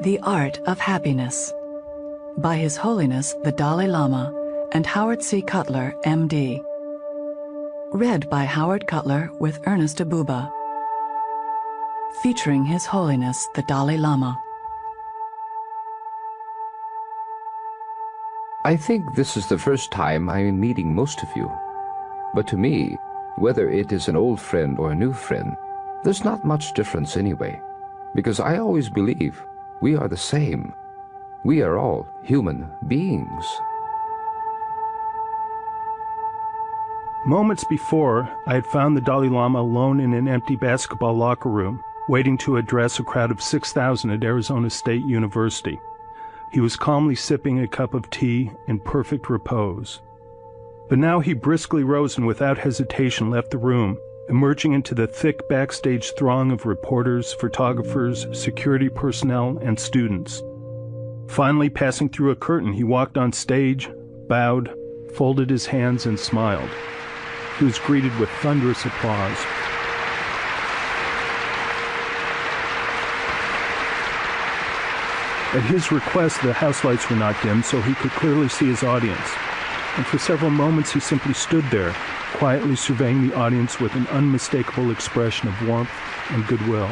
The Art of Happiness by His Holiness the Dalai Lama and Howard C. Cutler, M.D. Read by Howard Cutler with Ernest Abuba. Featuring His Holiness the Dalai Lama. I think this is the first time I am meeting most of you. But to me, whether it is an old friend or a new friend, there's not much difference anyway, because I always believe we are the same. We are all human beings. Moments before, I had found the Dalai Lama alone in an empty basketball locker room, waiting to address a crowd of 6,000 at Arizona State University. He was calmly sipping a cup of tea in perfect repose. But now he briskly rose and without hesitation left the room, emerging into the thick backstage throng of reporters, photographers, security personnel, and students. Finally, passing through a curtain, he walked on stage, bowed, folded his hands, and smiled. He was greeted with thunderous applause. At his request, the house lights were not dimmed, so he could clearly see his audience. And for several moments, he simply stood there, quietly surveying the audience with an unmistakable expression of warmth and goodwill.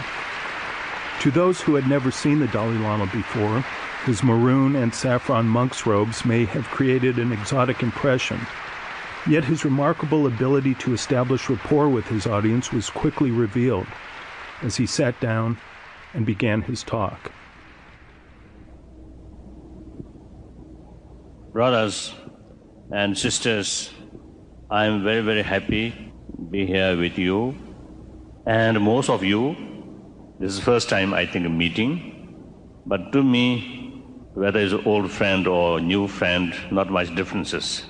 To those who had never seen the Dalai Lama before, his maroon and saffron monk's robes may have created an exotic impression. Yet his remarkable ability to establish rapport with his audience was quickly revealed as he sat down and began his talk. Brothers and sisters, I am very, very happy to be here with you. And most of you, this is the first time I think meeting. But to me, whether it's an old friend or new friend, not much differences.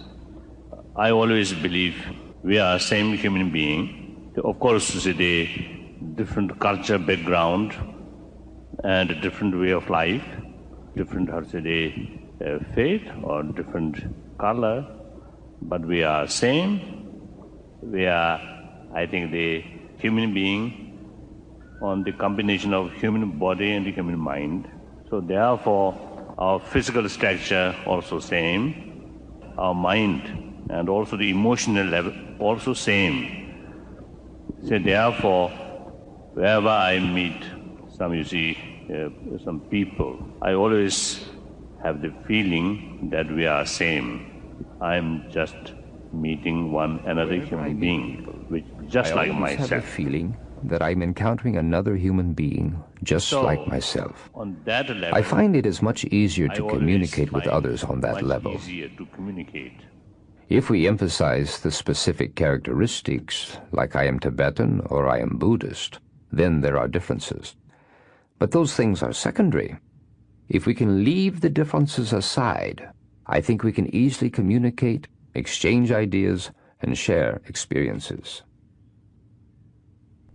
I always believe we are same human being. Of course, the different culture background and a different way of life, different faith or different color, but we are same. We are, I think, the human being on the combination of human body and the human mind. So therefore, our physical structure also same, our mind and also the emotional level also same. So therefore, wherever I meet some people, I always have the feeling that we are same. I'm just meeting one another human being, which just like myself. I have a feeling that I'm encountering another human being just like myself. On that level, I find it is much easier to communicate with others on that level. Easier to communicate. If we emphasize the specific characteristics, like I am Tibetan or I am Buddhist, then there are differences. But those things are secondary. If we can leave the differences aside, I think we can easily communicate, exchange ideas, and share experiences.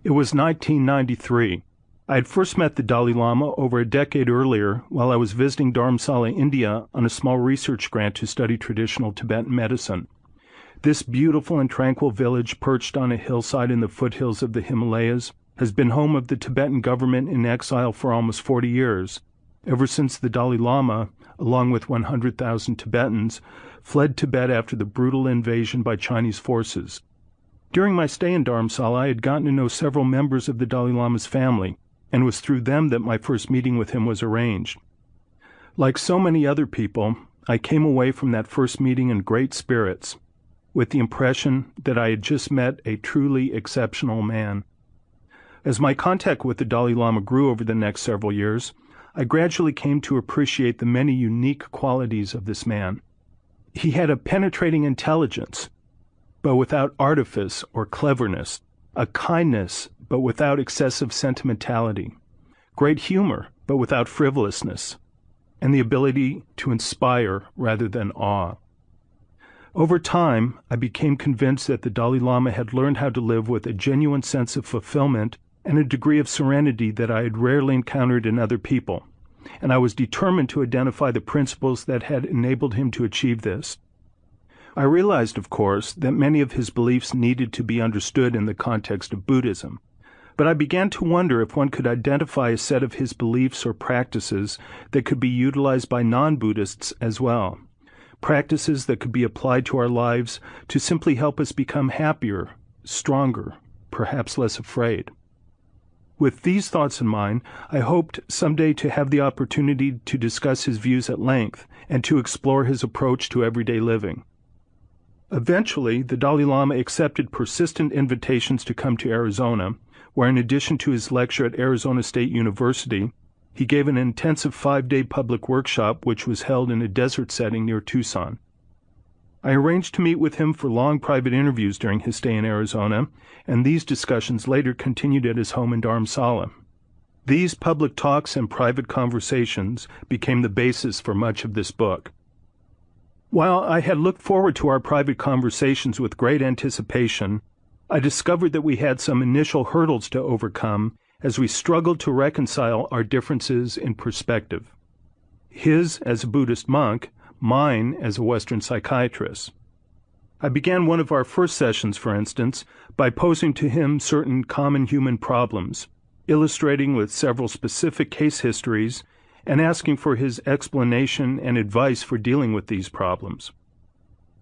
It was 1993. I had first met the Dalai Lama over a decade earlier while I was visiting Dharamsala, India on a small research grant to study traditional Tibetan medicine. This beautiful and tranquil village perched on a hillside in the foothills of the Himalayas has been home of the Tibetan government in exile for almost 40 years, ever since the Dalai Lama, along with 100,000 Tibetans, fled Tibet after the brutal invasion by Chinese forces. During my stay in Dharamsala, I had gotten to know several members of the Dalai Lama's family, and it was through them that my first meeting with him was arranged. Like so many other people, I came away from that first meeting in great spirits, with the impression that I had just met a truly exceptional man. As my contact with the Dalai Lama grew over the next several years, I gradually came to appreciate the many unique qualities of this man. He had a penetrating intelligence, but without artifice or cleverness, a kindness, but without excessive sentimentality, great humor, but without frivolousness, and the ability to inspire rather than awe. Over time, I became convinced that the Dalai Lama had learned how to live with a genuine sense of fulfillment and a degree of serenity that I had rarely encountered in other people, and I was determined to identify the principles that had enabled him to achieve this. I realized, of course, that many of his beliefs needed to be understood in the context of Buddhism, But I began to wonder if one could identify a set of his beliefs or practices that could be utilized by non-Buddhists as well. Practices that could be applied to our lives to simply help us become happier, stronger, perhaps less afraid. With these thoughts in mind, I hoped someday to have the opportunity to discuss his views at length and to explore his approach to everyday living. Eventually, the Dalai Lama accepted persistent invitations to come to Arizona, where in addition to his lecture at Arizona State University, he gave an intensive 5-day public workshop which was held in a desert setting near Tucson. I arranged to meet with him for long private interviews during his stay in Arizona, and these discussions later continued at his home in Dharamsala. These public talks and private conversations became the basis for much of this book. While I had looked forward to our private conversations with great anticipation, I discovered that we had some initial hurdles to overcome as we struggled to reconcile our differences in perspective. His as a Buddhist monk, mine as a Western psychiatrist. I began one of our first sessions, for instance, by posing to him certain common human problems, illustrating with several specific case histories, and asking for his explanation and advice for dealing with these problems.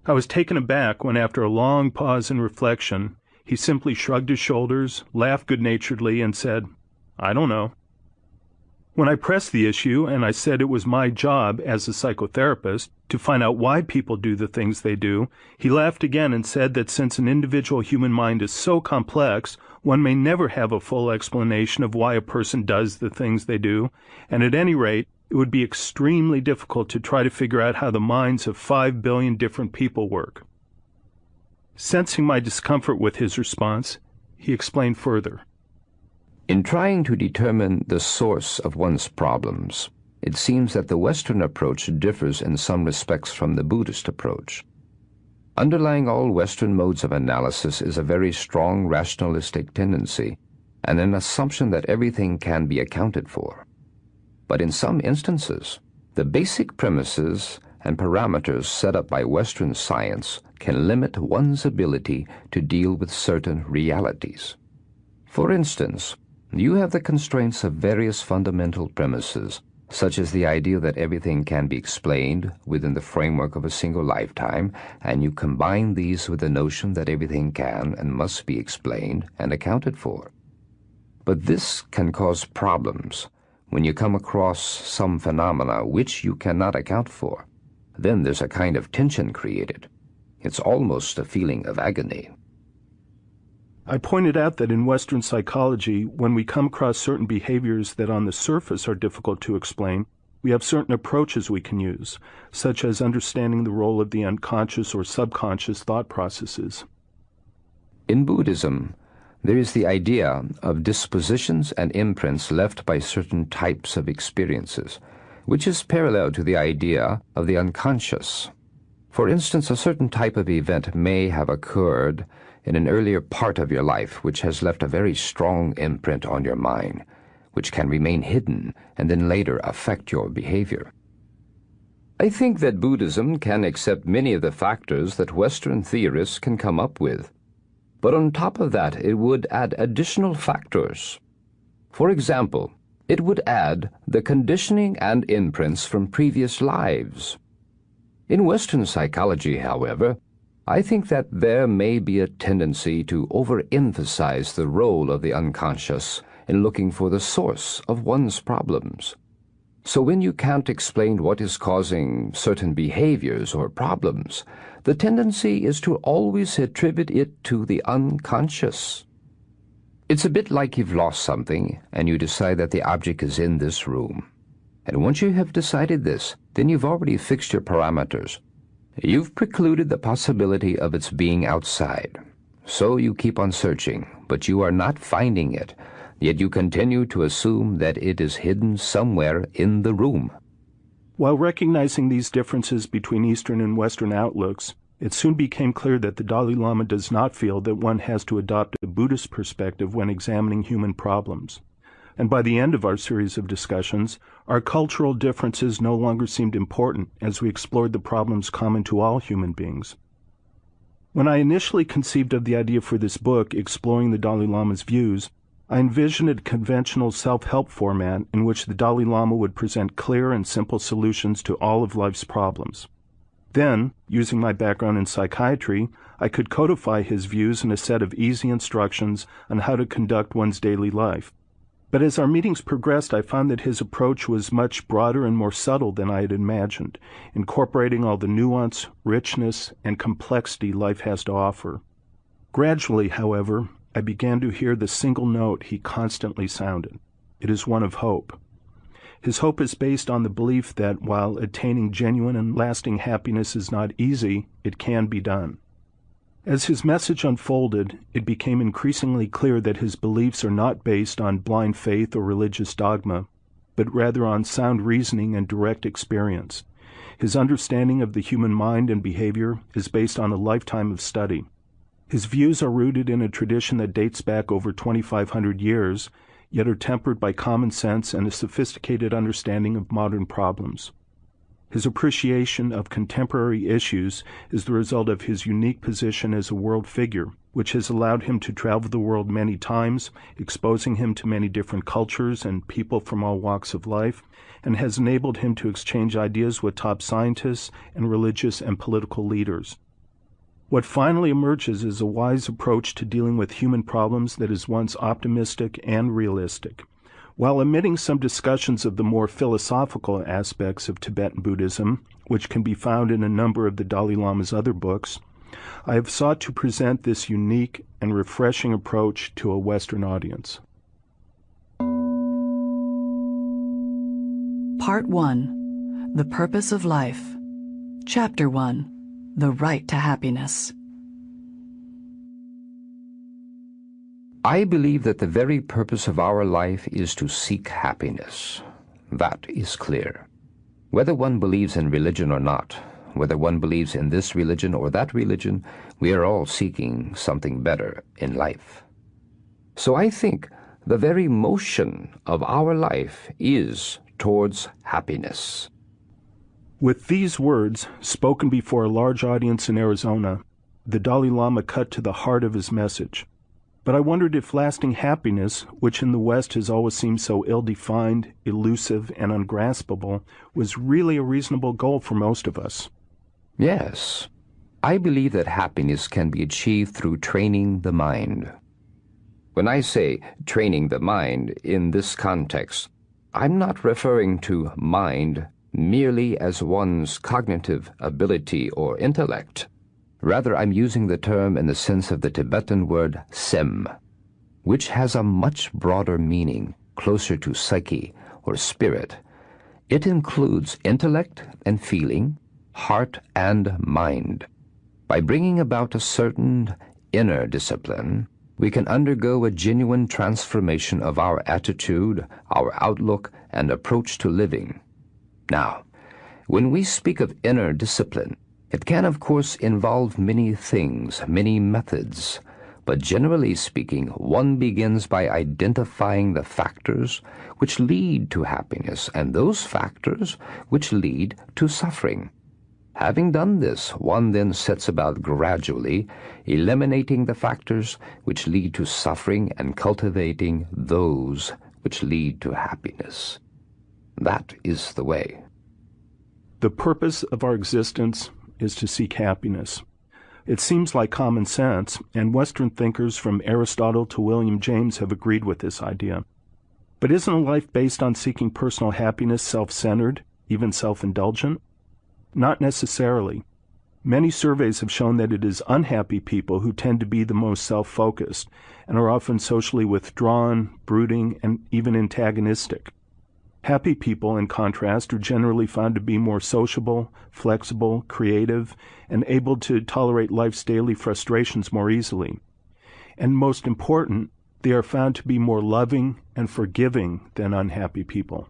I was taken aback when, after a long pause and reflection, he simply shrugged his shoulders, laughed good-naturedly, and said, "I don't know." When I pressed the issue and I said it was my job as a psychotherapist to find out why people do the things they do, he laughed again and said that since an individual human mind is so complex, one may never have a full explanation of why a person does the things they do, and at any rate, it would be extremely difficult to try to figure out how the minds of 5 billion different people work. Sensing my discomfort with his response, he explained further. In trying to determine the source of one's problems, it seems that the Western approach differs in some respects from the Buddhist approach. Underlying all Western modes of analysis is a very strong rationalistic tendency and an assumption that everything can be accounted for. But in some instances, the basic premises and parameters set up by Western science can limit one's ability to deal with certain realities. For instance, you have the constraints of various fundamental premises, such as the idea that everything can be explained within the framework of a single lifetime, and you combine these with the notion that everything can and must be explained and accounted for. But this can cause problems when you come across some phenomena which you cannot account for. Then there's a kind of tension created. It's almost a feeling of agony. I pointed out that in Western psychology, when we come across certain behaviors that on the surface are difficult to explain, we have certain approaches we can use, such as understanding the role of the unconscious or subconscious thought processes. In Buddhism, there is the idea of dispositions and imprints left by certain types of experiences, which is parallel to the idea of the unconscious. For instance, a certain type of event may have occurred in an earlier part of your life which has left a very strong imprint on your mind, which can remain hidden and then later affect your behavior. I think that Buddhism can accept many of the factors that Western theorists can come up with, but on top of that it would add additional factors. For example, it would add the conditioning and imprints from previous lives. In Western psychology, however, I think that there may be a tendency to overemphasize the role of the unconscious in looking for the source of one's problems. So when you can't explain what is causing certain behaviors or problems, the tendency is to always attribute it to the unconscious. It's a bit like you've lost something and you decide that the object is in this room. And once you have decided this, then you've already fixed your parameters. You've precluded the possibility of its being outside. So you keep on searching, but you are not finding it, yet you continue to assume that it is hidden somewhere in the room. While recognizing these differences between Eastern and Western outlooks, it soon became clear that the Dalai Lama does not feel that one has to adopt a Buddhist perspective when examining human problems. And by the end of our series of discussions, our cultural differences no longer seemed important as we explored the problems common to all human beings. When I initially conceived of the idea for this book, exploring the Dalai Lama's views, I envisioned a conventional self-help format in which the Dalai Lama would present clear and simple solutions to all of life's problems. Then, using my background in psychiatry, I could codify his views in a set of easy instructions on how to conduct one's daily life. But as our meetings progressed, I found that his approach was much broader and more subtle than I had imagined, incorporating all the nuance, richness, and complexity life has to offer. Gradually, however, I began to hear the single note he constantly sounded. It is one of hope. His hope is based on the belief that while attaining genuine and lasting happiness is not easy, it can be done. As his message unfolded, it became increasingly clear that his beliefs are not based on blind faith or religious dogma, but rather on sound reasoning and direct experience. His understanding of the human mind and behavior is based on a lifetime of study. His views are rooted in a tradition that dates back over 2,500 years, yet are tempered by common sense and a sophisticated understanding of modern problems. His appreciation of contemporary issues is the result of his unique position as a world figure, which has allowed him to travel the world many times, exposing him to many different cultures and people from all walks of life, and has enabled him to exchange ideas with top scientists and religious and political leaders. What finally emerges is a wise approach to dealing with human problems that is once optimistic and realistic. While omitting some discussions of the more philosophical aspects of Tibetan Buddhism, which can be found in a number of the Dalai Lama's other books, I have sought to present this unique and refreshing approach to a Western audience. Part 1. The Purpose of Life. Chapter 1. The Right to Happiness. I believe that the very purpose of our life is to seek happiness. That is clear. Whether one believes in religion or not, whether one believes in this religion or that religion, we are all seeking something better in life. So I think the very motion of our life is towards happiness. With these words, spoken before a large audience in Arizona, the Dalai Lama cut to the heart of his message. But I wondered if lasting happiness, which in the West has always seemed so ill-defined, elusive, and ungraspable, was really a reasonable goal for most of us. Yes, I believe that happiness can be achieved through training the mind. When I say training the mind in this context, I'm not referring to mind merely as one's cognitive ability or intellect. Rather, I'm using the term in the sense of the Tibetan word sem, which has a much broader meaning, closer to psyche or spirit. It includes intellect and feeling, heart and mind. By bringing about a certain inner discipline, we can undergo a genuine transformation of our attitude, our outlook, and approach to living. Now, when we speak of inner discipline, it can, of course, involve many things, many methods, but generally speaking, one begins by identifying the factors which lead to happiness and those factors which lead to suffering. Having done this, one then sets about gradually eliminating the factors which lead to suffering and cultivating those which lead to happiness. That is the way. The purpose of our existence is to seek happiness. It seems like common sense, and Western thinkers from Aristotle to William James have agreed with this idea. But isn't a life based on seeking personal happiness self-centered, even self-indulgent? Not necessarily. Many surveys have shown that it is unhappy people who tend to be the most self-focused and are often socially withdrawn, brooding, and even antagonistic. Happy people, in contrast, are generally found to be more sociable, flexible, creative, and able to tolerate life's daily frustrations more easily. And most important, they are found to be more loving and forgiving than unhappy people.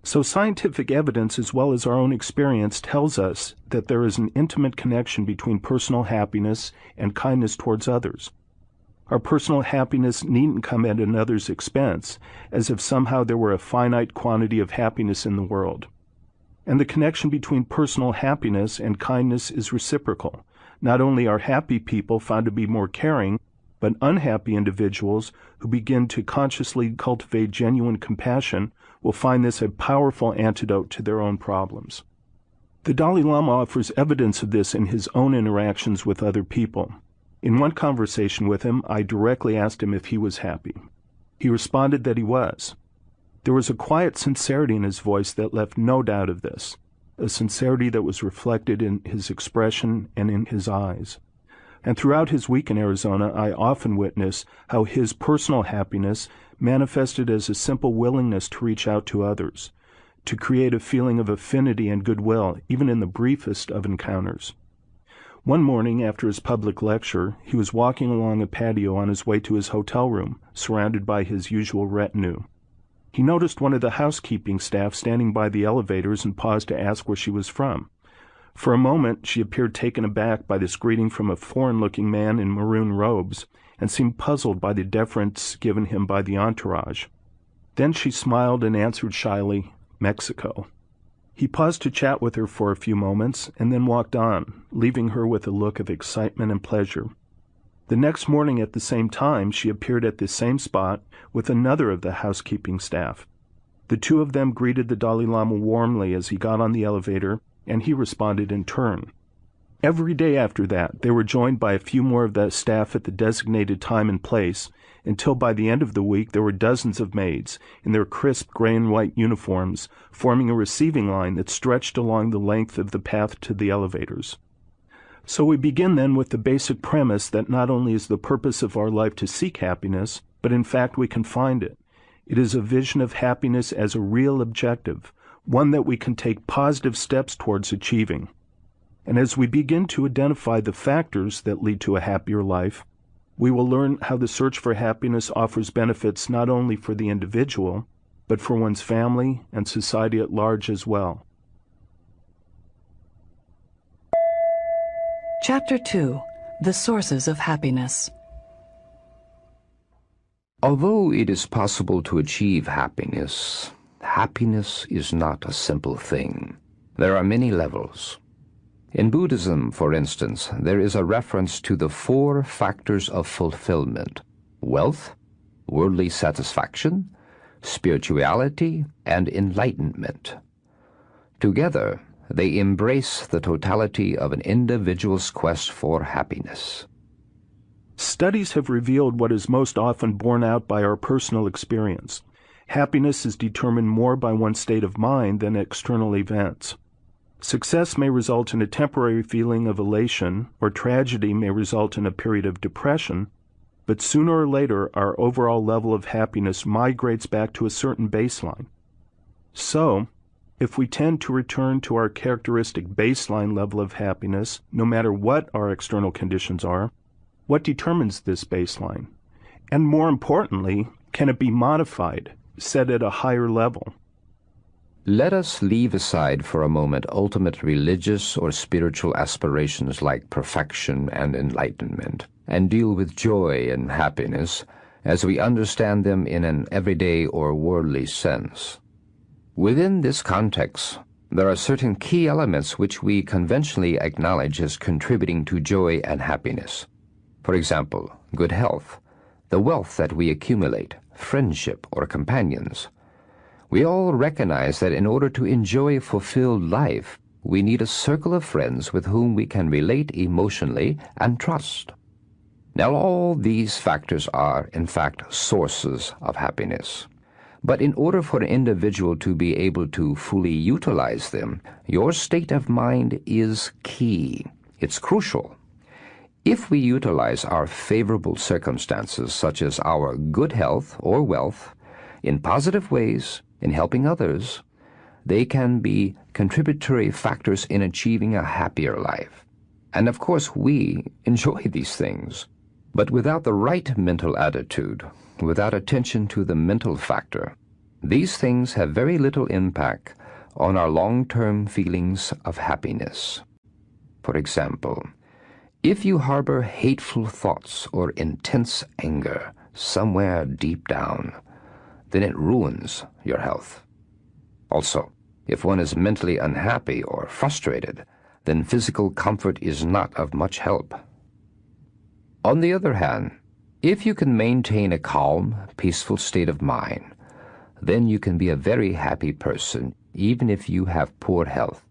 So scientific evidence, as well as our own experience, tells us that there is an intimate connection between personal happiness and kindness towards others. Our personal happiness needn't come at another's expense, as if somehow there were a finite quantity of happiness in the world. And the connection between personal happiness and kindness is reciprocal. Not only are happy people found to be more caring, but unhappy individuals who begin to consciously cultivate genuine compassion will find this a powerful antidote to their own problems. The Dalai Lama offers evidence of this in his own interactions with other people. In one conversation with him, I directly asked him if he was happy. He responded that he was. There was a quiet sincerity in his voice that left no doubt of this, a sincerity that was reflected in his expression and in his eyes. And throughout his week in Arizona, I often witnessed how his personal happiness manifested as a simple willingness to reach out to others, to create a feeling of affinity and goodwill, even in the briefest of encounters. One morning after his public lecture, he was walking along a patio on his way to his hotel room, surrounded by his usual retinue. He noticed one of the housekeeping staff standing by the elevators and paused to ask where she was from. For a moment, she appeared taken aback by this greeting from a foreign-looking man in maroon robes and seemed puzzled by the deference given him by the entourage. Then she smiled and answered shyly, "Mexico." He paused to chat with her for a few moments and then walked on, leaving her with a look of excitement and pleasure. The next morning at the same time, she appeared at the same spot with another of the housekeeping staff. The two of them greeted the Dalai Lama warmly as he got on the elevator, and he responded in turn. Every day after that, they were joined by a few more of the staff at the designated time and place, until by the end of the week there were dozens of maids, in their crisp gray and white uniforms, forming a receiving line that stretched along the length of the path to the elevators. So we begin then with the basic premise that not only is the purpose of our life to seek happiness, but in fact we can find it. It is a vision of happiness as a real objective, one that we can take positive steps towards achieving. And as we begin to identify the factors that lead to a happier life, we will learn how the search for happiness offers benefits not only for the individual, but for one's family and society at large as well. Chapter 2. The Sources of Happiness. Although it is possible to achieve happiness, happiness is not a simple thing. There are many levels. In Buddhism, for instance, there is a reference to the 4 factors of fulfillment: wealth, worldly satisfaction, spirituality, and enlightenment. Together, they embrace the totality of an individual's quest for happiness. Studies have revealed what is most often borne out by our personal experience. Happiness is determined more by one's state of mind than external events. Success may result in a temporary feeling of elation, or tragedy may result in a period of depression, but sooner or later our overall level of happiness migrates back to a certain baseline. So, if we tend to return to our characteristic baseline level of happiness, no matter what our external conditions are, what determines this baseline? And more importantly, can it be modified, set at a higher level? Let us leave aside for a moment ultimate religious or spiritual aspirations like perfection and enlightenment, and deal with joy and happiness as we understand them in an everyday or worldly sense. Within this context, there are certain key elements which we conventionally acknowledge as contributing to joy and happiness. For example, good health, the wealth that we accumulate, friendship or companions. We all recognize that in order to enjoy a fulfilled life, we need a circle of friends with whom we can relate emotionally and trust. Now, all these factors are, in fact, sources of happiness. But in order for an individual to be able to fully utilize them, your state of mind is key. It's crucial. If we utilize our favorable circumstances, such as our good health or wealth, in positive ways, in helping others, they can be contributory factors in achieving a happier life. And of course, we enjoy these things. But without the right mental attitude, without attention to the mental factor, these things have very little impact on our long-term feelings of happiness. For example, if you harbor hateful thoughts or intense anger somewhere deep down, then it ruins your health. Also, if one is mentally unhappy or frustrated, then physical comfort is not of much help. On the other hand, If you can maintain a calm, peaceful state of mind, then you can be a very happy person, even if you have poor health,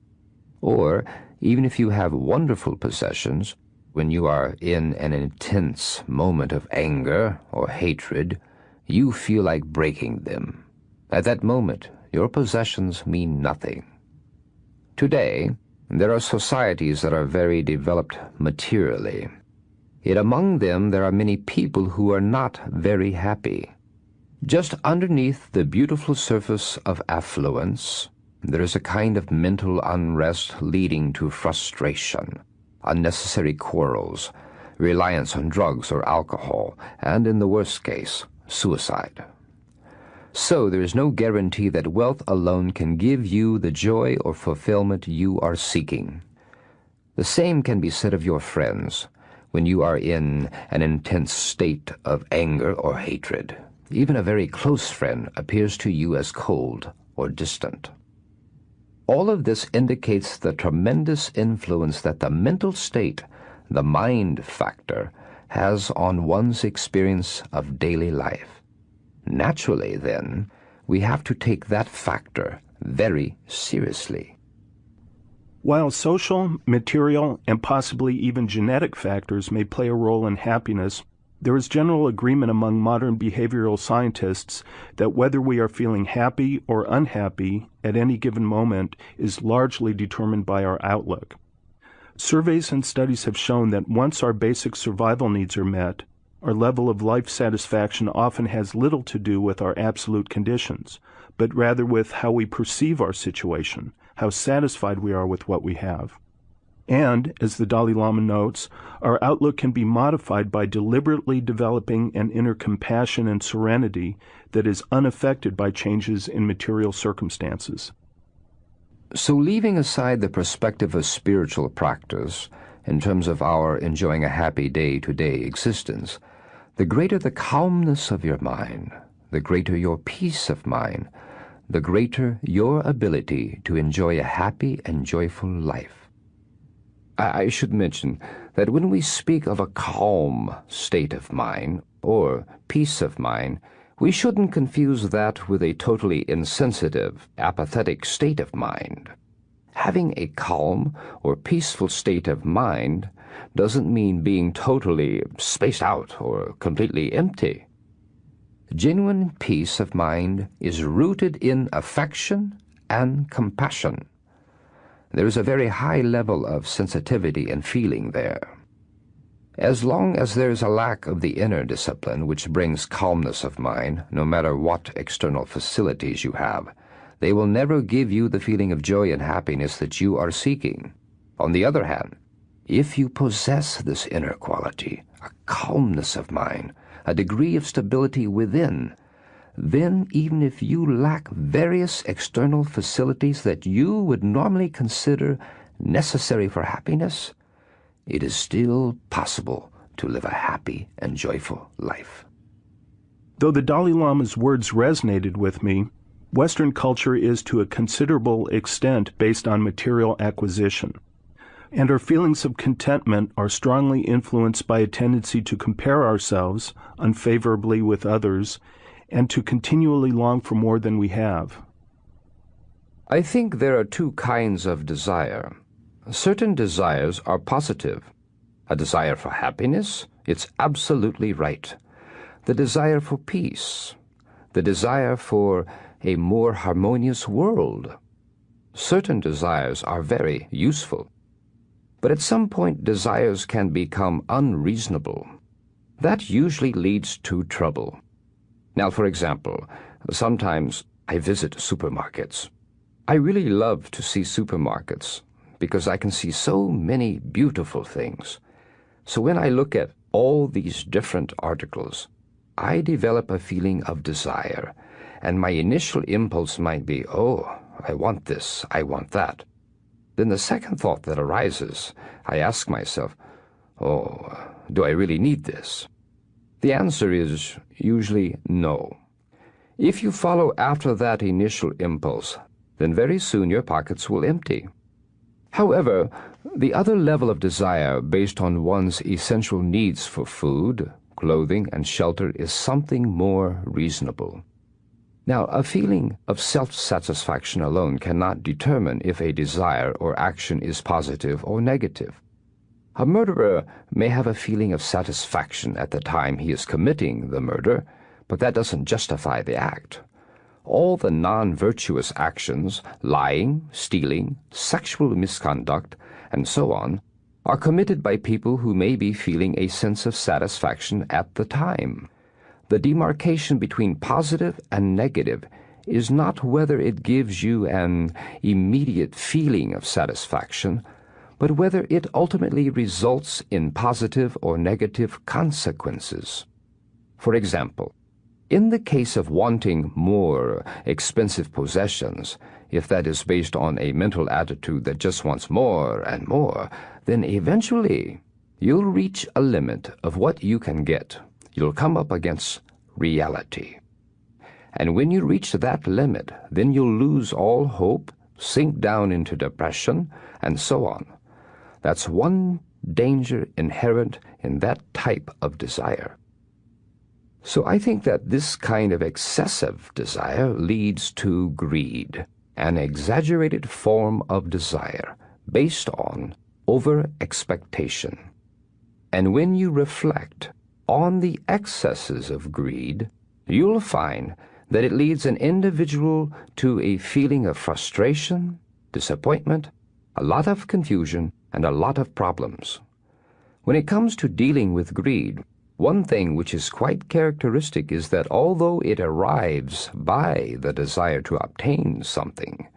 or even if you have wonderful possessions. When you are in an intense moment of anger or hatred, you feel like breaking them. At that moment, your possessions mean nothing. Today, there are societies that are very developed materially. Yet among them, there are many people who are not very happy. Just underneath the beautiful surface of affluence, there is a kind of mental unrest leading to frustration, unnecessary quarrels, reliance on drugs or alcohol, and in the worst case, suicide. So there is no guarantee that wealth alone can give you the joy or fulfillment you are seeking. The same can be said of your friends when you are in an intense state of anger or hatred. Even a very close friend appears to you as cold or distant. All of this indicates the tremendous influence that the mental state, the mind factor, has on one's experience of daily life. Naturally, then, we have to take that factor very seriously. While social, material, and possibly even genetic factors may play a role in happiness, there is general agreement among modern behavioral scientists that whether we are feeling happy or unhappy at any given moment is largely determined by our outlook. Surveys and studies have shown that once our basic survival needs are met, our level of life satisfaction often has little to do with our absolute conditions, but rather with how we perceive our situation, how satisfied we are with what we have. And, as the Dalai Lama notes, our outlook can be modified by deliberately developing an inner compassion and serenity that is unaffected by changes in material circumstances. So leaving aside the perspective of spiritual practice, in terms of our enjoying a happy day-to-day existence, the greater the calmness of your mind, the greater your peace of mind, the greater your ability to enjoy a happy and joyful life. I should mention that when we speak of a calm state of mind or peace of mind, we shouldn't confuse that with a totally insensitive, apathetic state of mind. Having a calm or peaceful state of mind doesn't mean being totally spaced out or completely empty. Genuine peace of mind is rooted in affection and compassion. There is a very high level of sensitivity and feeling there. As long as there is a lack of the inner discipline which brings calmness of mind, no matter what external facilities you have, they will never give you the feeling of joy and happiness that you are seeking. On the other hand, if you possess this inner quality, a calmness of mind, a degree of stability within, then even if you lack various external facilities that you would normally consider necessary for happiness, it is still possible to live a happy and joyful life. Though the Dalai Lama's words resonated with me, Western culture is to a considerable extent based on material acquisition, and our feelings of contentment are strongly influenced by a tendency to compare ourselves unfavorably with others and to continually long for more than we have. I think there are two kinds of desire. Certain desires are positive. A desire for happiness, it's absolutely right. The desire for peace, the desire for a more harmonious world. Certain desires are very useful. But at some point, desires can become unreasonable. That usually leads to trouble. Now, for example, sometimes I visit supermarkets. I really love to see supermarkets because I can see so many beautiful things. So when I look at all these different articles, I develop a feeling of desire, and my initial impulse might be, oh, I want this, I want that. Then the second thought that arises, I ask myself, oh, do I really need this? The answer is usually no. If you follow after that initial impulse, then very soon your pockets will empty. However, the other level of desire based on one's essential needs for food, clothing, and shelter is something more reasonable. Now, a feeling of self-satisfaction alone cannot determine if a desire or action is positive or negative. A murderer may have a feeling of satisfaction at the time he is committing the murder, but that doesn't justify the act. All the non-virtuous actions, lying, stealing, sexual misconduct, and so on, are committed by people who may be feeling a sense of satisfaction at the time. The demarcation between positive and negative is not whether it gives you an immediate feeling of satisfaction, but whether it ultimately results in positive or negative consequences. For example, in the case of wanting more expensive possessions, if that is based on a mental attitude that just wants more and more, then eventually you'll reach a limit of what you can get. You'll come up against reality. And when you reach that limit, then you'll lose all hope, sink down into depression, and so on. That's one danger inherent in that type of desire. So I think that this kind of excessive desire leads to greed, an exaggerated form of desire based on over-expectation. And when you reflect on the excesses of greed, you'll find that it leads an individual to a feeling of frustration, disappointment, a lot of confusion, and a lot of problems. When it comes to dealing with greed, one thing which is quite characteristic is that although it arrives by the desire to obtain something,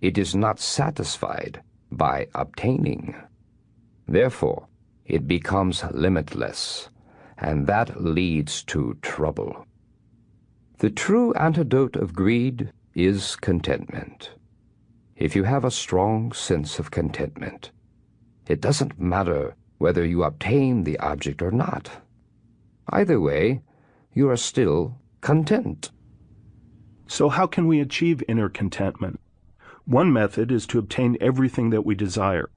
it is not satisfied by obtaining. Therefore, it becomes limitless, and that leads to trouble. The true antidote of greed is contentment. If you have a strong sense of contentment, it doesn't matter whether you obtain the object or not. Either way, you are still content. So how can we achieve inner contentment? One method is to obtain everything that we desire.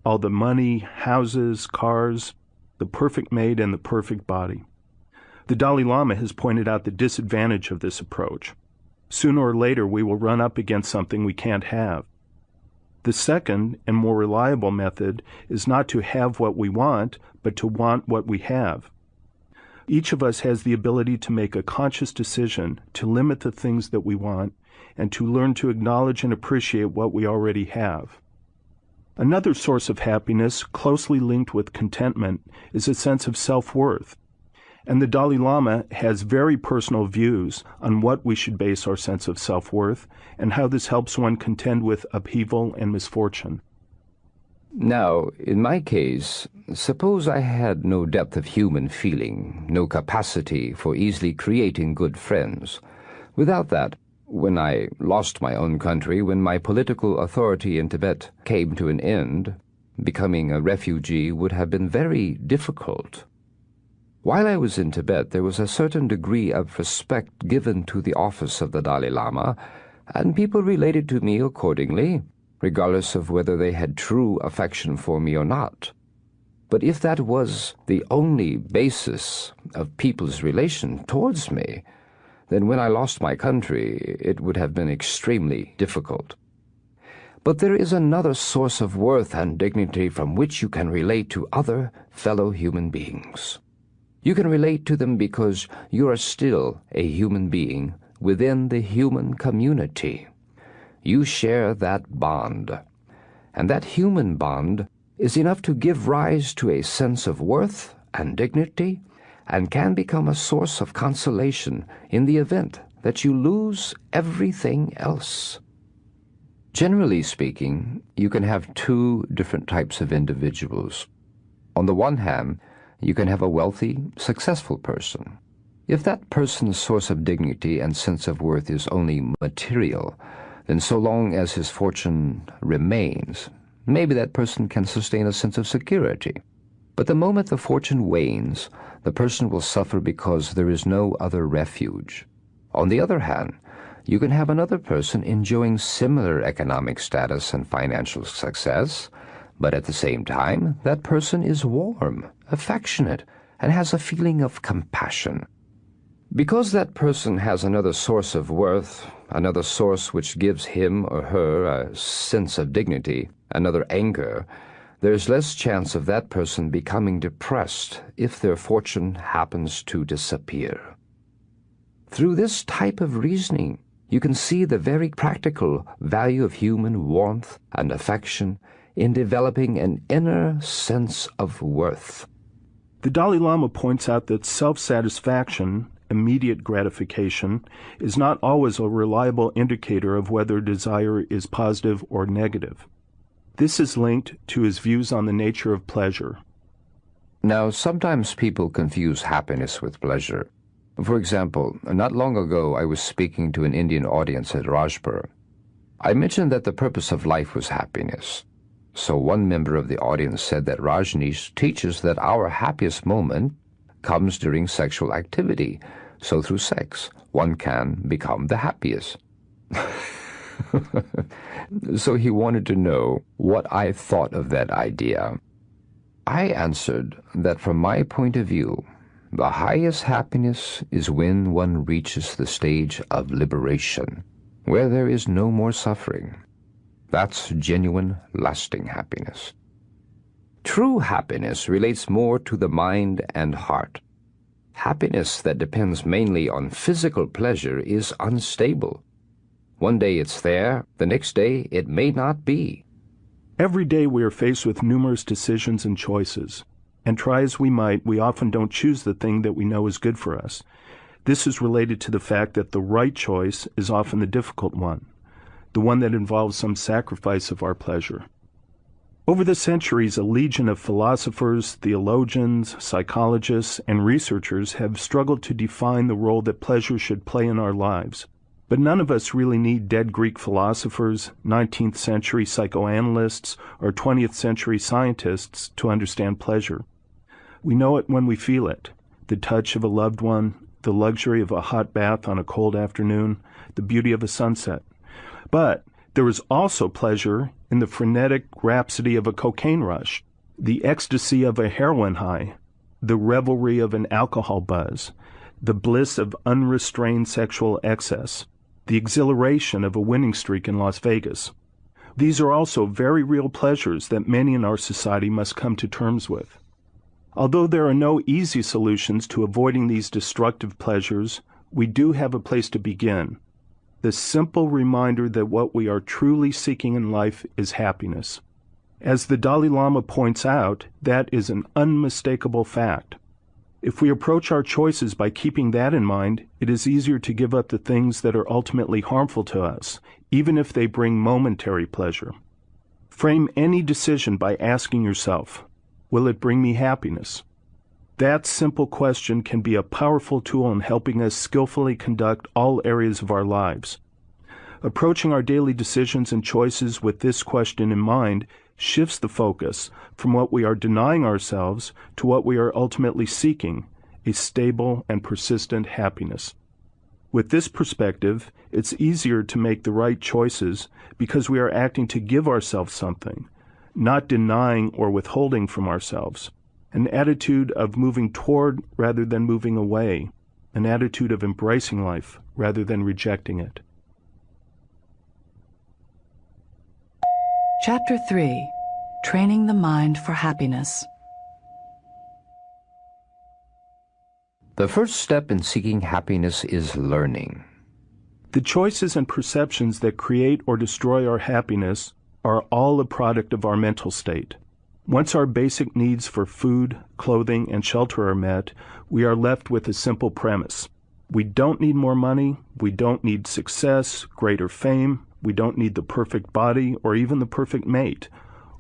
All the money, houses, cars, the perfect maid, and the perfect body. The Dalai Lama has pointed out the disadvantage of this approach. Sooner or later, we will run up against something we can't have. The second and more reliable method is not to have what we want, but to want what we have. Each of us has the ability to make a conscious decision to limit the things that we want and to learn to acknowledge and appreciate what we already have. Another source of happiness, closely linked with contentment, is a sense of self-worth. And the Dalai Lama has very personal views on what we should base our sense of self-worth and how this helps one contend with upheaval and misfortune. Now, in my case, suppose I had no depth of human feeling, no capacity for easily creating good friends. Without that, when I lost my own country, when my political authority in Tibet came to an end, becoming a refugee would have been very difficult. While I was in Tibet, there was a certain degree of respect given to the office of the Dalai Lama, and people related to me accordingly, regardless of whether they had true affection for me or not. But if that was the only basis of people's relation towards me, then when I lost my country, it would have been extremely difficult. But there is another source of worth and dignity from which you can relate to other fellow human beings. You can relate to them because you are still a human being within the human community. You share that bond, and that human bond is enough to give rise to a sense of worth and dignity, and can become a source of consolation in the event that you lose everything else. Generally speaking, you can have two different types of individuals. On the one hand, you can have a wealthy, successful person. If that person's source of dignity and sense of worth is only material, then so long as his fortune remains, maybe that person can sustain a sense of security. But the moment the fortune wanes, the person will suffer because there is no other refuge. On the other hand, you can have another person enjoying similar economic status and financial success, but at the same time, that person is warm, affectionate, and has a feeling of compassion. Because that person has another source of worth, another source which gives him or her a sense of dignity, another anchor, there's less chance of that person becoming depressed if their fortune happens to disappear. Through this type of reasoning, you can see the very practical value of human warmth and affection in developing an inner sense of worth. The Dalai Lama points out that self-satisfaction, immediate gratification, is not always a reliable indicator of whether desire is positive or negative. This is linked to his views on the nature of pleasure. Now, sometimes people confuse happiness with pleasure. For example, not long ago I was speaking to an Indian audience at Rajpur. I mentioned that the purpose of life was happiness. So one member of the audience said that Rajneesh teaches that our happiest moment comes during sexual activity, so through sex one can become the happiest. So he wanted to know what I thought of that idea. I answered that from my point of view, the highest happiness is when one reaches the stage of liberation, where there is no more suffering. That's genuine, lasting happiness. True happiness relates more to the mind and heart. Happiness that depends mainly on physical pleasure is unstable. One day it's there, the next day it may not be. Every day we are faced with numerous decisions and choices, and try as we might, we often don't choose the thing that we know is good for us. This is related to the fact that the right choice is often the difficult one, the one that involves some sacrifice of our pleasure. Over the centuries, a legion of philosophers, theologians, psychologists, and researchers have struggled to define the role that pleasure should play in our lives. But none of us really need dead Greek philosophers, 19th century psychoanalysts, or 20th century scientists to understand pleasure. We know it when we feel it, the touch of a loved one, the luxury of a hot bath on a cold afternoon, the beauty of a sunset. But there is also pleasure in the frenetic rhapsody of a cocaine rush, the ecstasy of a heroin high, the revelry of an alcohol buzz, the bliss of unrestrained sexual excess, the exhilaration of a winning streak in Las Vegas. These are also very real pleasures that many in our society must come to terms with. Although there are no easy solutions to avoiding these destructive pleasures, we do have a place to begin. The simple reminder that what we are truly seeking in life is happiness. As the Dalai Lama points out, that is an unmistakable fact. If we approach our choices by keeping that in mind, it is easier to give up the things that are ultimately harmful to us, even if they bring momentary pleasure. Frame any decision by asking yourself, will it bring me happiness? That simple question can be a powerful tool in helping us skillfully conduct all areas of our lives. Approaching our daily decisions and choices with this question in mind shifts the focus from what we are denying ourselves to what we are ultimately seeking, a stable and persistent happiness. With this perspective, it's easier to make the right choices because we are acting to give ourselves something, not denying or withholding from ourselves. An attitude of moving toward rather than moving away, an attitude of embracing life rather than rejecting it. Chapter 3. Training the Mind for Happiness. The first step in seeking happiness is learning. The choices and perceptions that create or destroy our happiness are all a product of our mental state. Once our basic needs for food, clothing, and shelter are met, we are left with a simple premise. We don't need more money, we don't need success, greater fame, we don't need the perfect body or even the perfect mate.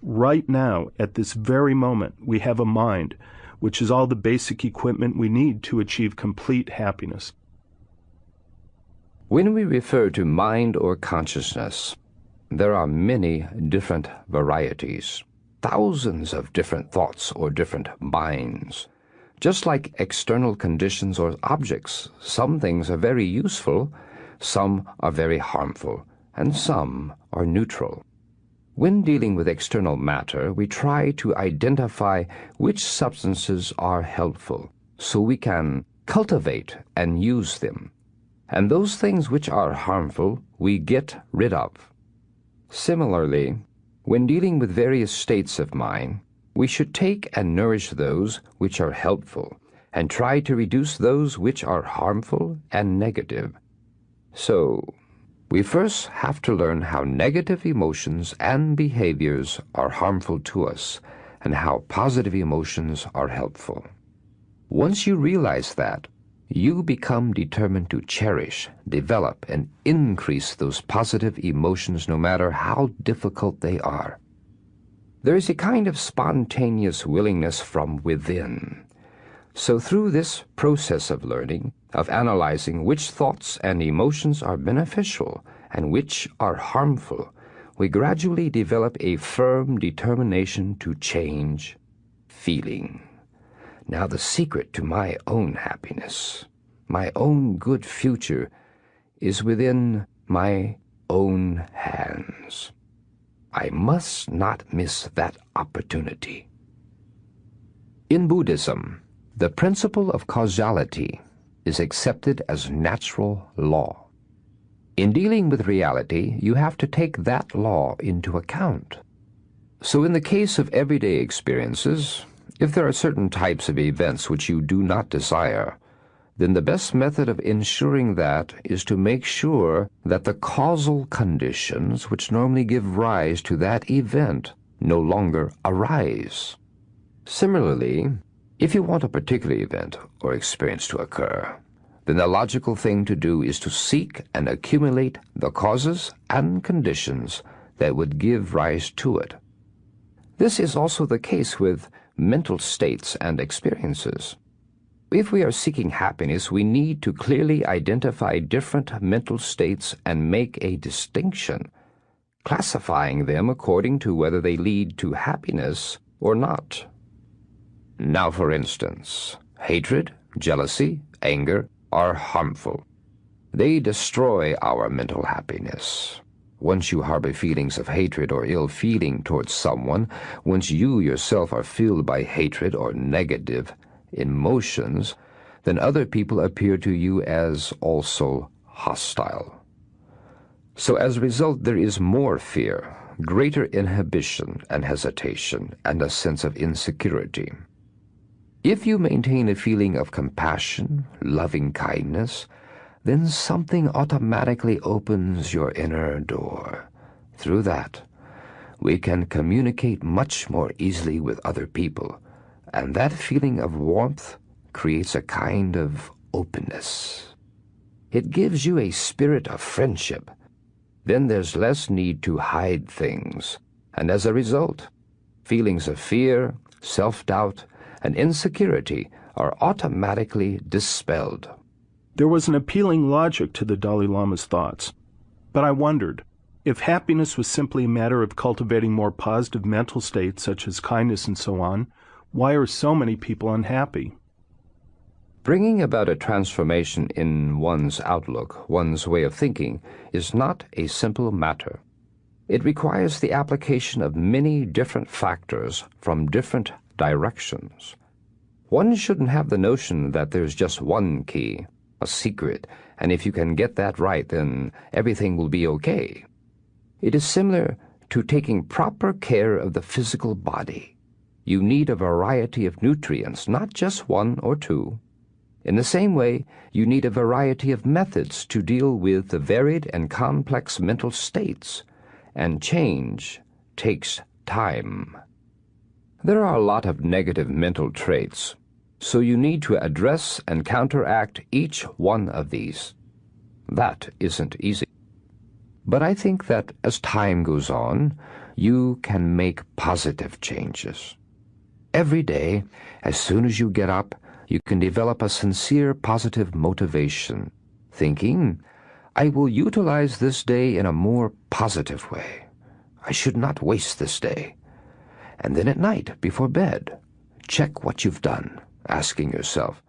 Right now, at this very moment, we have a mind, which is all the basic equipment we need to achieve complete happiness. When we refer to mind or consciousness, there are many different varieties, thousands of different thoughts or different minds. Just like external conditions or objects, some things are very useful, some are very harmful, and some are neutral. When dealing with external matter, we try to identify which substances are helpful so we can cultivate and use them, and those things which are harmful we get rid of. Similarly, when dealing with various states of mind, we should take and nourish those which are helpful and try to reduce those which are harmful and negative. So, we first have to learn how negative emotions and behaviors are harmful to us and how positive emotions are helpful. Once you realize that, you become determined to cherish, develop, and increase those positive emotions no matter how difficult they are. There is a kind of spontaneous willingness from within. So through this process of learning, of analyzing which thoughts and emotions are beneficial and which are harmful, we gradually develop a firm determination to change feeling. Now the secret to my own happiness, my own good future, is within my own hands. I must not miss that opportunity. In Buddhism, the principle of causality is accepted as natural law. In dealing with reality, you have to take that law into account. So in the case of everyday experiences, if there are certain types of events which you do not desire, then the best method of ensuring that is to make sure that the causal conditions which normally give rise to that event no longer arise. Similarly, if you want a particular event or experience to occur, then the logical thing to do is to seek and accumulate the causes and conditions that would give rise to it. This is also the case with mental states and experiences. If we are seeking happiness, we need to clearly identify different mental states and make a distinction, classifying them according to whether they lead to happiness or not. Now, for instance, hatred, jealousy, anger are harmful. They destroy our mental happiness. Once you harbor feelings of hatred or ill feeling towards someone, once you yourself are filled by hatred or negative emotions, then other people appear to you as also hostile. So as a result, there is more fear, greater inhibition and hesitation, and a sense of insecurity. If you maintain a feeling of compassion, loving kindness, then something automatically opens your inner door. Through that, we can communicate much more easily with other people, and that feeling of warmth creates a kind of openness. It gives you a spirit of friendship. Then there's less need to hide things, and as a result, feelings of fear, self-doubt, and insecurity are automatically dispelled. There was an appealing logic to the Dalai Lama's thoughts, but I wondered, if happiness was simply a matter of cultivating more positive mental states such as kindness and so on, why are so many people unhappy? Bringing about a transformation in one's outlook, one's way of thinking, is not a simple matter. It requires the application of many different factors from different directions. One shouldn't have the notion that there's just one key, a secret, and if you can get that right, then everything will be okay. It is similar to taking proper care of the physical body. You need a variety of nutrients, not just one or two. In the same way, you need a variety of methods to deal with the varied and complex mental states, and change takes time. There are a lot of negative mental traits, so you need to address and counteract each one of these. That isn't easy. But I think that as time goes on, you can make positive changes. Every day, as soon as you get up, you can develop a sincere positive motivation, thinking, I will utilize this day in a more positive way. I should not waste this day. And then at night, before bed, check what you've done, asking yourself,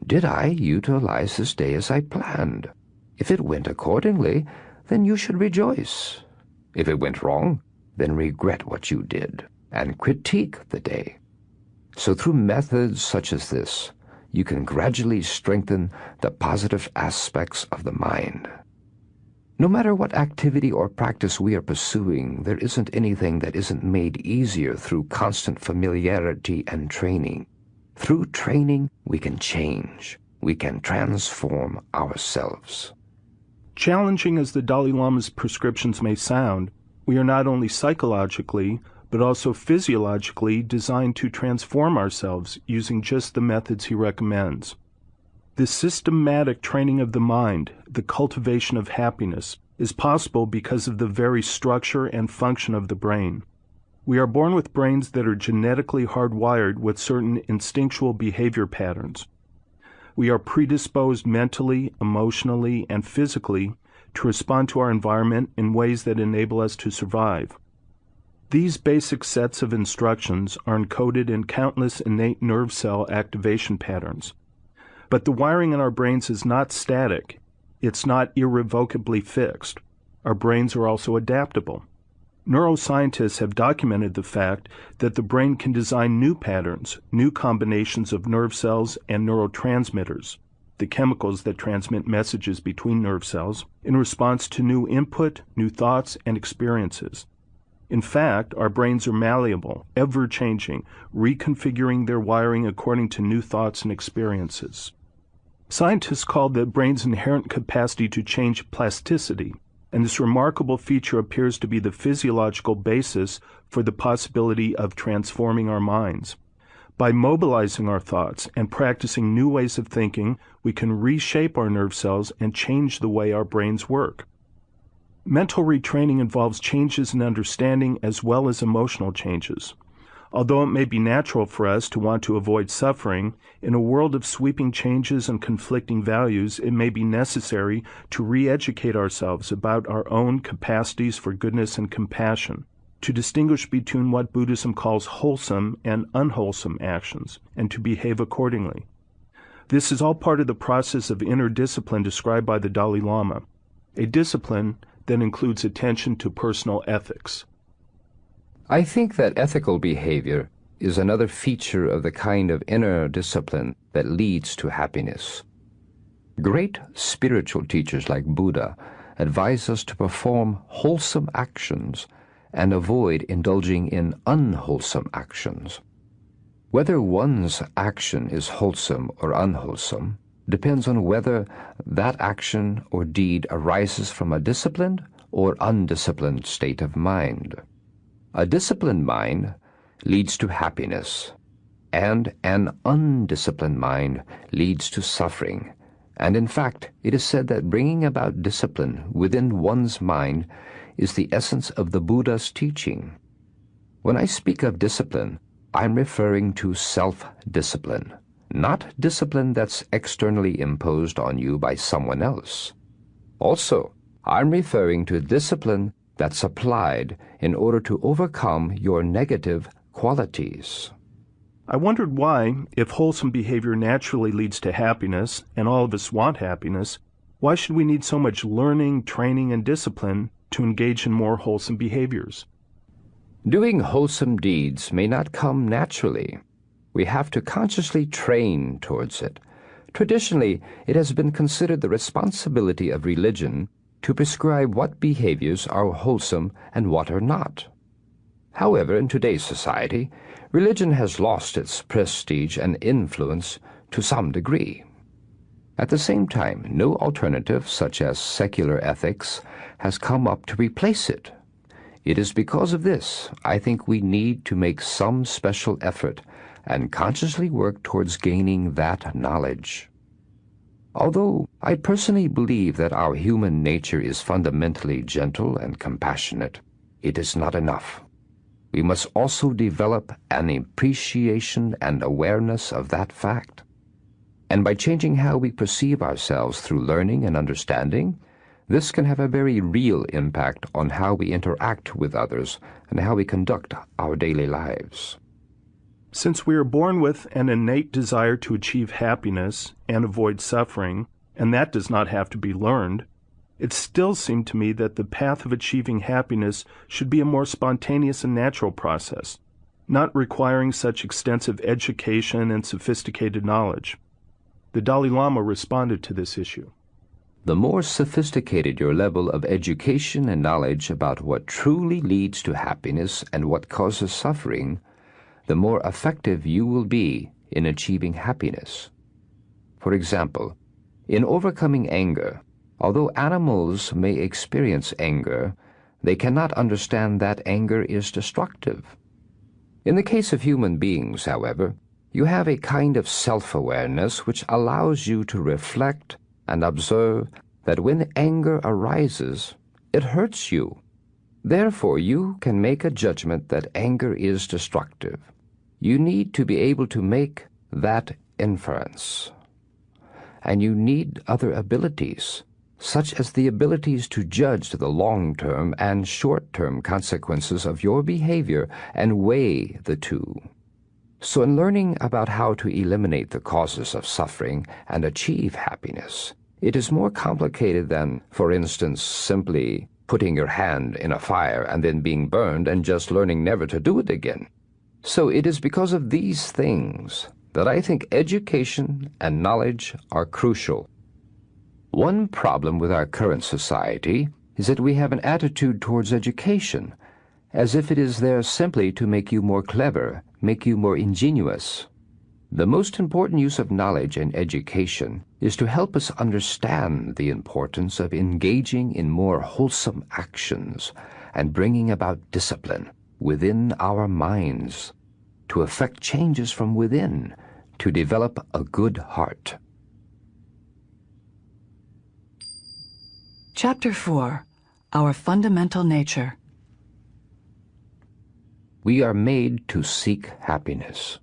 did I utilize this day as I planned? If it went accordingly, then you should rejoice. If it went wrong, then regret what you did and critique the day. So through methods such as this, you can gradually strengthen the positive aspects of the mind. No matter what activity or practice we are pursuing, there isn't anything that isn't made easier through constant familiarity and training. Through training, we can change. We can transform ourselves. Challenging as the Dalai Lama's prescriptions may sound, we are not only psychologically, but also physiologically designed to transform ourselves using just the methods he recommends. This systematic training of the mind, the cultivation of happiness, is possible because of the very structure and function of the brain. We are born with brains that are genetically hardwired with certain instinctual behavior patterns. We are predisposed mentally, emotionally, and physically to respond to our environment in ways that enable us to survive. These basic sets of instructions are encoded in countless innate nerve cell activation patterns. But the wiring in our brains is not static. It's not irrevocably fixed. Our brains are also adaptable. Neuroscientists have documented the fact that the brain can design new patterns, new combinations of nerve cells and neurotransmitters, the chemicals that transmit messages between nerve cells, in response to new input, new thoughts, and experiences. In fact, our brains are malleable, ever-changing, reconfiguring their wiring according to new thoughts and experiences. Scientists call the brain's inherent capacity to change plasticity, and this remarkable feature appears to be the physiological basis for the possibility of transforming our minds. By mobilizing our thoughts and practicing new ways of thinking, we can reshape our nerve cells and change the way our brains work. Mental retraining involves changes in understanding as well as emotional changes. Although it may be natural for us to want to avoid suffering, in a world of sweeping changes and conflicting values, it may be necessary to re-educate ourselves about our own capacities for goodness and compassion, to distinguish between what Buddhism calls wholesome and unwholesome actions, and to behave accordingly. This is all part of the process of inner discipline described by the Dalai Lama, a discipline that includes attention to personal ethics. I think that ethical behavior is another feature of the kind of inner discipline that leads to happiness. Great spiritual teachers like Buddha advise us to perform wholesome actions and avoid indulging in unwholesome actions. Whether one's action is wholesome or unwholesome depends on whether that action or deed arises from a disciplined or undisciplined state of mind. A disciplined mind leads to happiness, and an undisciplined mind leads to suffering. And in fact, it is said that bringing about discipline within one's mind is the essence of the Buddha's teaching. When I speak of discipline, I'm referring to self-discipline, not discipline that's externally imposed on you by someone else. Also, I'm referring to discipline that's applied in order to overcome your negative qualities. I wondered why, if wholesome behavior naturally leads to happiness, and all of us want happiness, why should we need so much learning, training, and discipline to engage in more wholesome behaviors? Doing wholesome deeds may not come naturally. We have to consciously train towards it. Traditionally, it has been considered the responsibility of religion to prescribe what behaviors are wholesome and what are not. However, in today's society, religion has lost its prestige and influence to some degree. At the same time, no alternative, such as secular ethics, has come up to replace it. It is because of this, I think we need to make some special effort and consciously work towards gaining that knowledge. Although I personally believe that our human nature is fundamentally gentle and compassionate, it is not enough. We must also develop an appreciation and awareness of that fact. And by changing how we perceive ourselves through learning and understanding, this can have a very real impact on how we interact with others and how we conduct our daily lives. Since we are born with an innate desire to achieve happiness and avoid suffering, and that does not have to be learned, it still seemed to me that the path of achieving happiness should be a more spontaneous and natural process, not requiring such extensive education and sophisticated knowledge. The Dalai Lama responded to this issue. The more sophisticated your level of education and knowledge about what truly leads to happiness and what causes suffering, the more effective you will be in achieving happiness. For example, in overcoming anger, although animals may experience anger, they cannot understand that anger is destructive. In the case of human beings, however, you have a kind of self-awareness which allows you to reflect and observe that when anger arises, it hurts you. Therefore, you can make a judgment that anger is destructive. You need to be able to make that inference. And you need other abilities, such as the abilities to judge the long-term and short-term consequences of your behavior and weigh the two. So in learning about how to eliminate the causes of suffering and achieve happiness, it is more complicated than, for instance, simply putting your hand in a fire and then being burned and just learning never to do it again. So it is because of these things that I think education and knowledge are crucial. One problem with our current society is that we have an attitude towards education, as if it is there simply to make you more clever, make you more ingenious. The most important use of knowledge and education is to help us understand the importance of engaging in more wholesome actions and bringing about discipline within our minds, to effect changes from within, to develop a good heart. Chapter 4. Our Fundamental Nature. We are made to seek happiness,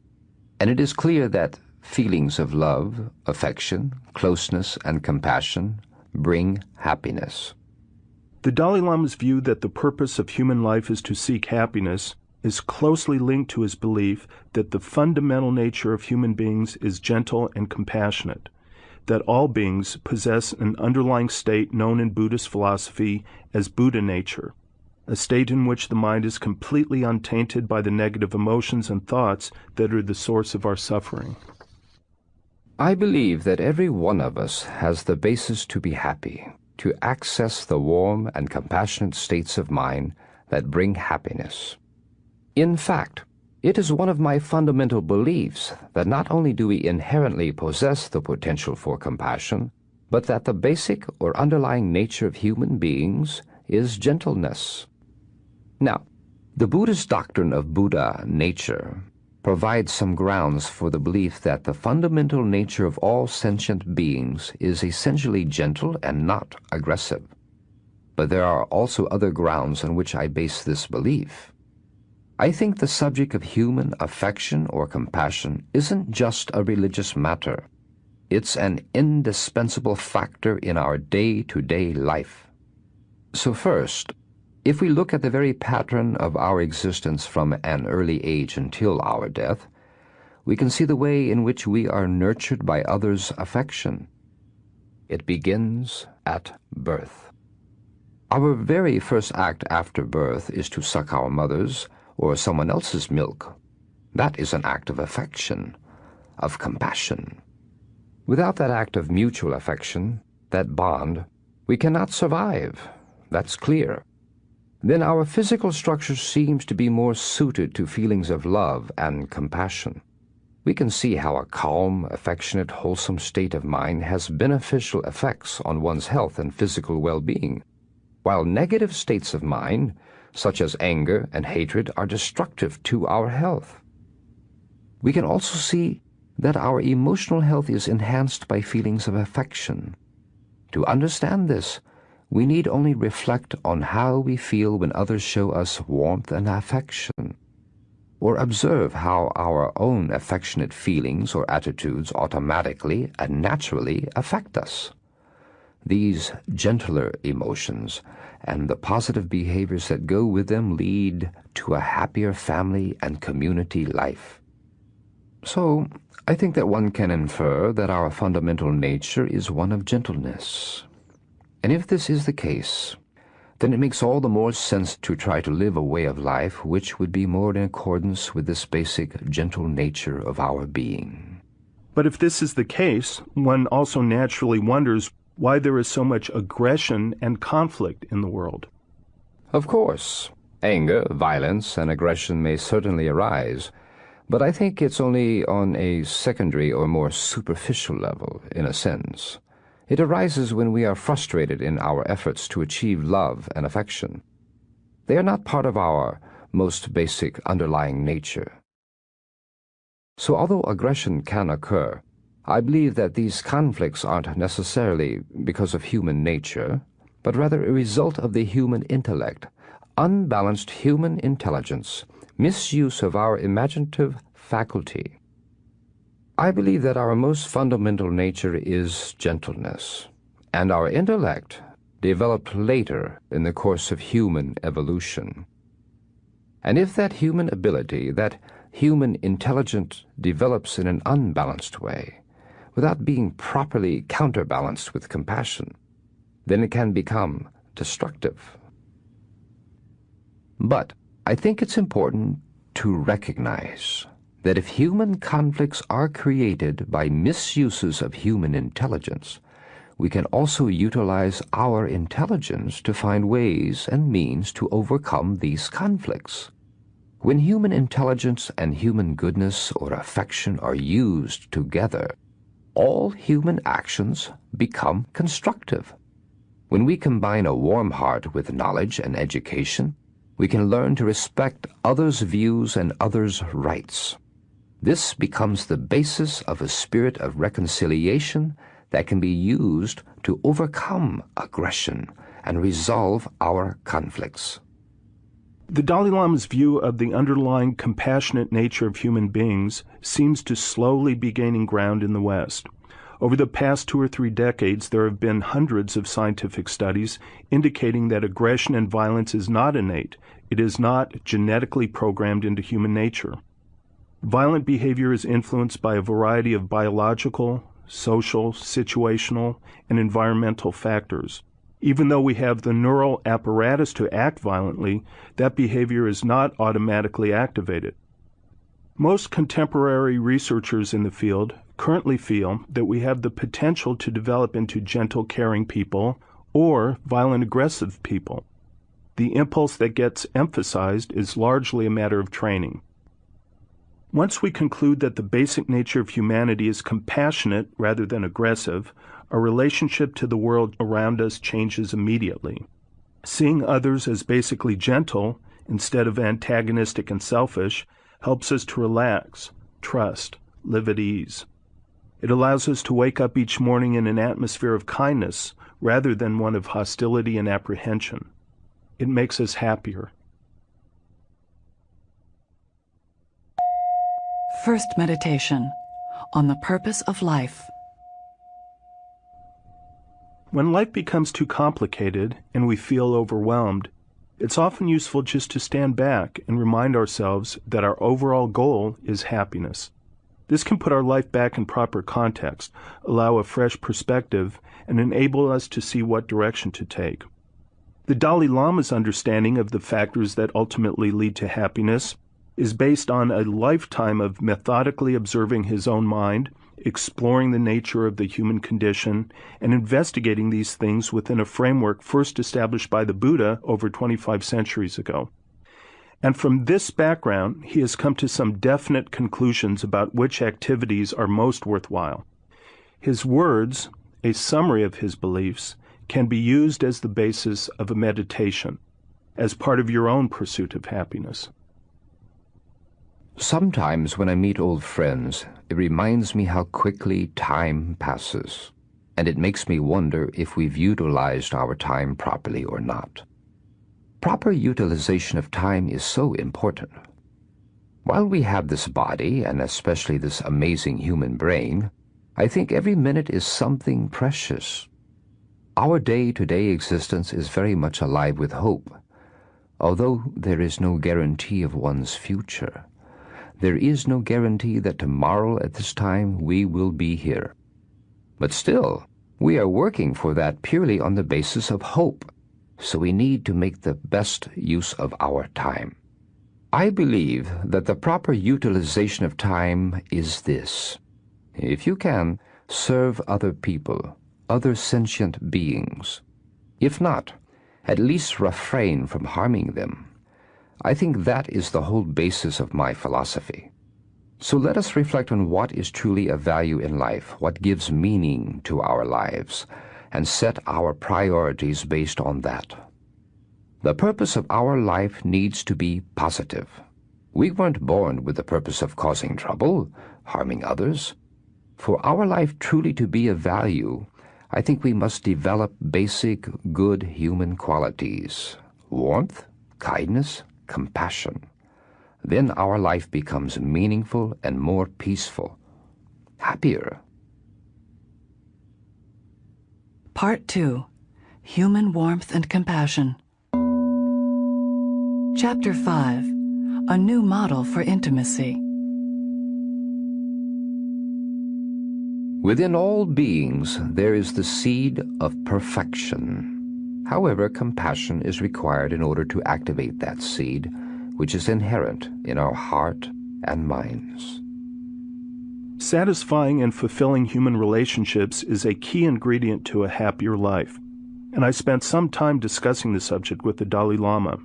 and it is clear that feelings of love, affection, closeness, and compassion bring happiness. The Dalai Lama's view that the purpose of human life is to seek happiness is closely linked to his belief that the fundamental nature of human beings is gentle and compassionate, that all beings possess an underlying state known in Buddhist philosophy as Buddha nature, a state in which the mind is completely untainted by the negative emotions and thoughts that are the source of our suffering. I believe that every one of us has the basis to be happy, to access the warm and compassionate states of mind that bring happiness. In fact, it is one of my fundamental beliefs that not only do we inherently possess the potential for compassion, but that the basic or underlying nature of human beings is gentleness. Now, the Buddhist doctrine of Buddha nature provides some grounds for the belief that the fundamental nature of all sentient beings is essentially gentle and not aggressive. But there are also other grounds on which I base this belief. I think the subject of human affection or compassion isn't just a religious matter. It's an indispensable factor in our day-to-day life. So first, if we look at the very pattern of our existence from an early age until our death, we can see the way in which we are nurtured by others' affection. It begins at birth. Our very first act after birth is to suck our mother's or someone else's milk. That is an act of affection, of compassion. Without that act of mutual affection, that bond, we cannot survive. That's clear. Then our physical structure seems to be more suited to feelings of love and compassion. We can see how a calm, affectionate, wholesome state of mind has beneficial effects on one's health and physical well-being, while negative states of mind, such as anger and hatred, are destructive to our health. We can also see that our emotional health is enhanced by feelings of affection. To understand this, we need only reflect on how we feel when others show us warmth and affection, or observe how our own affectionate feelings or attitudes automatically and naturally affect us. These gentler emotions and the positive behaviors that go with them lead to a happier family and community life. So, I think that one can infer that our fundamental nature is one of gentleness. And if this is the case, then it makes all the more sense to try to live a way of life which would be more in accordance with this basic gentle nature of our being. But if this is the case, one also naturally wonders why there is so much aggression and conflict in the world. Of course, anger, violence, and aggression may certainly arise, but I think it's only on a secondary or more superficial level, in a sense. It arises when we are frustrated in our efforts to achieve love and affection. They are not part of our most basic underlying nature. So although aggression can occur, I believe that these conflicts aren't necessarily because of human nature, but rather a result of the human intellect, unbalanced human intelligence, misuse of our imaginative faculty. I believe that our most fundamental nature is gentleness, and our intellect developed later in the course of human evolution. And if that human ability, that human intelligence develops in an unbalanced way, without being properly counterbalanced with compassion, then it can become destructive. But I think it's important to recognize that if human conflicts are created by misuses of human intelligence, we can also utilize our intelligence to find ways and means to overcome these conflicts. When human intelligence and human goodness or affection are used together, all human actions become constructive. When we combine a warm heart with knowledge and education, we can learn to respect others' views and others' rights. This becomes the basis of a spirit of reconciliation that can be used to overcome aggression and resolve our conflicts. The Dalai Lama's view of the underlying compassionate nature of human beings seems to slowly be gaining ground in the West. Over the past 2 or 3 decades, there have been hundreds of scientific studies indicating that aggression and violence is not innate. It is not genetically programmed into human nature. Violent behavior is influenced by a variety of biological, social, situational, and environmental factors. Even though we have the neural apparatus to act violently, that behavior is not automatically activated. Most contemporary researchers in the field currently feel that we have the potential to develop into gentle, caring people or violent, aggressive people. The impulse that gets emphasized is largely a matter of training. Once we conclude that the basic nature of humanity is compassionate rather than aggressive, our relationship to the world around us changes immediately. Seeing others as basically gentle instead of antagonistic and selfish helps us to relax, trust, live at ease. It allows us to wake up each morning in an atmosphere of kindness rather than one of hostility and apprehension. It makes us happier. First meditation on the purpose of life. When life becomes too complicated and we feel overwhelmed, it's often useful just to stand back and remind ourselves that our overall goal is happiness. This can put our life back in proper context, allow a fresh perspective, and enable us to see what direction to take. The Dalai Lama's understanding of the factors that ultimately lead to happiness is based on a lifetime of methodically observing his own mind, exploring the nature of the human condition, and investigating these things within a framework first established by the Buddha over 25 centuries ago. And from this background, he has come to some definite conclusions about which activities are most worthwhile. His words, a summary of his beliefs, can be used as the basis of a meditation, as part of your own pursuit of happiness. Sometimes when I meet old friends, it reminds me how quickly time passes, and it makes me wonder if we've utilized our time properly or not. Proper utilization of time is so important. While we have this body, and especially this amazing human brain, I think every minute is something precious. Our day-to-day existence is very much alive with hope. Although there is no guarantee of one's future, there is no guarantee that tomorrow at this time we will be here. But still, We are working for that purely on the basis of hope, so we need to make the best use of our time. I believe that the proper utilization of time is this. If you can, serve other people, other sentient beings. If not, at least refrain from harming them. I think that is the whole basis of my philosophy. So let us reflect on what is truly of value in life, what gives meaning to our lives, and set our priorities based on that. The purpose of our life needs to be positive. We weren't born with the purpose of causing trouble, harming others. For our life truly to be of value, I think we must develop basic good human qualities: warmth, kindness, compassion. Then our life becomes meaningful and more peaceful, happier. Part 2. Human Warmth and Compassion. Chapter 5. A New Model for Intimacy. Within all beings there is the seed of perfection. However, compassion is required in order to activate that seed, which is inherent in our heart and minds. Satisfying and fulfilling human relationships is a key ingredient to a happier life, and I spent some time discussing the subject with the Dalai Lama.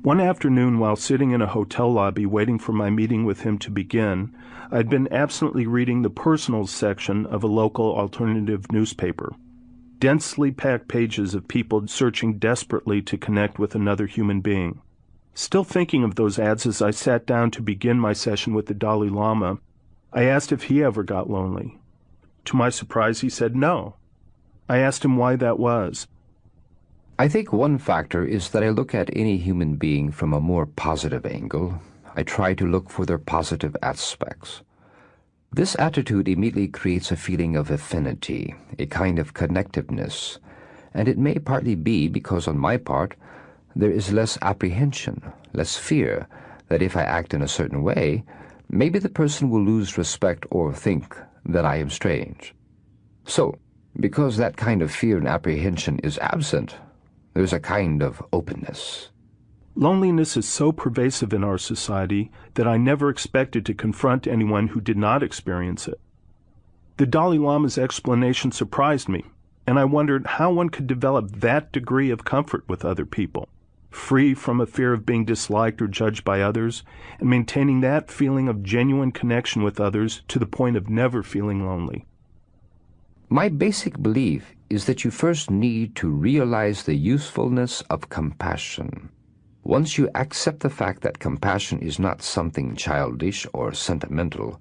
One afternoon, while sitting in a hotel lobby waiting for my meeting with him to begin, I'd been absently reading the personals section of a local alternative newspaper. Densely packed pages of people searching desperately to connect with another human being. Still thinking of those ads as I sat down to begin my session with the Dalai Lama, I asked if he ever got lonely. To my surprise, he said no. I asked him why that was. I think one factor is that I look at any human being from a more positive angle. I try to look for their positive aspects. This attitude immediately creates a feeling of affinity, a kind of connectiveness, and it may partly be because on my part there is less apprehension, less fear that if I act in a certain way, maybe the person will lose respect or think that I am strange. So, because that kind of fear and apprehension is absent, there's a kind of openness. Loneliness is so pervasive in our society that I never expected to confront anyone who did not experience it. The Dalai Lama's explanation surprised me, and I wondered how one could develop that degree of comfort with other people, free from a fear of being disliked or judged by others, and maintaining that feeling of genuine connection with others to the point of never feeling lonely. My basic belief is that you first need to realize the usefulness of compassion. Once you accept the fact that compassion is not something childish or sentimental,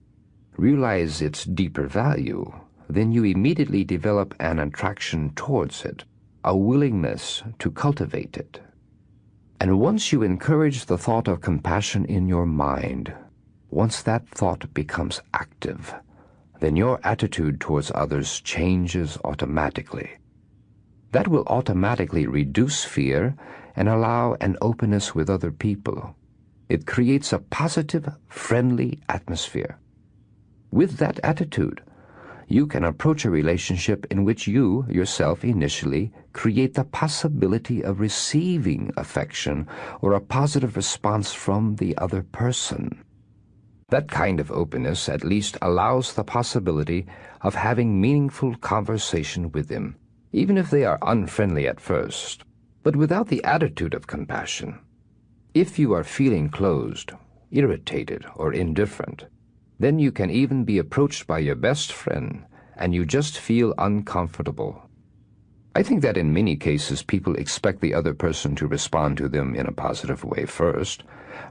realize its deeper value, then you immediately develop an attraction towards it, a willingness to cultivate it. And once you encourage the thought of compassion in your mind, once that thought becomes active, then your attitude towards others changes automatically. That will automatically reduce fear and allow an openness with other people. It creates a positive, friendly atmosphere. With that attitude, you can approach a relationship in which you, yourself, initially create the possibility of receiving affection or a positive response from the other person. That kind of openness at least allows the possibility of having meaningful conversation with them, even if they are unfriendly at first, but without the attitude of compassion. If you are feeling closed, irritated, or indifferent, then you can even be approached by your best friend and you just feel uncomfortable. I think that in many cases people expect the other person to respond to them in a positive way first,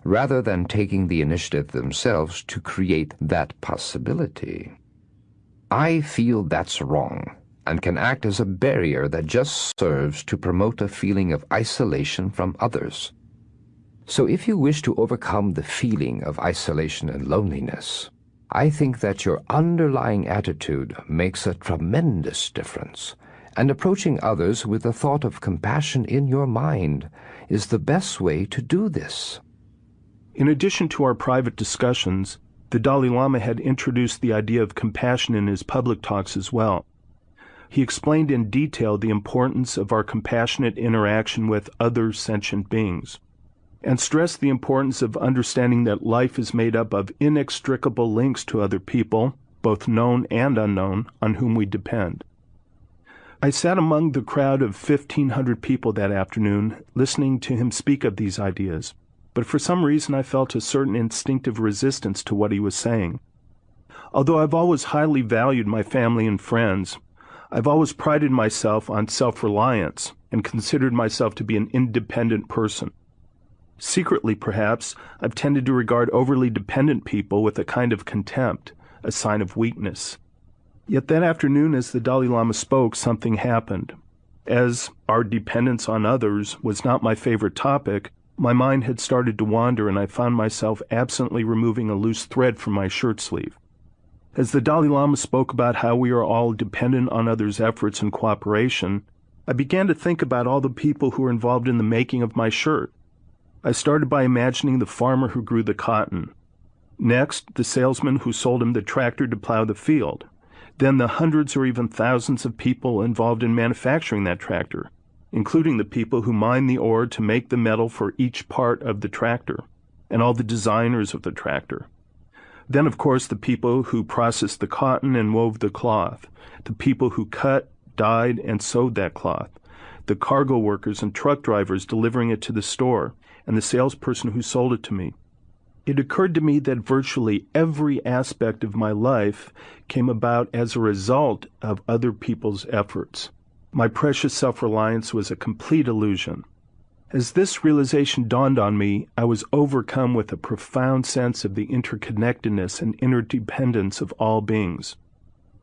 rather than taking the initiative themselves to create that possibility. I feel that's wrong and can act as a barrier that just serves to promote a feeling of isolation from others. So if you wish to overcome the feeling of isolation and loneliness, I think that your underlying attitude makes a tremendous difference, and approaching others with the thought of compassion in your mind is the best way to do this. In addition to our private discussions, the Dalai Lama had introduced the idea of compassion in his public talks as well. He explained in detail the importance of our compassionate interaction with other sentient beings, and stressed the importance of understanding that life is made up of inextricable links to other people, both known and unknown, on whom we depend. I sat among the crowd of 1,500 people that afternoon, listening to him speak of these ideas, but for some reason I felt a certain instinctive resistance to what he was saying. Although I've always highly valued my family and friends, I've always prided myself on self-reliance and considered myself to be an independent person. Secretly, perhaps, I've tended to regard overly dependent people with a kind of contempt, a sign of weakness. Yet that afternoon, as the Dalai Lama spoke, something happened. As our dependence on others was not my favorite topic, my mind had started to wander and I found myself absently removing a loose thread from my shirt sleeve. As the Dalai Lama spoke about how we are all dependent on others' efforts and cooperation, I began to think about all the people who were involved in the making of my shirt. I started by imagining the farmer who grew the cotton. Next, the salesman who sold him the tractor to plow the field. Then the hundreds or even thousands of people involved in manufacturing that tractor, including the people who mine the ore to make the metal for each part of the tractor, and all the designers of the tractor. Then, of course, the people who processed the cotton and wove the cloth, the people who cut, dyed, and sewed that cloth, the cargo workers and truck drivers delivering it to the store, and the salesperson who sold it to me. It occurred to me that virtually every aspect of my life came about as a result of other people's efforts. My precious self-reliance was a complete illusion. As this realization dawned on me, I was overcome with a profound sense of the interconnectedness and interdependence of all beings.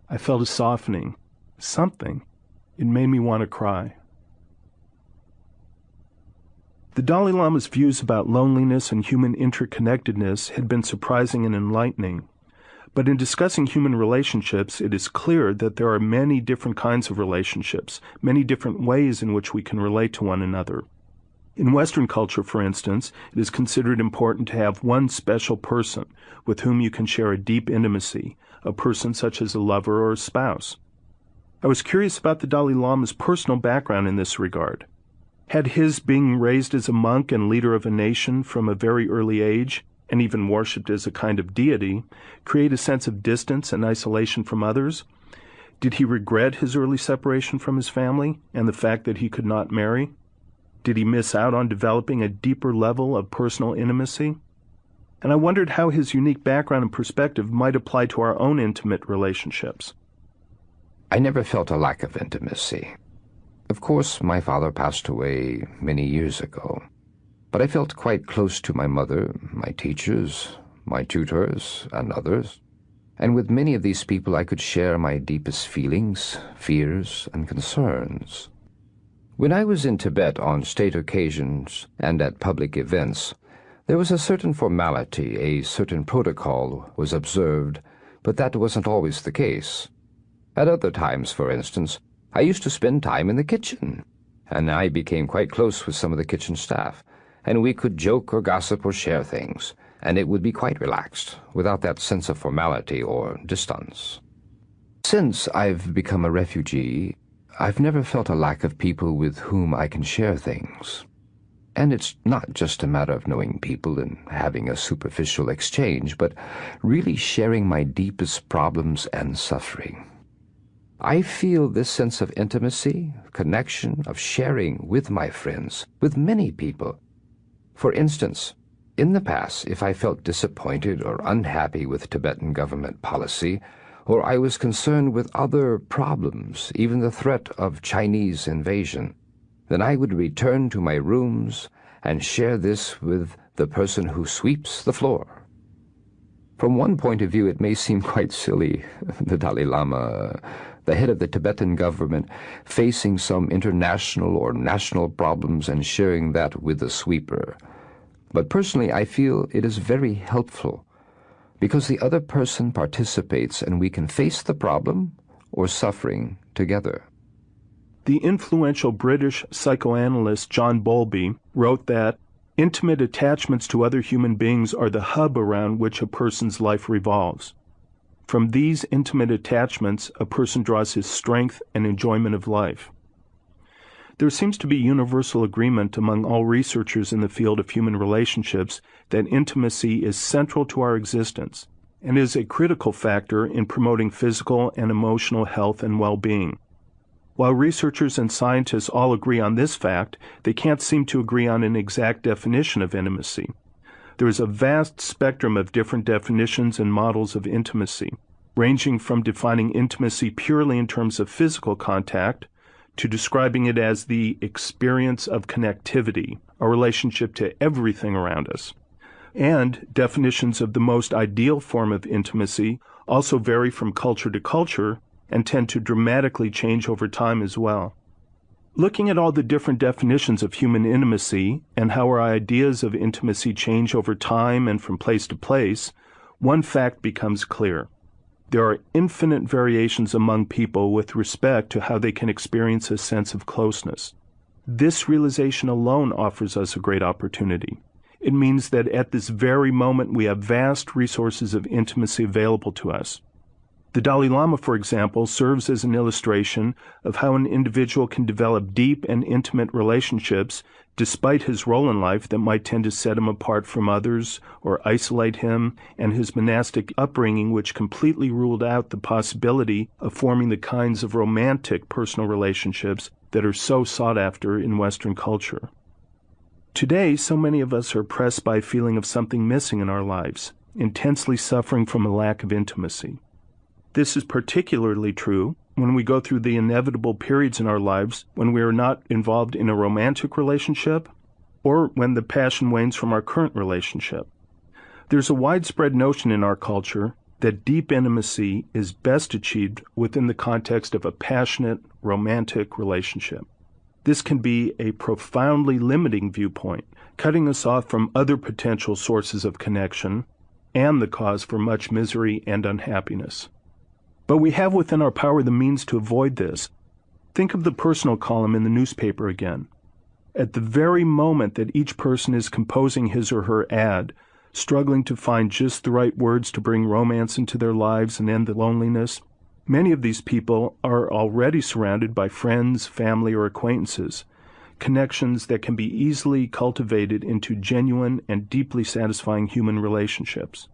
I felt a softening, something. It made me want to cry. The Dalai Lama's views about loneliness and human interconnectedness had been surprising and enlightening. But in discussing human relationships, it is clear that there are many different kinds of relationships, many different ways in which we can relate to one another. In Western culture, for instance, it is considered important to have one special person with whom you can share a deep intimacy, a person such as a lover or a spouse. I was curious about the Dalai Lama's personal background in this regard. Had his being raised as a monk and leader of a nation from a very early age, and even worshipped as a kind of deity, create a sense of distance and isolation from others? Did he regret his early separation from his family and the fact that he could not marry? Did he miss out on developing a deeper level of personal intimacy? And I wondered how his unique background and perspective might apply to our own intimate relationships. I never felt a lack of intimacy. Of course, my father passed away many years ago, but I felt quite close to my mother, my teachers, my tutors, and others, and with many of these people I could share my deepest feelings, fears, and concerns. When I was in Tibet on state occasions and at public events, there was a certain formality, a certain protocol was observed, but that wasn't always the case. At other times, for instance, I used to spend time in the kitchen, and I became quite close with some of the kitchen staff, and we could joke or gossip or share things, and it would be quite relaxed, without that sense of formality or distance. Since I've become a refugee, I've never felt a lack of people with whom I can share things. And it's not just a matter of knowing people and having a superficial exchange, but really sharing my deepest problems and suffering. I feel this sense of intimacy, connection, of sharing with my friends, with many people. For instance, in the past, if I felt disappointed or unhappy with Tibetan government policy, or I was concerned with other problems, even the threat of Chinese invasion, then I would return to my rooms and share this with the person who sweeps the floor. From one point of view, it may seem quite silly, the Dalai Lama, the head of the Tibetan government, facing some international or national problems and sharing that with the sweeper. But personally, I feel it is very helpful because the other person participates and we can face the problem or suffering together. The influential British psychoanalyst John Bowlby wrote that intimate attachments to other human beings are the hub around which a person's life revolves. From these intimate attachments, a person draws his strength and enjoyment of life. There seems to be universal agreement among all researchers in the field of human relationships that intimacy is central to our existence and is a critical factor in promoting physical and emotional health and well-being. While researchers and scientists all agree on this fact, they can't seem to agree on an exact definition of intimacy. There is a vast spectrum of different definitions and models of intimacy, ranging from defining intimacy purely in terms of physical contact to describing it as the experience of connectivity, a relationship to everything around us. And definitions of the most ideal form of intimacy also vary from culture to culture and tend to dramatically change over time as well. Looking at all the different definitions of human intimacy and how our ideas of intimacy change over time and from place to place, one fact becomes clear. There are infinite variations among people with respect to how they can experience a sense of closeness. This realization alone offers us a great opportunity. It means that at this very moment we have vast resources of intimacy available to us. The Dalai Lama, for example, serves as an illustration of how an individual can develop deep and intimate relationships despite his role in life that might tend to set him apart from others or isolate him, and his monastic upbringing, which completely ruled out the possibility of forming the kinds of romantic personal relationships that are so sought after in Western culture. Today, so many of us are oppressed by a feeling of something missing in our lives, intensely suffering from a lack of intimacy. This is particularly true when we go through the inevitable periods in our lives when we are not involved in a romantic relationship or when the passion wanes from our current relationship. There's a widespread notion in our culture that deep intimacy is best achieved within the context of a passionate, romantic relationship. This can be a profoundly limiting viewpoint, cutting us off from other potential sources of connection and the cause for much misery and unhappiness. But we have within our power the means to avoid this. Think of the personal column in the newspaper again. At the very moment that each person is composing his or her ad, struggling to find just the right words to bring romance into their lives and end the loneliness, many of these people are already surrounded by friends, family, or acquaintances, connections that can be easily cultivated into genuine and deeply satisfying human relationships.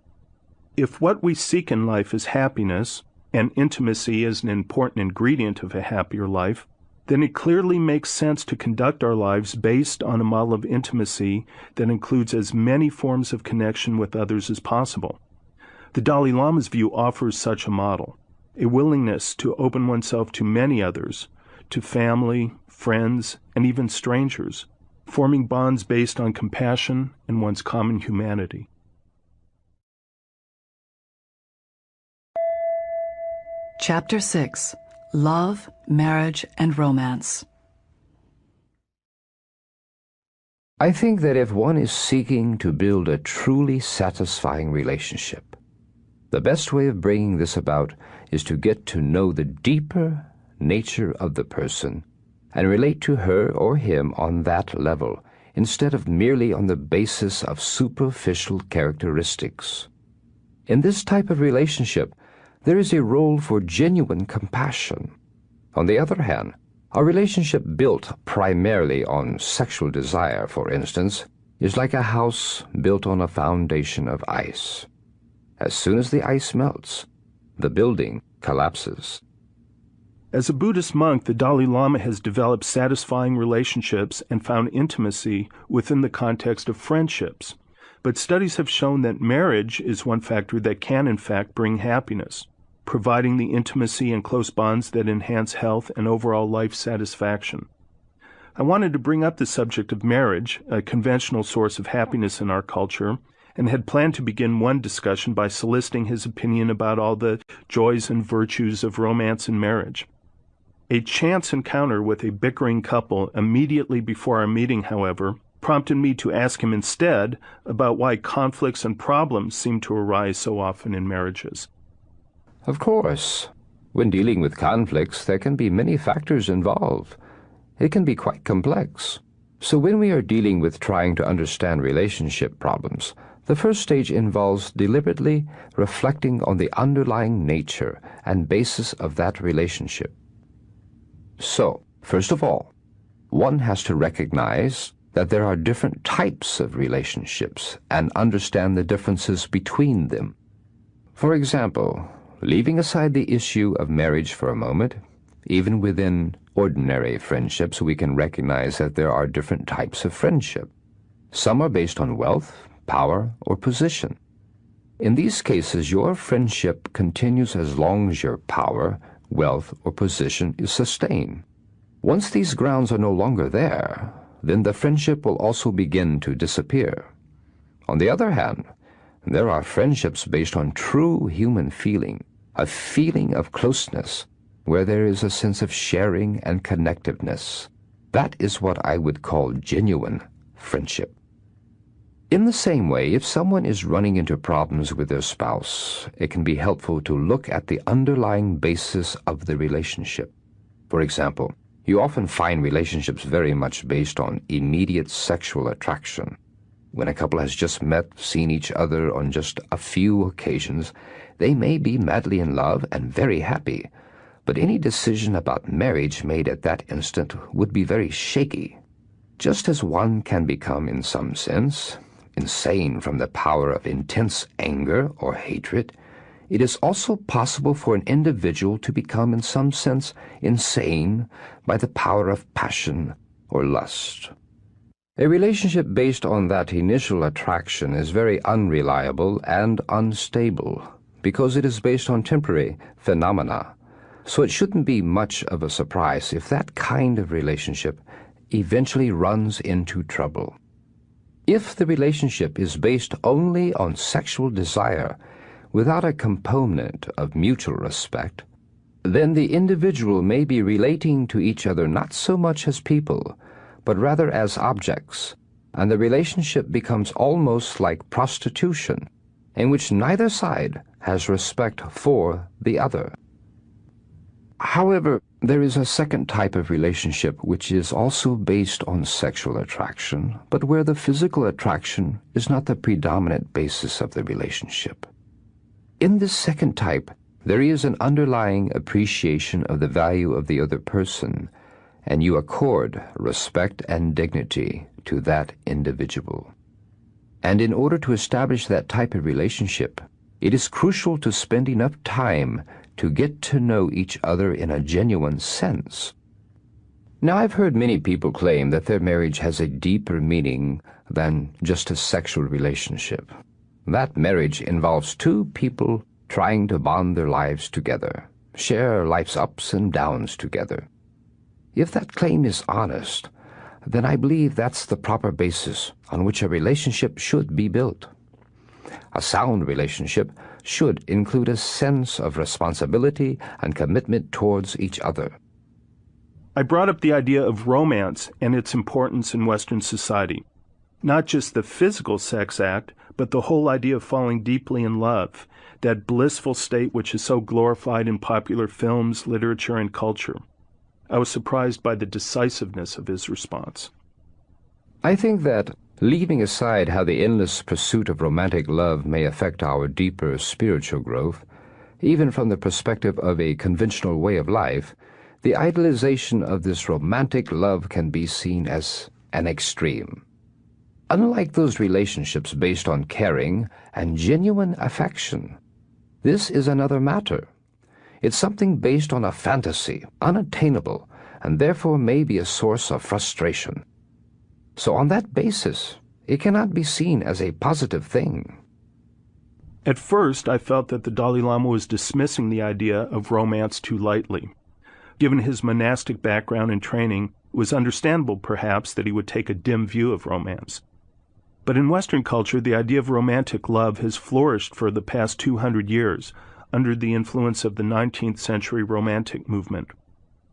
If what we seek in life is happiness, and intimacy is an important ingredient of a happier life, then it clearly makes sense to conduct our lives based on a model of intimacy that includes as many forms of connection with others as possible. The Dalai Lama's view offers such a model, a willingness to open oneself to many others, to family, friends, and even strangers, forming bonds based on compassion and one's common humanity. Chapter 6. Love, Marriage, and Romance. I think that if one is seeking to build a truly satisfying relationship, the best way of bringing this about is to get to know the deeper nature of the person and relate to her or him on that level, instead of merely on the basis of superficial characteristics. In this type of relationship, there is a role for genuine compassion. On the other hand, a relationship built primarily on sexual desire, for instance, is like a house built on a foundation of ice. As soon as the ice melts, the building collapses. As a Buddhist monk, the Dalai Lama has developed satisfying relationships and found intimacy within the context of friendships. But studies have shown that marriage is one factor that can, in fact, bring happiness, providing the intimacy and close bonds that enhance health and overall life satisfaction. I wanted to bring up the subject of marriage, a conventional source of happiness in our culture, and had planned to begin one discussion by soliciting his opinion about all the joys and virtues of romance and marriage. A chance encounter with a bickering couple immediately before our meeting, however, prompted me to ask him instead about why conflicts and problems seem to arise so often in marriages. Of course, when dealing with conflicts, there can be many factors involved. It can be quite complex. So when we are dealing with trying to understand relationship problems, The first stage involves deliberately reflecting on the underlying nature and basis of that relationship. So, first of all, one has to recognize that there are different types of relationships and understand the differences between them. For example, leaving aside the issue of marriage for a moment, even within ordinary friendships, we can recognize that there are different types of friendship. Some are based on wealth, power, or position. In these cases, your friendship continues as long as your power, wealth, or position is sustained. Once these grounds are no longer there, then the friendship will also begin to disappear. On the other hand, there are friendships based on true human feeling, a feeling of closeness, where there is a sense of sharing and connectiveness. That is what I would call genuine friendship. In the same way, if someone is running into problems with their spouse, it can be helpful to look at the underlying basis of the relationship. For example, you often find relationships very much based on immediate sexual attraction. When a couple has just met, seen each other on just a few occasions, they may be madly in love and very happy, but any decision about marriage made at that instant would be very shaky. Just as one can become, in some sense, insane from the power of intense anger or hatred, it is also possible for an individual to become, in some sense, insane by the power of passion or lust. A relationship based on that initial attraction is very unreliable and unstable because it is based on temporary phenomena. So it shouldn't be much of a surprise if that kind of relationship eventually runs into trouble. If the relationship is based only on sexual desire without a component of mutual respect, then the individual may be relating to each other not so much as people, but rather as objects, and the relationship becomes almost like prostitution, in which neither side has respect for the other. However, there is a second type of relationship which is also based on sexual attraction, but where the physical attraction is not the predominant basis of the relationship. In this second type, there is an underlying appreciation of the value of the other person, and you accord respect and dignity to that individual. And in order to establish that type of relationship, it is crucial to spend enough time to get to know each other in a genuine sense. Now, I've heard many people claim that their marriage has a deeper meaning than just a sexual relationship. That marriage involves two people trying to bond their lives together, share life's ups and downs together. If that claim is honest, then I believe that's the proper basis on which a relationship should be built. A sound relationship should include a sense of responsibility and commitment towards each other. I brought up the idea of romance and its importance in Western society. Not just the physical sex act, but the whole idea of falling deeply in love, that blissful state which is so glorified in popular films, literature, and culture. I was surprised by the decisiveness of his response. I think that, leaving aside how the endless pursuit of romantic love may affect our deeper spiritual growth, even from the perspective of a conventional way of life, the idealization of this romantic love can be seen as an extreme. Unlike those relationships based on caring and genuine affection, this is another matter. It's something based on a fantasy, unattainable, and therefore may be a source of frustration. So on that basis, it cannot be seen as a positive thing. At first, I felt that the Dalai Lama was dismissing the idea of romance too lightly. Given his monastic background and training, it was understandable, perhaps, that he would take a dim view of romance. But in Western culture, the idea of romantic love has flourished for the past 200 years under the influence of the 19th century Romantic movement.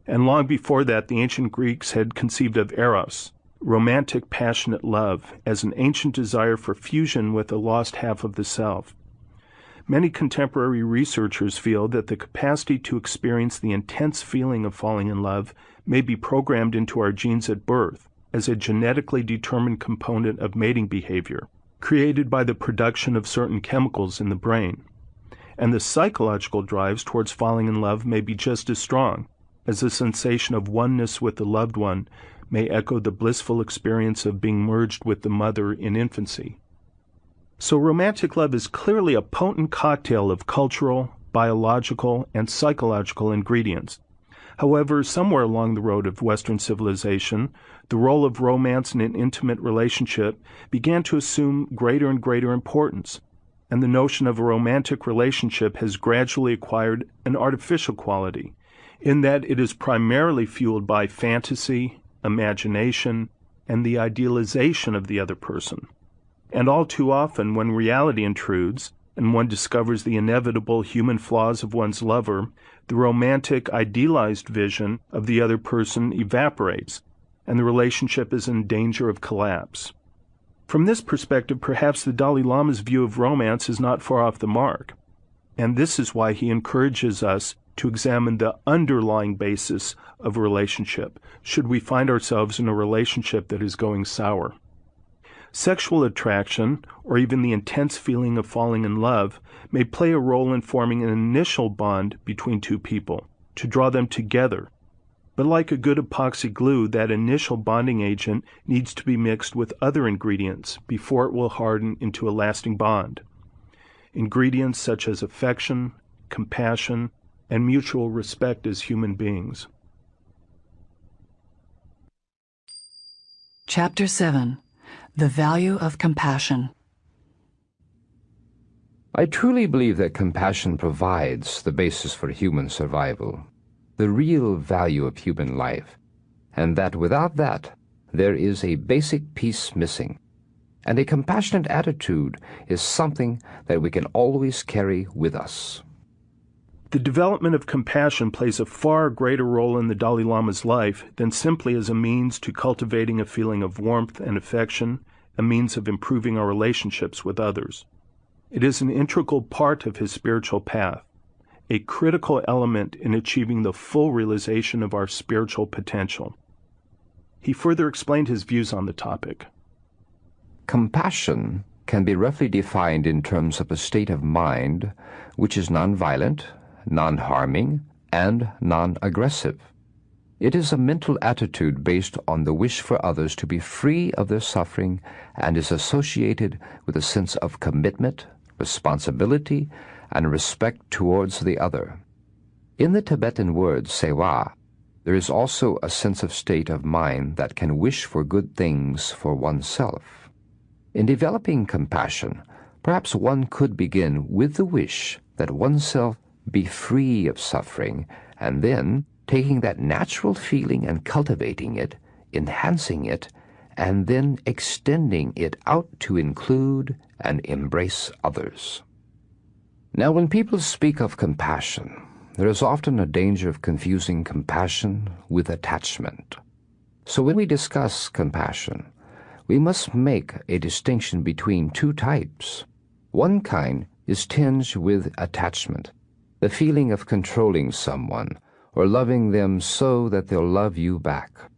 And long before that, the ancient Greeks had conceived of eros, romantic passionate love, as an ancient desire for fusion with the lost half of the self. Many contemporary researchers feel that the capacity to experience the intense feeling of falling in love may be programmed into our genes at birth as a genetically determined component of mating behavior, created by the production of certain chemicals in the brain. And the psychological drives towards falling in love may be just as strong, as the sensation of oneness with the loved one may echo the blissful experience of being merged with the mother in infancy. So romantic love is clearly a potent cocktail of cultural, biological, and psychological ingredients. However, somewhere along the road of Western civilization, the role of romance in an intimate relationship began to assume greater and greater importance, and the notion of a romantic relationship has gradually acquired an artificial quality, in that it is primarily fueled by fantasy, imagination, and the idealization of the other person. And all too often, when reality intrudes, and one discovers the inevitable human flaws of one's lover, the romantic, idealized vision of the other person evaporates, and the relationship is in danger of collapse. From this perspective, perhaps the Dalai Lama's view of romance is not far off the mark, and this is why he encourages us to examine the underlying basis of a relationship, should we find ourselves in a relationship that is going sour. Sexual attraction, or even the intense feeling of falling in love, may play a role in forming an initial bond between two people, to draw them together. But like a good epoxy glue, that initial bonding agent needs to be mixed with other ingredients before it will harden into a lasting bond. Ingredients such as affection, compassion, and mutual respect as human beings. Chapter 7. The Value of Compassion. I truly believe that compassion provides the basis for human survival, the real value of human life, and that without that, there is a basic piece missing. And a compassionate attitude is something that we can always carry with us. The development of compassion plays a far greater role in the Dalai Lama's life than simply as a means to cultivating a feeling of warmth and affection, a means of improving our relationships with others. It is an integral part of his spiritual path, a critical element in achieving the full realization of our spiritual potential. He further explained his views on the topic. Compassion can be roughly defined in terms of a state of mind which is non-violent, non-harming, and non-aggressive. It is a mental attitude based on the wish for others to be free of their suffering and is associated with a sense of commitment, responsibility, and respect towards the other. In the Tibetan word sewa, there is also a sense of state of mind that can wish for good things for oneself. In developing compassion, perhaps one could begin with the wish that oneself be free of suffering, and then taking that natural feeling and cultivating it, enhancing it, and then extending it out to include and embrace others. Now, when people speak of compassion, there is often a danger of confusing compassion with attachment. So when we discuss compassion, we must make a distinction between two types. One kind is tinged with attachment, the feeling of controlling someone or loving them so that they'll love you back.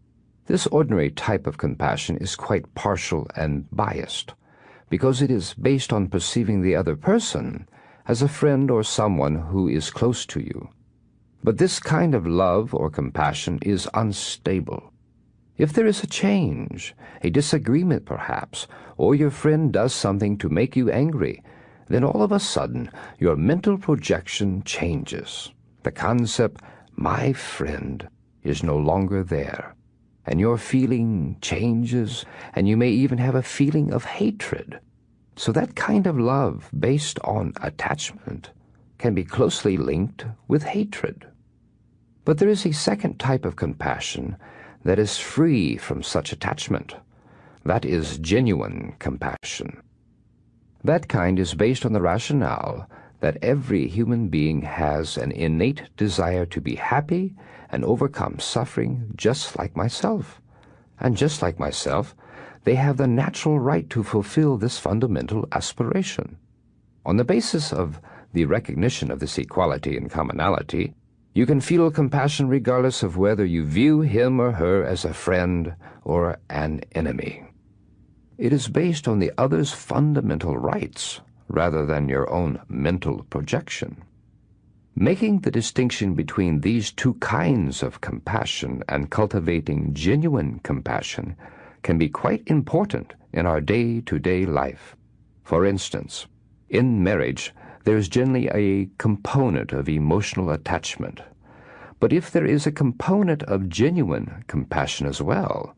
This ordinary type of compassion is quite partial and biased, because it is based on perceiving the other person as a friend or someone who is close to you. But this kind of love or compassion is unstable. If there is a change, a disagreement perhaps, or your friend does something to make you angry, then all of a sudden your mental projection changes. The concept, my friend, is no longer there, and your feeling changes, and you may even have a feeling of hatred. So that kind of love based on attachment can be closely linked with hatred. But there is a second type of compassion that is free from such attachment. That is genuine compassion. That kind is based on the rationale that every human being has an innate desire to be happy and overcome suffering just like myself. And just like myself, they have the natural right to fulfill this fundamental aspiration. On the basis of the recognition of this equality and commonality, you can feel compassion regardless of whether you view him or her as a friend or an enemy. It is based on the other's fundamental rights rather than your own mental projection. Making the distinction between these two kinds of compassion and cultivating genuine compassion can be quite important in our day-to-day life. For instance, in marriage, there is generally a component of emotional attachment. But if there is a component of genuine compassion as well,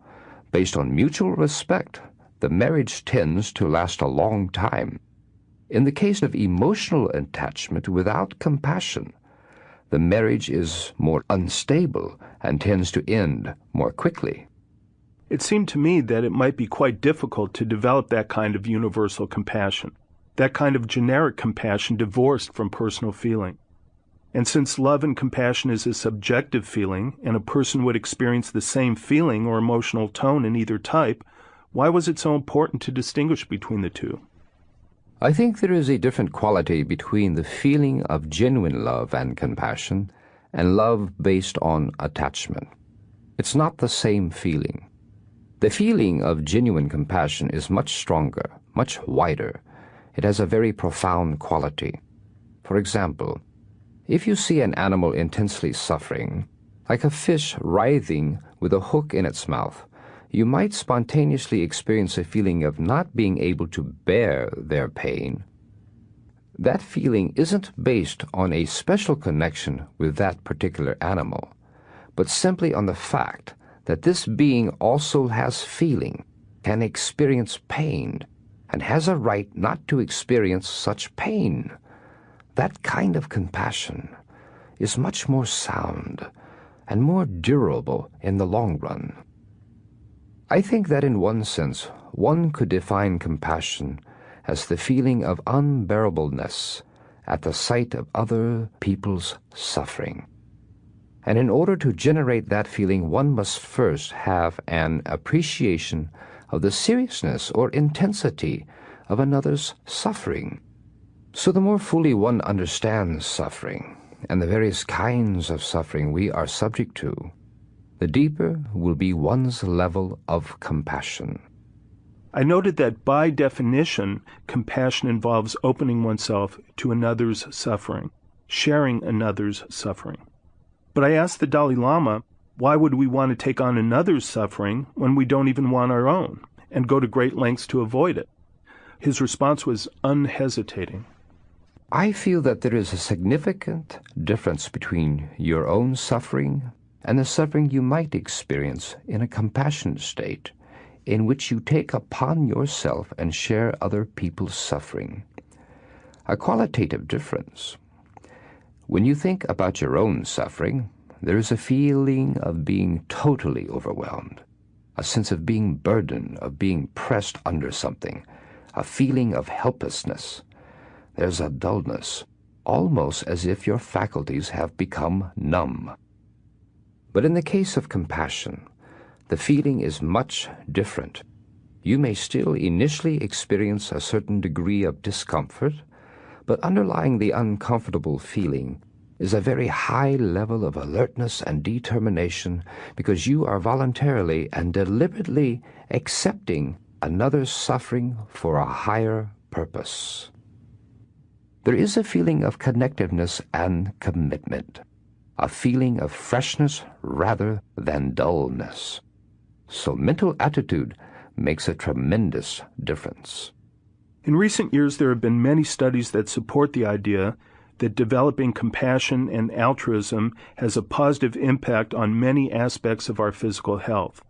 based on mutual respect, the marriage tends to last a long time. In the case of emotional attachment without compassion, the marriage is more unstable and tends to end more quickly. It seemed to me that it might be quite difficult to develop that kind of universal compassion, that kind of generic compassion divorced from personal feeling. And since love and compassion is a subjective feeling, and a person would experience the same feeling or emotional tone in either type, why was it so important to distinguish between the two? I think there is a different quality between the feeling of genuine love and compassion and love based on attachment. It's not the same feeling. The feeling of genuine compassion is much stronger, much wider. It has a very profound quality. For example, if you see an animal intensely suffering, like a fish writhing with a hook in its mouth, you might spontaneously experience a feeling of not being able to bear their pain. That feeling isn't based on a special connection with that particular animal, but simply on the fact that this being also has feeling, can experience pain, and has a right not to experience such pain. That kind of compassion is much more sound and more durable in the long run. I think that in one sense, one could define compassion as the feeling of unbearableness at the sight of other people's suffering. And in order to generate that feeling, one must first have an appreciation of the seriousness or intensity of another's suffering. So the more fully one understands suffering and the various kinds of suffering we are subject to, the deeper will be one's level of compassion. I noted that by definition, compassion involves opening oneself to another's suffering, sharing another's suffering. But I asked the Dalai Lama, why would we want to take on another's suffering when we don't even want our own, and go to great lengths to avoid it? His response was unhesitating. I feel that there is a significant difference between your own suffering and the suffering you might experience in a compassionate state, in which you take upon yourself and share other people's suffering. A qualitative difference. When you think about your own suffering, there is a feeling of being totally overwhelmed, a sense of being burdened, of being pressed under something, a feeling of helplessness. There's a dullness, almost as if your faculties have become numb. But in the case of compassion, the feeling is much different. You may still initially experience a certain degree of discomfort, but underlying the uncomfortable feeling is a very high level of alertness and determination, because you are voluntarily and deliberately accepting another's suffering for a higher purpose. There is a feeling of connectiveness and commitment, a feeling of freshness rather than dullness. So mental attitude makes a tremendous difference. In recent years, there have been many studies that support the idea that developing compassion and altruism has a positive impact on many aspects of our physical health.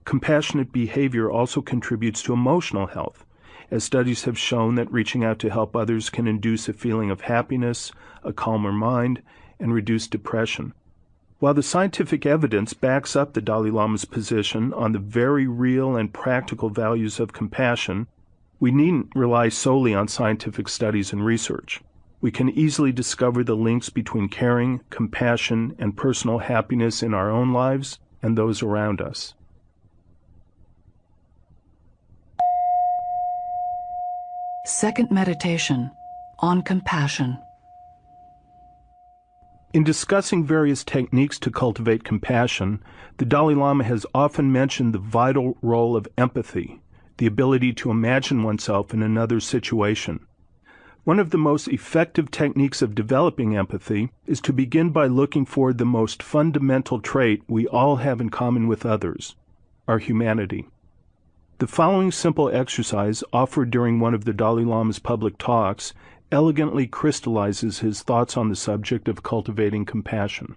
Compassionate behavior also contributes to emotional health, as studies have shown that reaching out to help others can induce a feeling of happiness, a calmer mind, and reduce depression. While the scientific evidence backs up the Dalai Lama's position on the very real and practical values of compassion, we needn't rely solely on scientific studies and research. We can easily discover the links between caring, compassion, and personal happiness in our own lives and those around us. Second meditation on compassion. In discussing various techniques to cultivate compassion, the Dalai Lama has often mentioned the vital role of empathy, the ability to imagine oneself in another's situation. One of the most effective techniques of developing empathy is to begin by looking for the most fundamental trait we all have in common with others, our humanity. The following simple exercise, offered during one of the Dalai Lama's public talks, elegantly crystallizes his thoughts on the subject of cultivating compassion.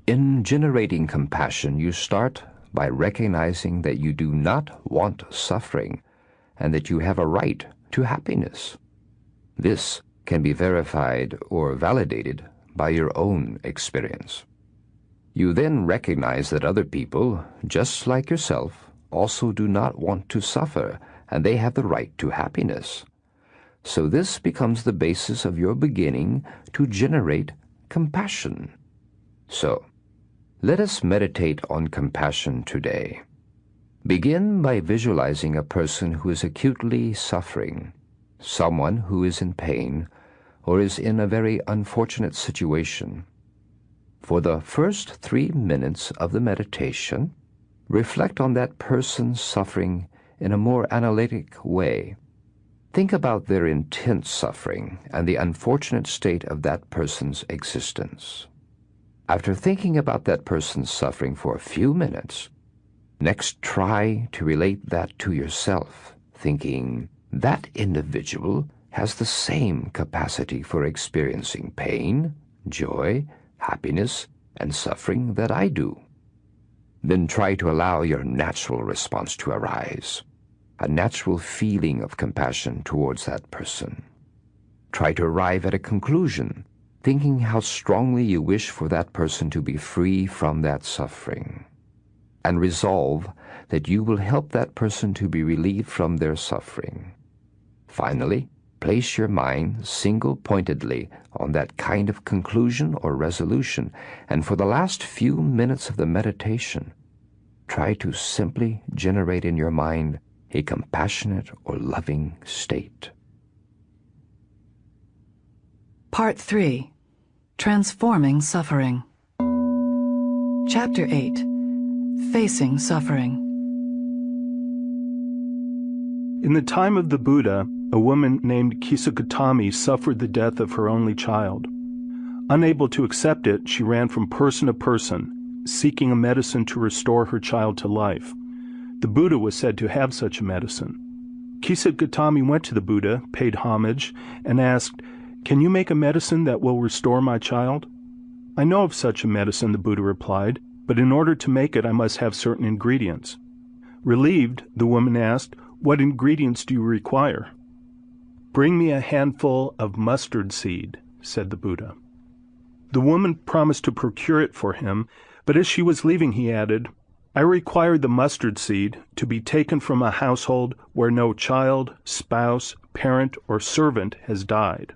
In generating compassion, you start by recognizing that you do not want suffering and that you have a right to happiness. This can be verified or validated by your own experience. You then recognize that other people, just like yourself, also do not want to suffer, and they have the right to happiness. So this becomes the basis of your beginning to generate compassion. So, let us meditate on compassion today. Begin by visualizing a person who is acutely suffering, someone who is in pain or is in a very unfortunate situation. For the first 3 minutes of the meditation, reflect on that person's suffering in a more analytic way. Think about their intense suffering and the unfortunate state of that person's existence. After thinking about that person's suffering for a few minutes, next try to relate that to yourself, thinking, that individual has the same capacity for experiencing pain, joy, happiness, and suffering that I do. Then try to allow your natural response to arise, a natural feeling of compassion towards that person. Try to arrive at a conclusion, thinking how strongly you wish for that person to be free from that suffering, and resolve that you will help that person to be relieved from their suffering. Finally, place your mind single-pointedly on that kind of conclusion or resolution, and for the last few minutes of the meditation, try to simply generate in your mind a compassionate or loving state. Part 3. Transforming Suffering. Chapter 8. Facing Suffering. In the time of the Buddha, a woman named Kisukatami suffered the death of her only child. Unable to accept it, she ran from person to person, seeking a medicine to restore her child to life. The Buddha was said to have such a medicine. Kisukatami went to the Buddha, paid homage, and asked, "Can you make a medicine that will restore my child?" "I know of such a medicine," the Buddha replied, "but in order to make it I must have certain ingredients." Relieved, the woman asked, "What ingredients do you require?" "Bring me a handful of mustard seed," said the Buddha. The woman promised to procure it for him, but as she was leaving he added, "I require the mustard seed to be taken from a household where no child, spouse, parent, or servant has died."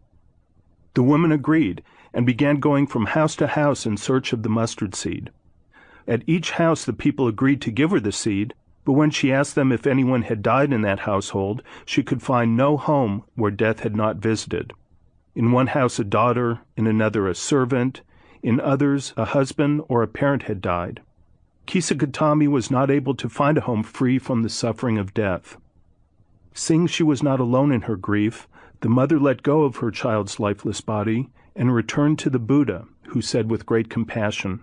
The woman agreed and began going from house to house in search of the mustard seed. At each house the people agreed to give her the seed, but when she asked them if anyone had died in that household, she could find no home where death had not visited. In one house a daughter, in another a servant, in others a husband or a parent had died. Kisukatami was not able to find a home free from the suffering of death. Seeing she was not alone in her grief, the mother let go of her child's lifeless body and returned to the Buddha, who said with great compassion,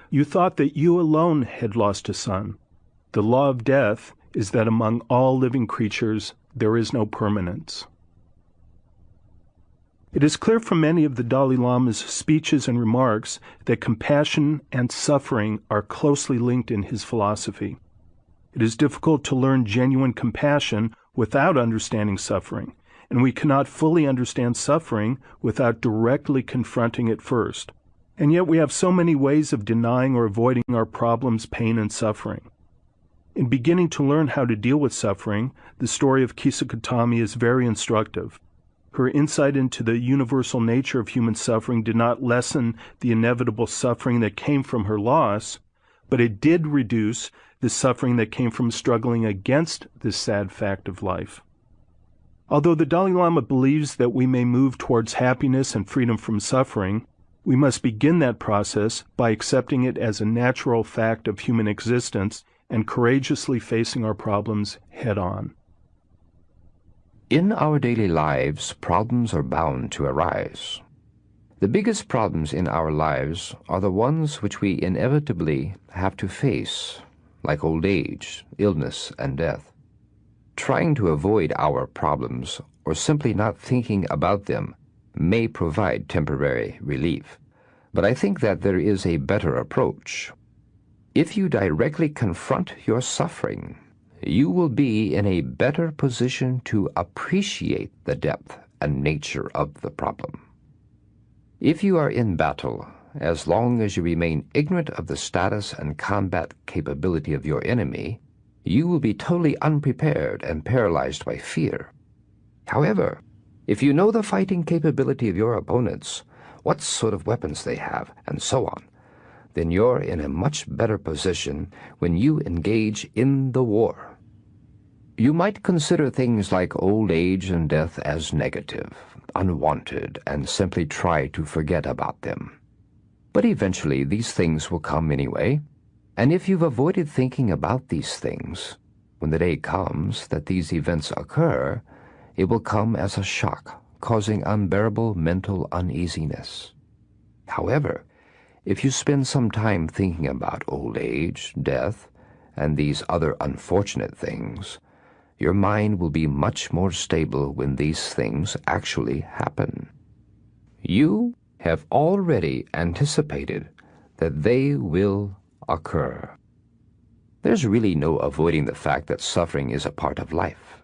"You thought that you alone had lost a son. The law of death is that among all living creatures there is no permanence." It is clear from many of the Dalai Lama's speeches and remarks that compassion and suffering are closely linked in his philosophy. It is difficult to learn genuine compassion without understanding suffering, and we cannot fully understand suffering without directly confronting it first. And yet we have so many ways of denying or avoiding our problems, pain, and suffering. In beginning to learn how to deal with suffering, the story of Kisukatami is very instructive. Her insight into the universal nature of human suffering did not lessen the inevitable suffering that came from her loss, but it did reduce the suffering that came from struggling against this sad fact of life. Although the Dalai Lama believes that we may move towards happiness and freedom from suffering, we must begin that process by accepting it as a natural fact of human existence and courageously facing our problems head on. In our daily lives, problems are bound to arise. The biggest problems in our lives are the ones which we inevitably have to face, like old age, illness, and death. Trying to avoid our problems or simply not thinking about them may provide temporary relief, but I think that there is a better approach. If you directly confront your suffering, you will be in a better position to appreciate the depth and nature of the problem. If you are in battle, as long as you remain ignorant of the status and combat capability of your enemy, you will be totally unprepared and paralyzed by fear. However, if you know the fighting capability of your opponents, what sort of weapons they have, and so on, then you're in a much better position when you engage in the war. You might consider things like old age and death as negative, unwanted, and simply try to forget about them. But eventually these things will come anyway, and if you've avoided thinking about these things, when the day comes that these events occur, it will come as a shock, causing unbearable mental uneasiness. However, if you spend some time thinking about old age, death, and these other unfortunate things, your mind will be much more stable when these things actually happen. You have already anticipated that they will occur. There's really no avoiding the fact that suffering is a part of life.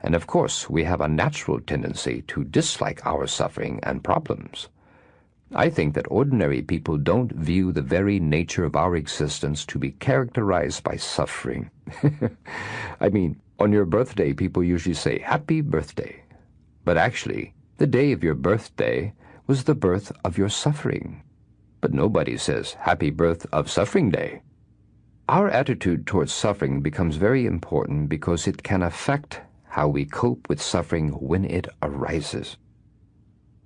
And of course, we have a natural tendency to dislike our suffering and problems. I think that ordinary people don't view the very nature of our existence to be characterized by suffering. I mean, on your birthday, people usually say, "Happy birthday." But actually, the day of your birthday was the birth of your suffering. But nobody says, "Happy birth of suffering day." Our attitude towards suffering becomes very important because it can affect how we cope with suffering when it arises.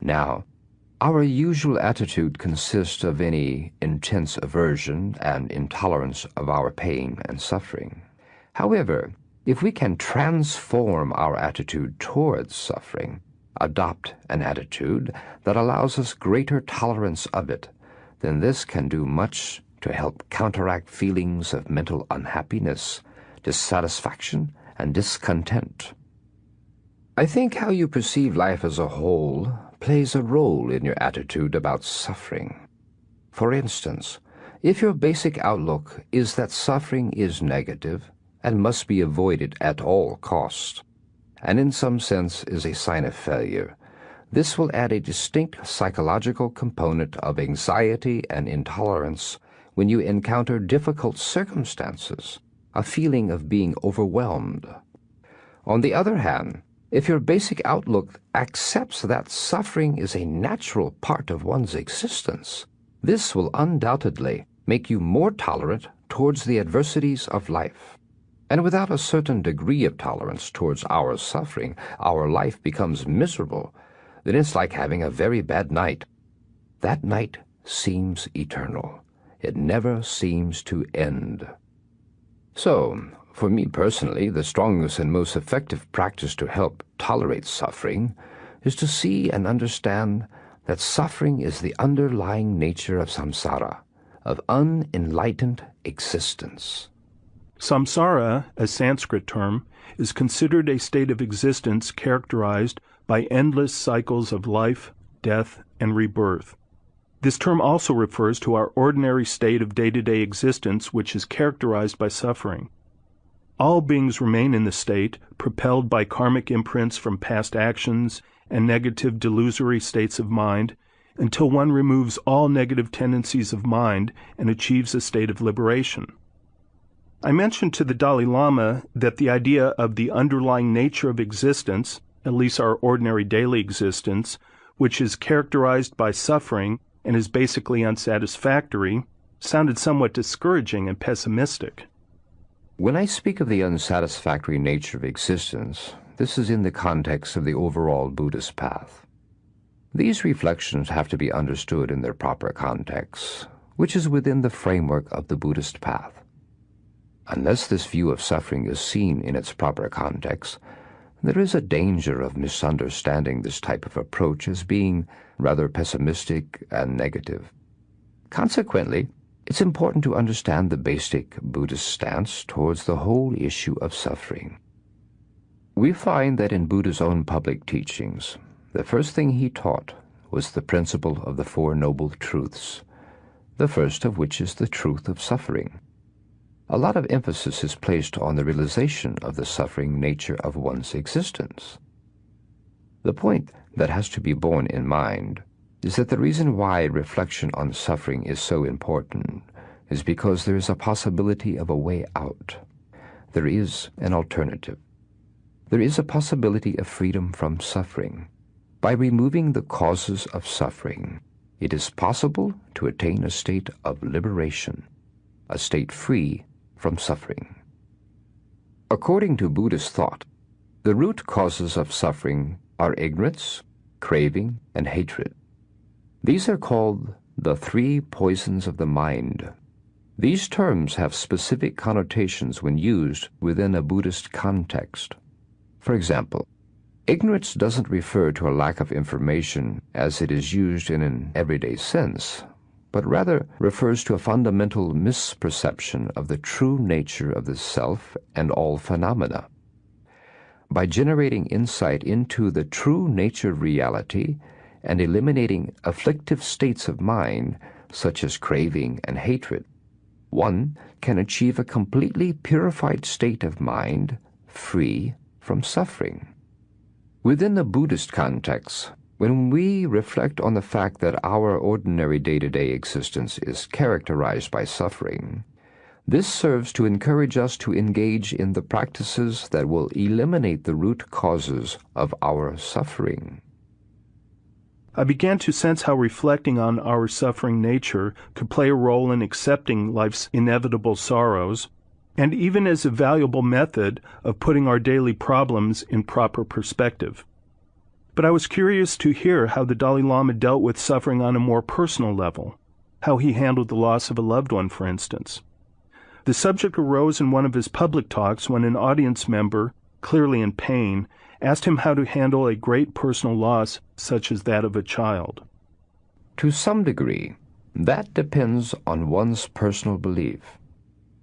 Now, our usual attitude consists of any intense aversion and intolerance of our pain and suffering. However, if we can transform our attitude towards suffering, adopt an attitude that allows us greater tolerance of it, then this can do much to help counteract feelings of mental unhappiness, dissatisfaction, and discontent. I think how you perceive life as a whole plays a role in your attitude about suffering. For instance, if your basic outlook is that suffering is negative and must be avoided at all costs, and in some sense is a sign of failure, this will add a distinct psychological component of anxiety and intolerance when you encounter difficult circumstances, a feeling of being overwhelmed. On the other hand, if your basic outlook accepts that suffering is a natural part of one's existence, this will undoubtedly make you more tolerant towards the adversities of life. And without a certain degree of tolerance towards our suffering, our life becomes miserable. Then it's like having a very bad night. That night seems eternal. It never seems to end. So, for me personally, the strongest and most effective practice to help tolerate suffering is to see and understand that suffering is the underlying nature of samsara, of unenlightened existence. Samsara, a Sanskrit term, is considered a state of existence characterized by endless cycles of life, death, and rebirth. This term also refers to our ordinary state of day-to-day existence, which is characterized by suffering. All beings remain in the state, propelled by karmic imprints from past actions and negative delusory states of mind, until one removes all negative tendencies of mind and achieves a state of liberation. I mentioned to the Dalai Lama that the idea of the underlying nature of existence, at least our ordinary daily existence, which is characterized by suffering and is basically unsatisfactory, sounded somewhat discouraging and pessimistic. When I speak of the unsatisfactory nature of existence, this is in the context of the overall Buddhist path. These reflections have to be understood in their proper context, which is within the framework of the Buddhist path. Unless this view of suffering is seen in its proper context, there is a danger of misunderstanding this type of approach as being rather pessimistic and negative. Consequently, it's important to understand the basic Buddhist stance towards the whole issue of suffering. We find that in Buddha's own public teachings, the first thing he taught was the principle of the Four Noble Truths, the first of which is the truth of suffering. A lot of emphasis is placed on the realization of the suffering nature of one's existence. The point that has to be borne in mind is that the reason why reflection on suffering is so important is because there is a possibility of a way out. There is an alternative. There is a possibility of freedom from suffering. By removing the causes of suffering, it is possible to attain a state of liberation, a state free from suffering. According to Buddhist thought, the root causes of suffering are ignorance, craving, and hatred. These are called the three poisons of the mind. These terms have specific connotations when used within a Buddhist context. For example, ignorance doesn't refer to a lack of information as it is used in an everyday sense, but rather refers to a fundamental misperception of the true nature of the self and all phenomena. By generating insight into the true nature of reality and eliminating afflictive states of mind, such as craving and hatred, one can achieve a completely purified state of mind, free from suffering. Within the Buddhist context, when we reflect on the fact that our ordinary day-to-day existence is characterized by suffering, this serves to encourage us to engage in the practices that will eliminate the root causes of our suffering. I began to sense how reflecting on our suffering nature could play a role in accepting life's inevitable sorrows, and even as a valuable method of putting our daily problems in proper perspective. But I was curious to hear how the Dalai Lama dealt with suffering on a more personal level, how he handled the loss of a loved one, for instance. The subject arose in one of his public talks when an audience member, clearly in pain, asked him how to handle a great personal loss such as that of a child. To some degree, that depends on one's personal belief.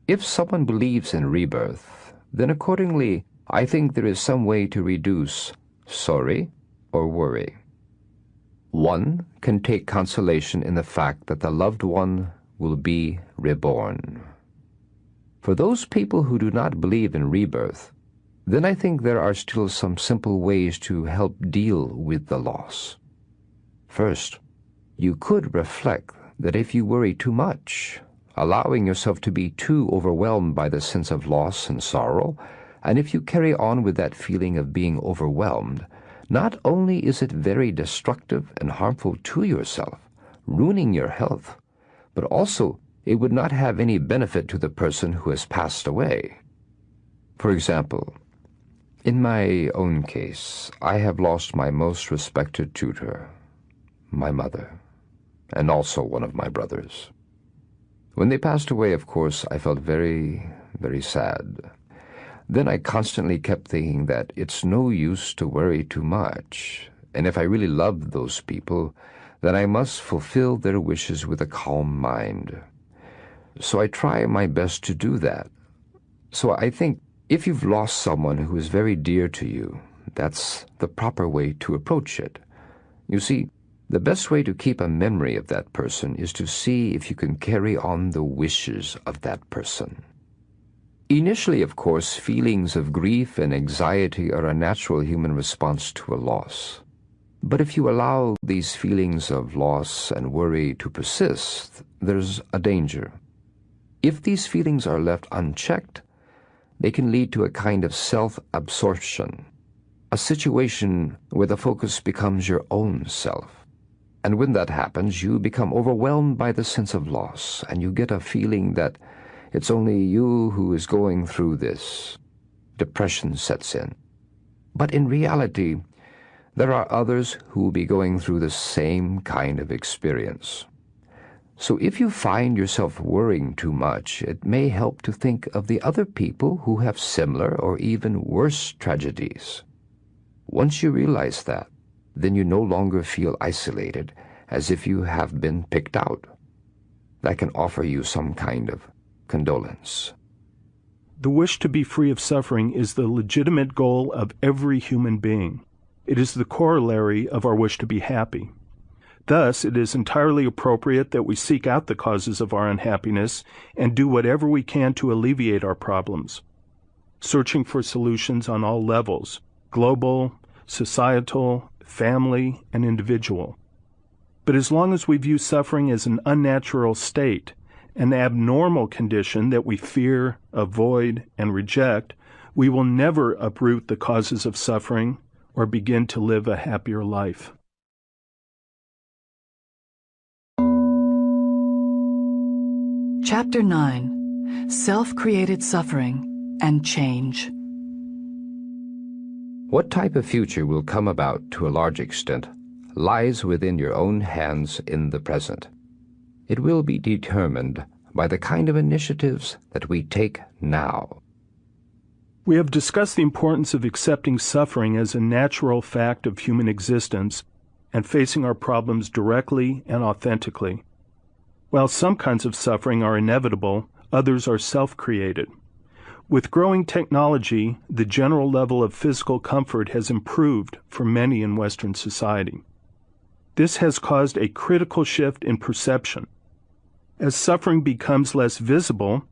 If someone believes in rebirth, then accordingly, I think there is some way to reduce sorry or worry. One can take consolation in the fact that the loved one will be reborn. For those people who do not believe in rebirth, then I think there are still some simple ways to help deal with the loss. First, you could reflect that if you worry too much, allowing yourself to be too overwhelmed by the sense of loss and sorrow, and if you carry on with that feeling of being overwhelmed, not only is it very destructive and harmful to yourself, ruining your health, but also it would not have any benefit to the person who has passed away. For example, in my own case, I have lost my most respected tutor, my mother, and also one of my brothers. When they passed away, of course, I felt very, very sad. Then I constantly kept thinking that it's no use to worry too much, and if I really loved those people, then I must fulfill their wishes with a calm mind. So I try my best to do that. So I think if you've lost someone who is very dear to you, that's the proper way to approach it. You see, the best way to keep a memory of that person is to see if you can carry on the wishes of that person. Initially, of course, feelings of grief and anxiety are a natural human response to a loss. But if you allow these feelings of loss and worry to persist, there's a danger. If these feelings are left unchecked, they can lead to a kind of self-absorption, a situation where the focus becomes your own self. And when that happens, you become overwhelmed by the sense of loss, and you get a feeling that it's only you who is going through this. Depression sets in. But in reality, there are others who will be going through the same kind of experience. So if you find yourself worrying too much, it may help to think of the other people who have similar or even worse tragedies. Once you realize that, then you no longer feel isolated, as if you have been picked out. That can offer you some kind of condolence. The wish to be free of suffering is the legitimate goal of every human being. It is the corollary of our wish to be happy. Thus, it is entirely appropriate that we seek out the causes of our unhappiness and do whatever we can to alleviate our problems, searching for solutions on all levels: global, societal, family, and individual. But as long as we view suffering as an unnatural state, an abnormal condition that we fear, avoid, and reject, we will never uproot the causes of suffering or begin to live a happier life. Chapter 9. Self-Created Suffering and Change. What type of future will come about to a large extent lies within your own hands in the present. It will be determined by the kind of initiatives that we take now. We have discussed the importance of accepting suffering as a natural fact of human existence and facing our problems directly and authentically. While some kinds of suffering are inevitable, others are self-created. With growing technology, the general level of physical comfort has improved for many in Western society. This has caused a critical shift in perception. As suffering becomes less visible,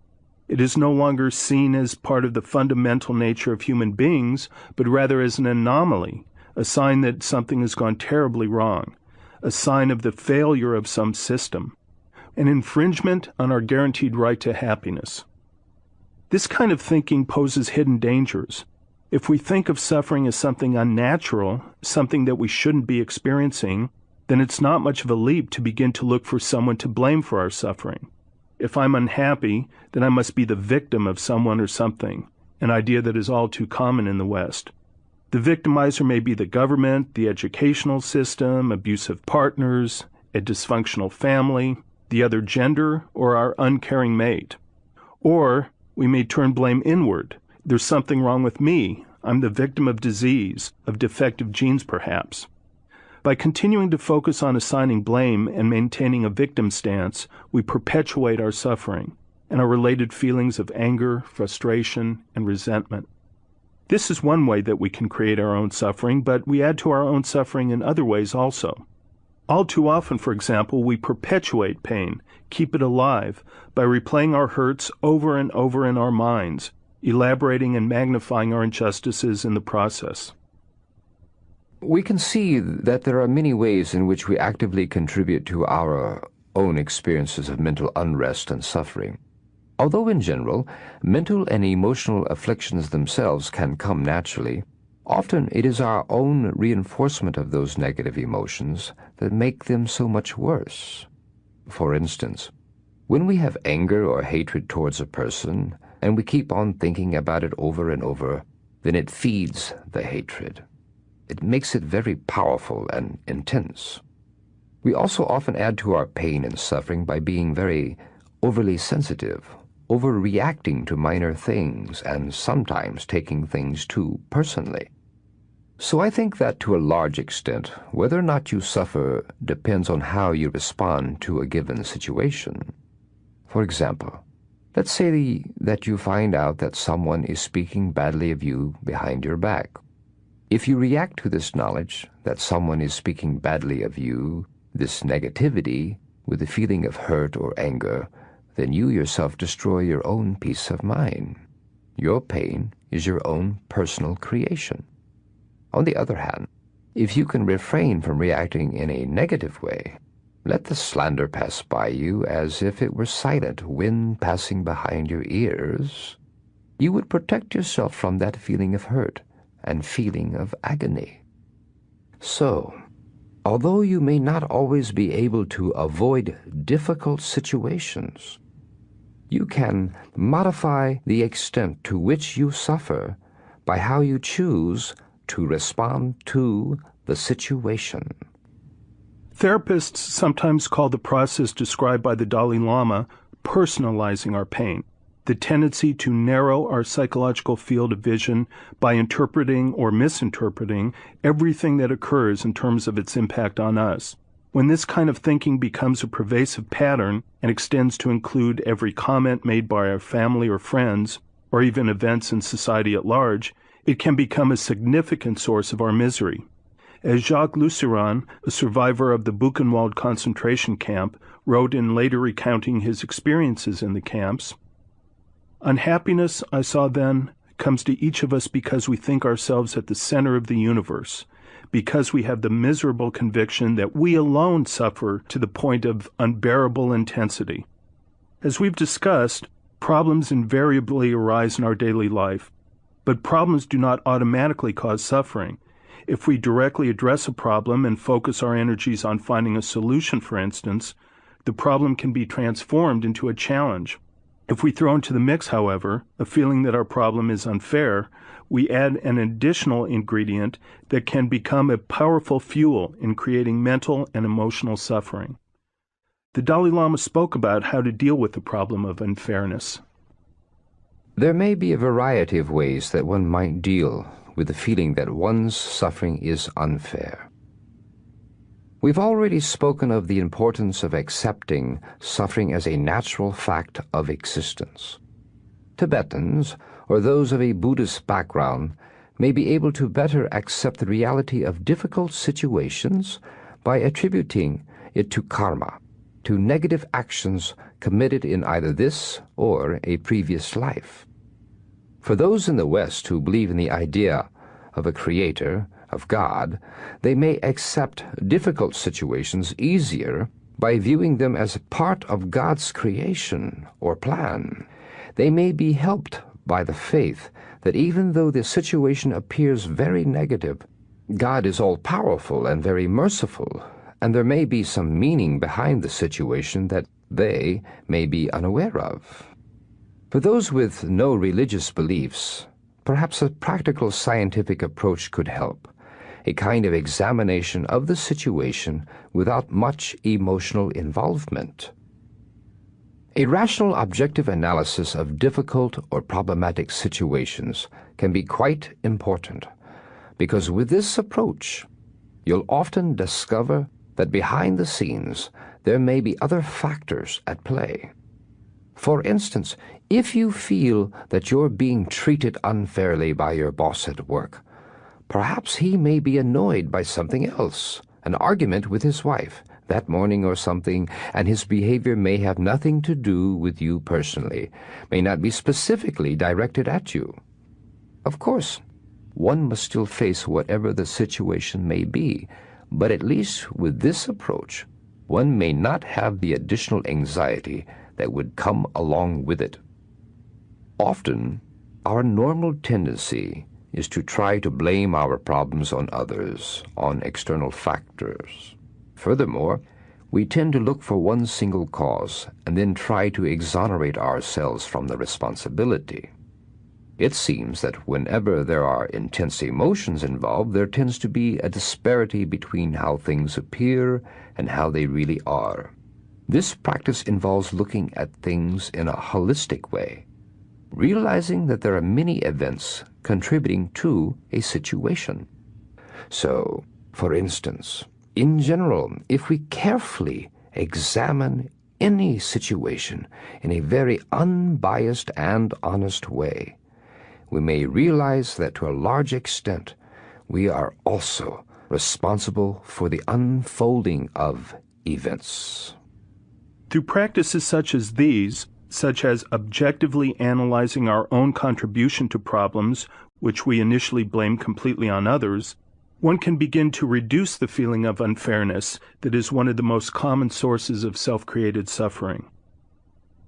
it is no longer seen as part of the fundamental nature of human beings, but rather as an anomaly, a sign that something has gone terribly wrong, a sign of the failure of some system, an infringement on our guaranteed right to happiness. This kind of thinking poses hidden dangers. If we think of suffering as something unnatural, something that we shouldn't be experiencing, then it's not much of a leap to begin to look for someone to blame for our suffering. If I'm unhappy, then I must be the victim of someone or something, an idea that is all too common in the West. The victimizer may be the government, the educational system, abusive partners, a dysfunctional family, the other gender, or our uncaring mate. Or we may turn blame inward. There's something wrong with me. I'm the victim of disease, of defective genes perhaps. By continuing to focus on assigning blame and maintaining a victim stance, we perpetuate our suffering and our related feelings of anger, frustration, and resentment. This is one way that we can create our own suffering, but we add to our own suffering in other ways also. All too often, for example, we perpetuate pain, keep it alive, by replaying our hurts over and over in our minds, elaborating and magnifying our injustices in the process. We can see that there are many ways in which we actively contribute to our own experiences of mental unrest and suffering. Although in general, mental and emotional afflictions themselves can come naturally, often it is our own reinforcement of those negative emotions that make them so much worse. For instance, when we have anger or hatred towards a person, and we keep on thinking about it over and over, then it feeds the hatred. It makes it very powerful and intense. We also often add to our pain and suffering by being very overly sensitive, overreacting to minor things, and sometimes taking things too personally. So I think that to a large extent, whether or not you suffer depends on how you respond to a given situation. For example, let's say that you find out that someone is speaking badly of you behind your back. If you react to this knowledge that someone is speaking badly of you, this negativity, with a feeling of hurt or anger, then you yourself destroy your own peace of mind. Your pain is your own personal creation. On the other hand, if you can refrain from reacting in a negative way, let the slander pass by you as if it were silent wind passing behind your ears, you would protect yourself from that feeling of hurt and feeling of agony. So, although you may not always be able to avoid difficult situations, you can modify the extent to which you suffer by how you choose to respond to the situation. Therapists sometimes call the process described by the Dalai Lama personalizing our pain, the tendency to narrow our psychological field of vision by interpreting or misinterpreting everything that occurs in terms of its impact on us. When this kind of thinking becomes a pervasive pattern and extends to include every comment made by our family or friends, or even events in society at large, it can become a significant source of our misery. As Jacques Lussiran, a survivor of the Buchenwald concentration camp, wrote in later recounting his experiences in the camps, "Unhappiness, I saw then, comes to each of us because we think ourselves at the center of the universe, because we have the miserable conviction that we alone suffer to the point of unbearable intensity." As we've discussed, problems invariably arise in our daily life, but problems do not automatically cause suffering. If we directly address a problem and focus our energies on finding a solution, for instance, the problem can be transformed into a challenge. If we throw into the mix, however, a feeling that our problem is unfair, we add an additional ingredient that can become a powerful fuel in creating mental and emotional suffering. The Dalai Lama spoke about how to deal with the problem of unfairness. There may be a variety of ways that one might deal with the feeling that one's suffering is unfair. We've already spoken of the importance of accepting suffering as a natural fact of existence. Tibetans, or those of a Buddhist background, may be able to better accept the reality of difficult situations by attributing it to karma, to negative actions committed in either this or a previous life. For those in the West who believe in the idea of a creator, of God, they may accept difficult situations easier by viewing them as part of God's creation or plan. They may be helped by the faith that even though the situation appears very negative, God is all-powerful and very merciful, and there may be some meaning behind the situation that they may be unaware of. For those with no religious beliefs, perhaps a practical scientific approach could help, a kind of examination of the situation without much emotional involvement. A rational objective analysis of difficult or problematic situations can be quite important, because with this approach, you'll often discover that behind the scenes there may be other factors at play. For instance, if you feel that you're being treated unfairly by your boss at work, perhaps he may be annoyed by something else, an argument with his wife that morning or something, and his behavior may have nothing to do with you personally, may not be specifically directed at you. Of course, one must still face whatever the situation may be, but at least with this approach, one may not have the additional anxiety that would come along with it. Often, our normal tendency is to try to blame our problems on others, on external factors. Furthermore, we tend to look for one single cause and then try to exonerate ourselves from the responsibility. It seems that whenever there are intense emotions involved, there tends to be a disparity between how things appear and how they really are. This practice involves looking at things in a holistic way, realizing that there are many events contributing to a situation. So, for instance, in general, if we carefully examine any situation in a very unbiased and honest way, we may realize that to a large extent we are also responsible for the unfolding of events. Through practices such as these, such as objectively analyzing our own contribution to problems, which we initially blame completely on others, one can begin to reduce the feeling of unfairness that is one of the most common sources of self-created suffering.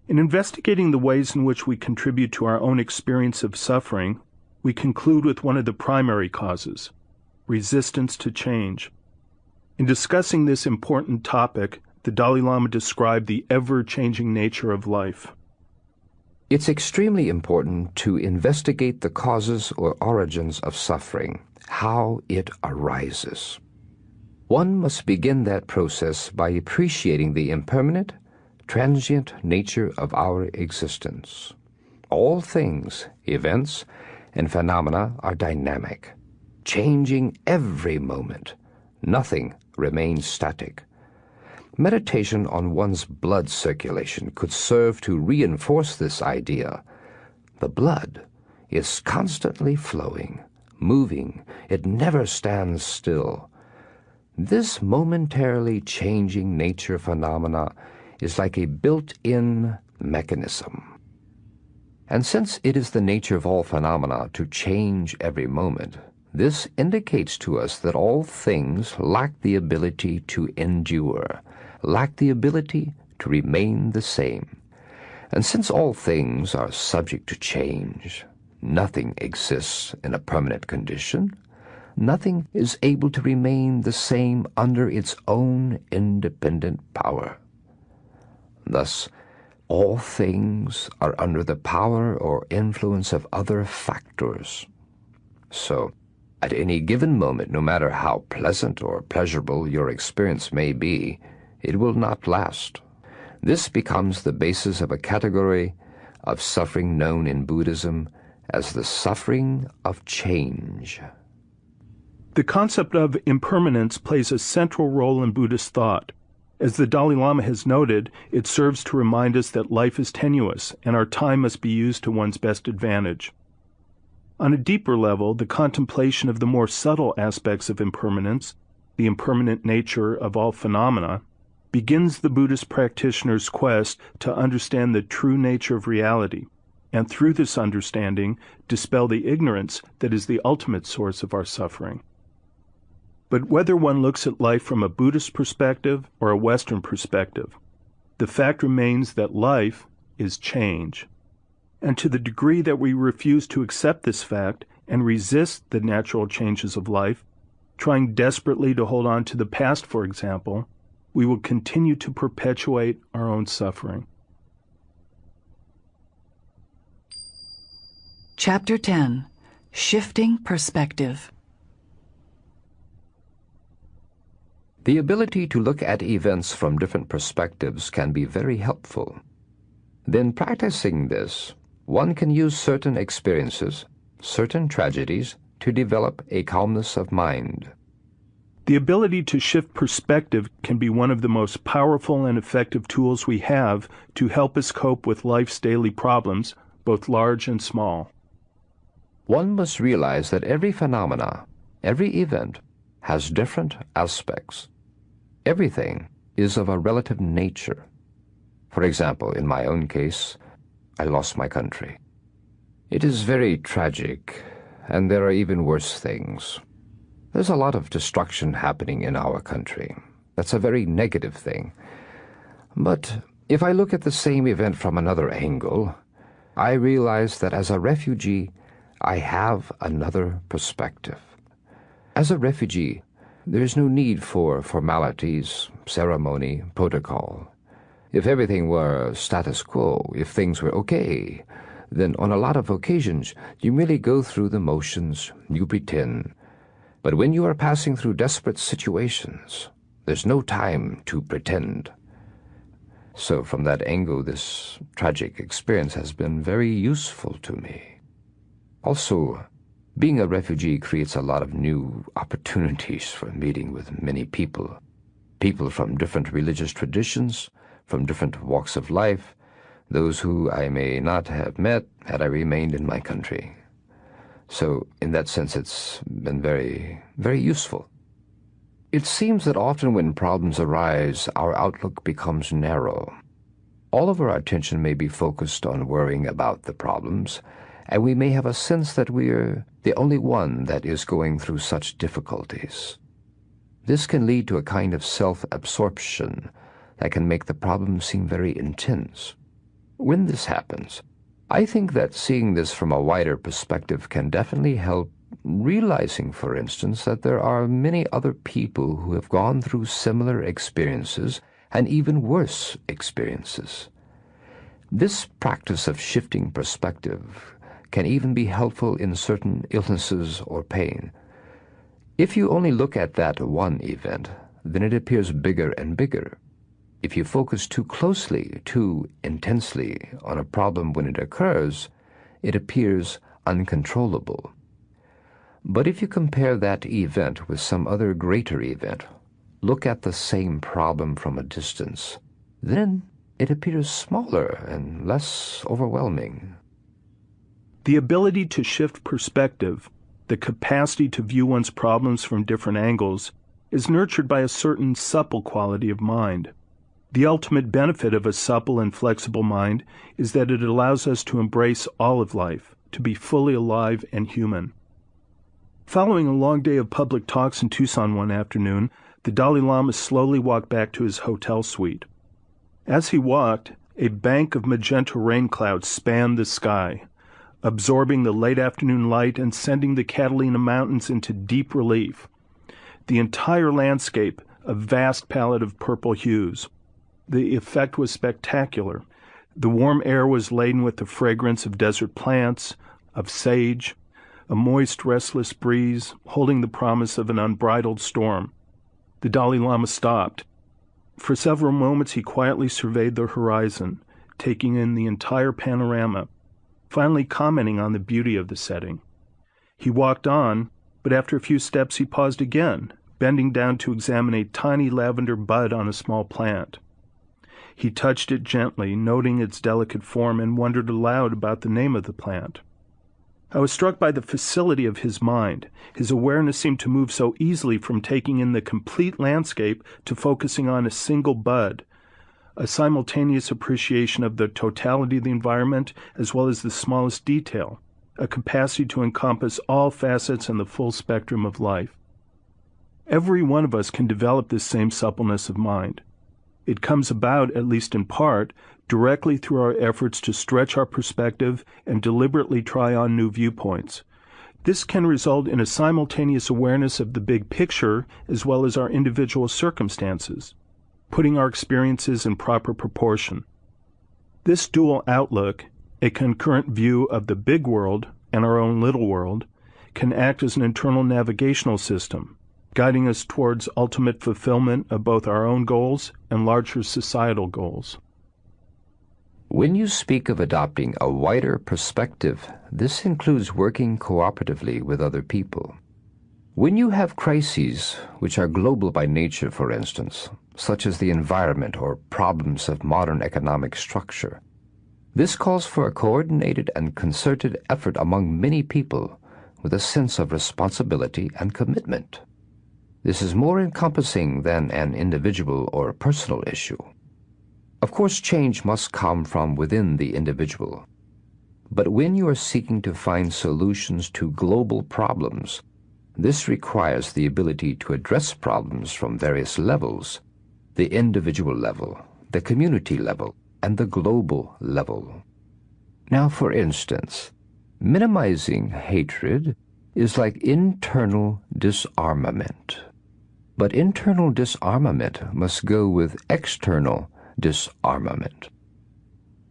In investigating the ways in which we contribute to our own experience of suffering, we conclude with one of the primary causes: resistance to change. In discussing this important topic, the Dalai Lama described the ever-changing nature of life. It's extremely important to investigate the causes or origins of suffering, how it arises. One must begin that process by appreciating the impermanent, transient nature of our existence. All things, events, and phenomena are dynamic, changing every moment. Nothing remains static. Meditation on one's blood circulation could serve to reinforce this idea. The blood is constantly flowing, moving. It never stands still. This momentarily changing nature phenomena is like a built-in mechanism. And since it is the nature of all phenomena to change every moment, this indicates to us that all things lack the ability to endure, lack the ability to remain the same. And since all things are subject to change, nothing exists in a permanent condition, nothing is able to remain the same under its own independent power. Thus, all things are under the power or influence of other factors. So, at any given moment, no matter how pleasant or pleasurable your experience may be, it will not last. This becomes the basis of a category of suffering known in Buddhism as the suffering of change. The concept of impermanence plays a central role in Buddhist thought. As the Dalai Lama has noted, it serves to remind us that life is tenuous and our time must be used to one's best advantage. On a deeper level, the contemplation of the more subtle aspects of impermanence, the impermanent nature of all phenomena, begins the Buddhist practitioner's quest to understand the true nature of reality, and through this understanding, dispel the ignorance that is the ultimate source of our suffering. But whether one looks at life from a Buddhist perspective or a Western perspective, the fact remains that life is change. And to the degree that we refuse to accept this fact and resist the natural changes of life, trying desperately to hold on to the past, for example, we will continue to perpetuate our own suffering. Chapter 10. Shifting Perspective. The ability to look at events from different perspectives can be very helpful. Then practicing this, one can use certain experiences, certain tragedies, to develop a calmness of mind. The ability to shift perspective can be one of the most powerful and effective tools we have to help us cope with life's daily problems, both large and small. One must realize that every phenomena, every event, has different aspects. Everything is of a relative nature. For example, in my own case, I lost my country. It is very tragic, and there are even worse things. There's a lot of destruction happening in our country. That's a very negative thing. But if I look at the same event from another angle, I realize that as a refugee, I have another perspective. As a refugee, there is no need for formalities, ceremony, protocol. If everything were status quo, if things were okay, then on a lot of occasions you merely go through the motions, you pretend. But when you are passing through desperate situations, there's no time to pretend. So from that angle, this tragic experience has been very useful to me. Also, being a refugee creates a lot of new opportunities for meeting with many people. People from different religious traditions, from different walks of life, those who I may not have met had I remained in my country. So, in that sense, it's been very, very useful. It seems that often when problems arise, our outlook becomes narrow. All of our attention may be focused on worrying about the problems, and we may have a sense that we're the only one that is going through such difficulties. This can lead to a kind of self-absorption that can make the problem seem very intense. When this happens, I think that seeing this from a wider perspective can definitely help, realizing, for instance, that there are many other people who have gone through similar experiences and even worse experiences. This practice of shifting perspective can even be helpful in certain illnesses or pain. If you only look at that one event, then it appears bigger and bigger. If you focus too closely, too intensely on a problem when it occurs, it appears uncontrollable. But if you compare that event with some other greater event, look at the same problem from a distance, then it appears smaller and less overwhelming. The ability to shift perspective, the capacity to view one's problems from different angles, is nurtured by a certain supple quality of mind. The ultimate benefit of a supple and flexible mind is that it allows us to embrace all of life, to be fully alive and human. Following a long day of public talks in Tucson one afternoon, the Dalai Lama slowly walked back to his hotel suite. As he walked, a bank of magenta rain clouds spanned the sky, absorbing the late afternoon light and sending the Catalina Mountains into deep relief. The entire landscape, a vast palette of purple hues. The effect was spectacular. The warm air was laden with the fragrance of desert plants, of sage, a moist, restless breeze holding the promise of an unbridled storm. The Dalai Lama stopped. For several moments he quietly surveyed the horizon, taking in the entire panorama, finally commenting on the beauty of the setting. He walked on, but after a few steps he paused again, bending down to examine a tiny lavender bud on a small plant. He touched it gently, noting its delicate form, and wondered aloud about the name of the plant. I was struck by the facility of his mind. His awareness seemed to move so easily from taking in the complete landscape to focusing on a single bud, a simultaneous appreciation of the totality of the environment as well as the smallest detail, a capacity to encompass all facets and the full spectrum of life. Every one of us can develop this same suppleness of mind. It comes about, at least in part, directly through our efforts to stretch our perspective and deliberately try on new viewpoints. This can result in a simultaneous awareness of the big picture as well as our individual circumstances, putting our experiences in proper proportion. This dual outlook, a concurrent view of the big world and our own little world, can act as an internal navigational system, guiding us towards ultimate fulfillment of both our own goals and larger societal goals. When you speak of adopting a wider perspective, this includes working cooperatively with other people. When you have crises which are global by nature, for instance, such as the environment or problems of modern economic structure, this calls for a coordinated and concerted effort among many people with a sense of responsibility and commitment. This is more encompassing than an individual or personal issue. Of course, change must come from within the individual. But when you are seeking to find solutions to global problems, this requires the ability to address problems from various levels: the individual level, the community level, and the global level. Now, for instance, minimizing hatred is like internal disarmament. But internal disarmament must go with external disarmament.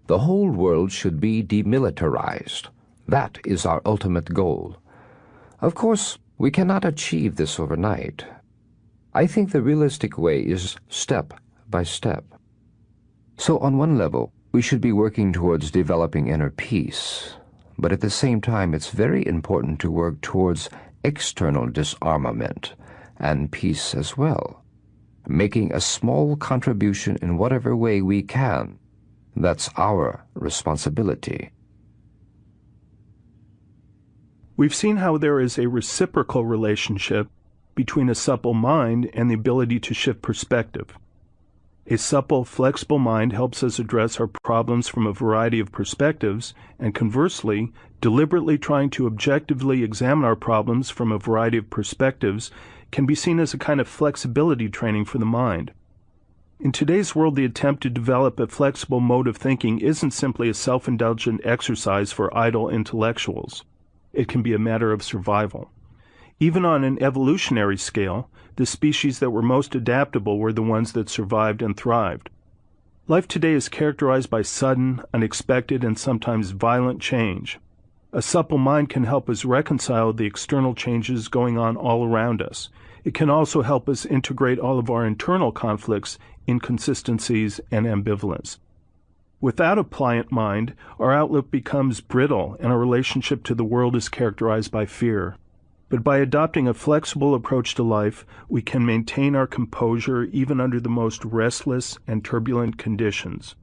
The whole world should be demilitarized. That is our ultimate goal. Of course, we cannot achieve this overnight. I think the realistic way is step by step. So on one level, we should be working towards developing inner peace, but at the same time it's very important to work towards external disarmament and peace as well, making a small contribution in whatever way we can. That's our responsibility. We've seen how there is a reciprocal relationship between a supple mind and the ability to shift perspective. A supple, flexible mind helps us address our problems from a variety of perspectives, and conversely, deliberately trying to objectively examine our problems from a variety of perspectives can be seen as a kind of flexibility training for the mind. In today's world, the attempt to develop a flexible mode of thinking isn't simply a self-indulgent exercise for idle intellectuals. It can be a matter of survival. Even on an evolutionary scale, the species that were most adaptable were the ones that survived and thrived. Life today is characterized by sudden, unexpected, and sometimes violent change. A supple mind can help us reconcile the external changes going on all around us. It can also help us integrate all of our internal conflicts, inconsistencies, and ambivalence. Without a pliant mind, our outlook becomes brittle and our relationship to the world is characterized by fear. But by adopting a flexible approach to life, we can maintain our composure even under the most restless and turbulent conditions,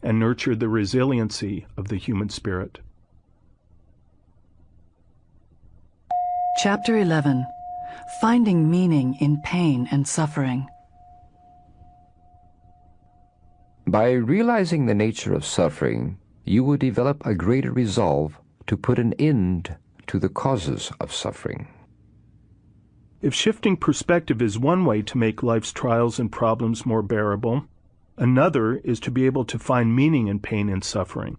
and nurture the resiliency of the human spirit. Chapter 11. Finding Meaning in Pain and Suffering. By realizing the nature of suffering, you will develop a greater resolve to put an end to the causes of suffering. If shifting perspective is one way to make life's trials and problems more bearable, another is to be able to find meaning in pain and suffering.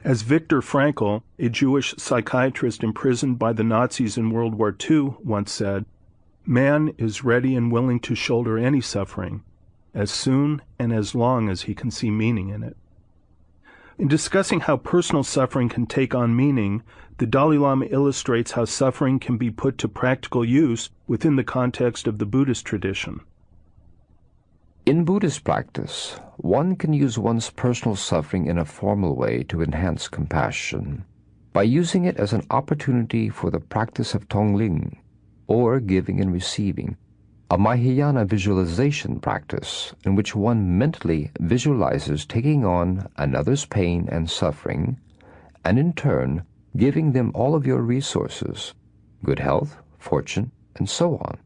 As Viktor Frankl, a Jewish psychiatrist imprisoned by the Nazis in World War II, once said, "Man is ready and willing to shoulder any suffering, as soon and as long as he can see meaning in it." In discussing how personal suffering can take on meaning, the Dalai Lama illustrates how suffering can be put to practical use within the context of the Buddhist tradition. In Buddhist practice, one can use one's personal suffering in a formal way to enhance compassion by using it as an opportunity for the practice of Tongling, or giving and receiving, a Mahayana visualization practice in which one mentally visualizes taking on another's pain and suffering, and in turn giving them all of your resources, good health, fortune, and so on.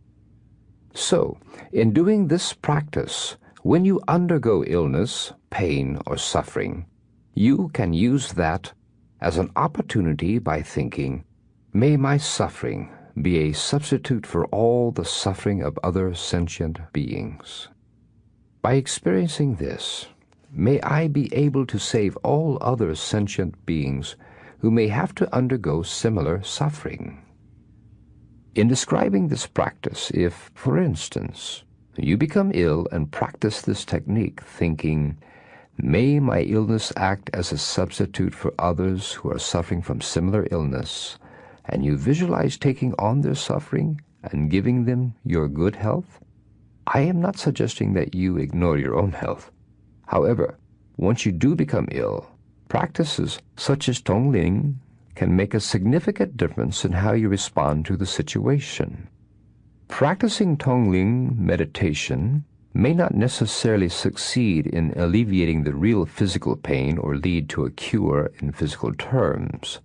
So, in doing this practice, when you undergo illness, pain, or suffering, you can use that as an opportunity by thinking, "May my suffering be a substitute for all the suffering of other sentient beings. By experiencing this, may I be able to save all other sentient beings who may have to undergo similar suffering." In describing this practice, if, for instance, you become ill and practice this technique thinking, "May my illness act as a substitute for others who are suffering from similar illness," and you visualize taking on their suffering and giving them your good health, I am not suggesting that you ignore your own health. However, once you do become ill, practices such as Tongling can make a significant difference in how you respond to the situation. Practicing Tongling meditation may not necessarily succeed in alleviating the real physical pain or lead to a cure in physical terms,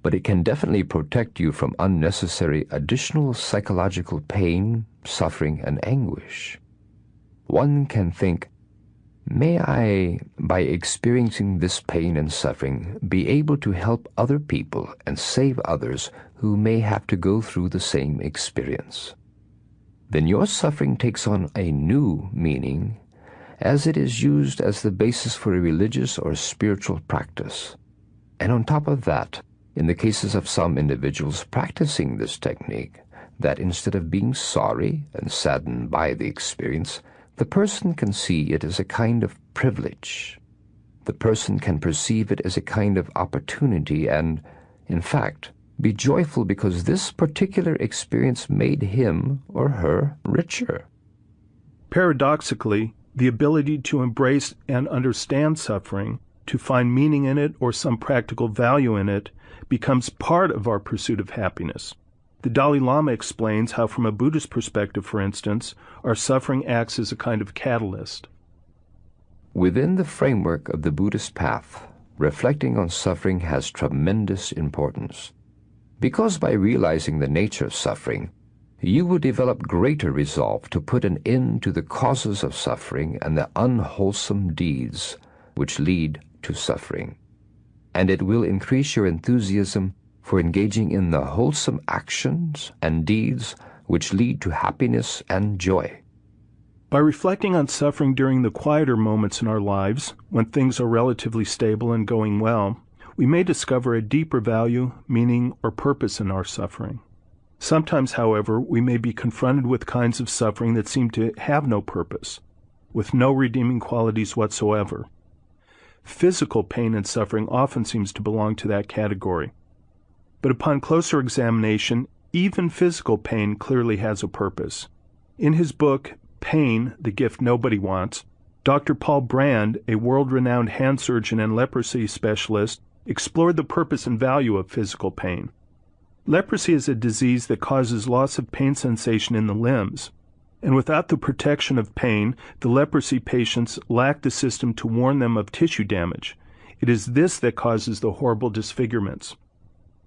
but it can definitely protect you from unnecessary additional psychological pain, suffering, and anguish. One can think, "May I, by experiencing this pain and suffering, be able to help other people and save others who may have to go through the same experience." Then your suffering takes on a new meaning, as it is used as the basis for a religious or spiritual practice. And on top of that, in the cases of some individuals practicing this technique, that instead of being sorry and saddened by the experience, the person can see it as a kind of privilege. The person can perceive it as a kind of opportunity and, in fact, be joyful because this particular experience made him or her richer. Paradoxically, the ability to embrace and understand suffering, to find meaning in it or some practical value in it, becomes part of our pursuit of happiness. The Dalai Lama explains how, from a Buddhist perspective, for instance, our suffering acts as a kind of catalyst. Within the framework of the Buddhist path, reflecting on suffering has tremendous importance, because by realizing the nature of suffering, you will develop greater resolve to put an end to the causes of suffering and the unwholesome deeds which lead to suffering. And it will increase your enthusiasm for engaging in the wholesome actions and deeds which lead to happiness and joy. By reflecting on suffering during the quieter moments in our lives, when things are relatively stable and going well, we may discover a deeper value, meaning, or purpose in our suffering. Sometimes, however, we may be confronted with kinds of suffering that seem to have no purpose, with no redeeming qualities whatsoever. Physical pain and suffering often seems to belong to that category. but upon closer examination, even physical pain clearly has a purpose. In his book, Pain, the Gift Nobody Wants, Dr. Paul Brand, a world-renowned hand surgeon and leprosy specialist, explored the purpose and value of physical pain. Leprosy is a disease that causes loss of pain sensation in the limbs, and without the protection of pain, the leprosy patients lack the system to warn them of tissue damage. It is this that causes the horrible disfigurements.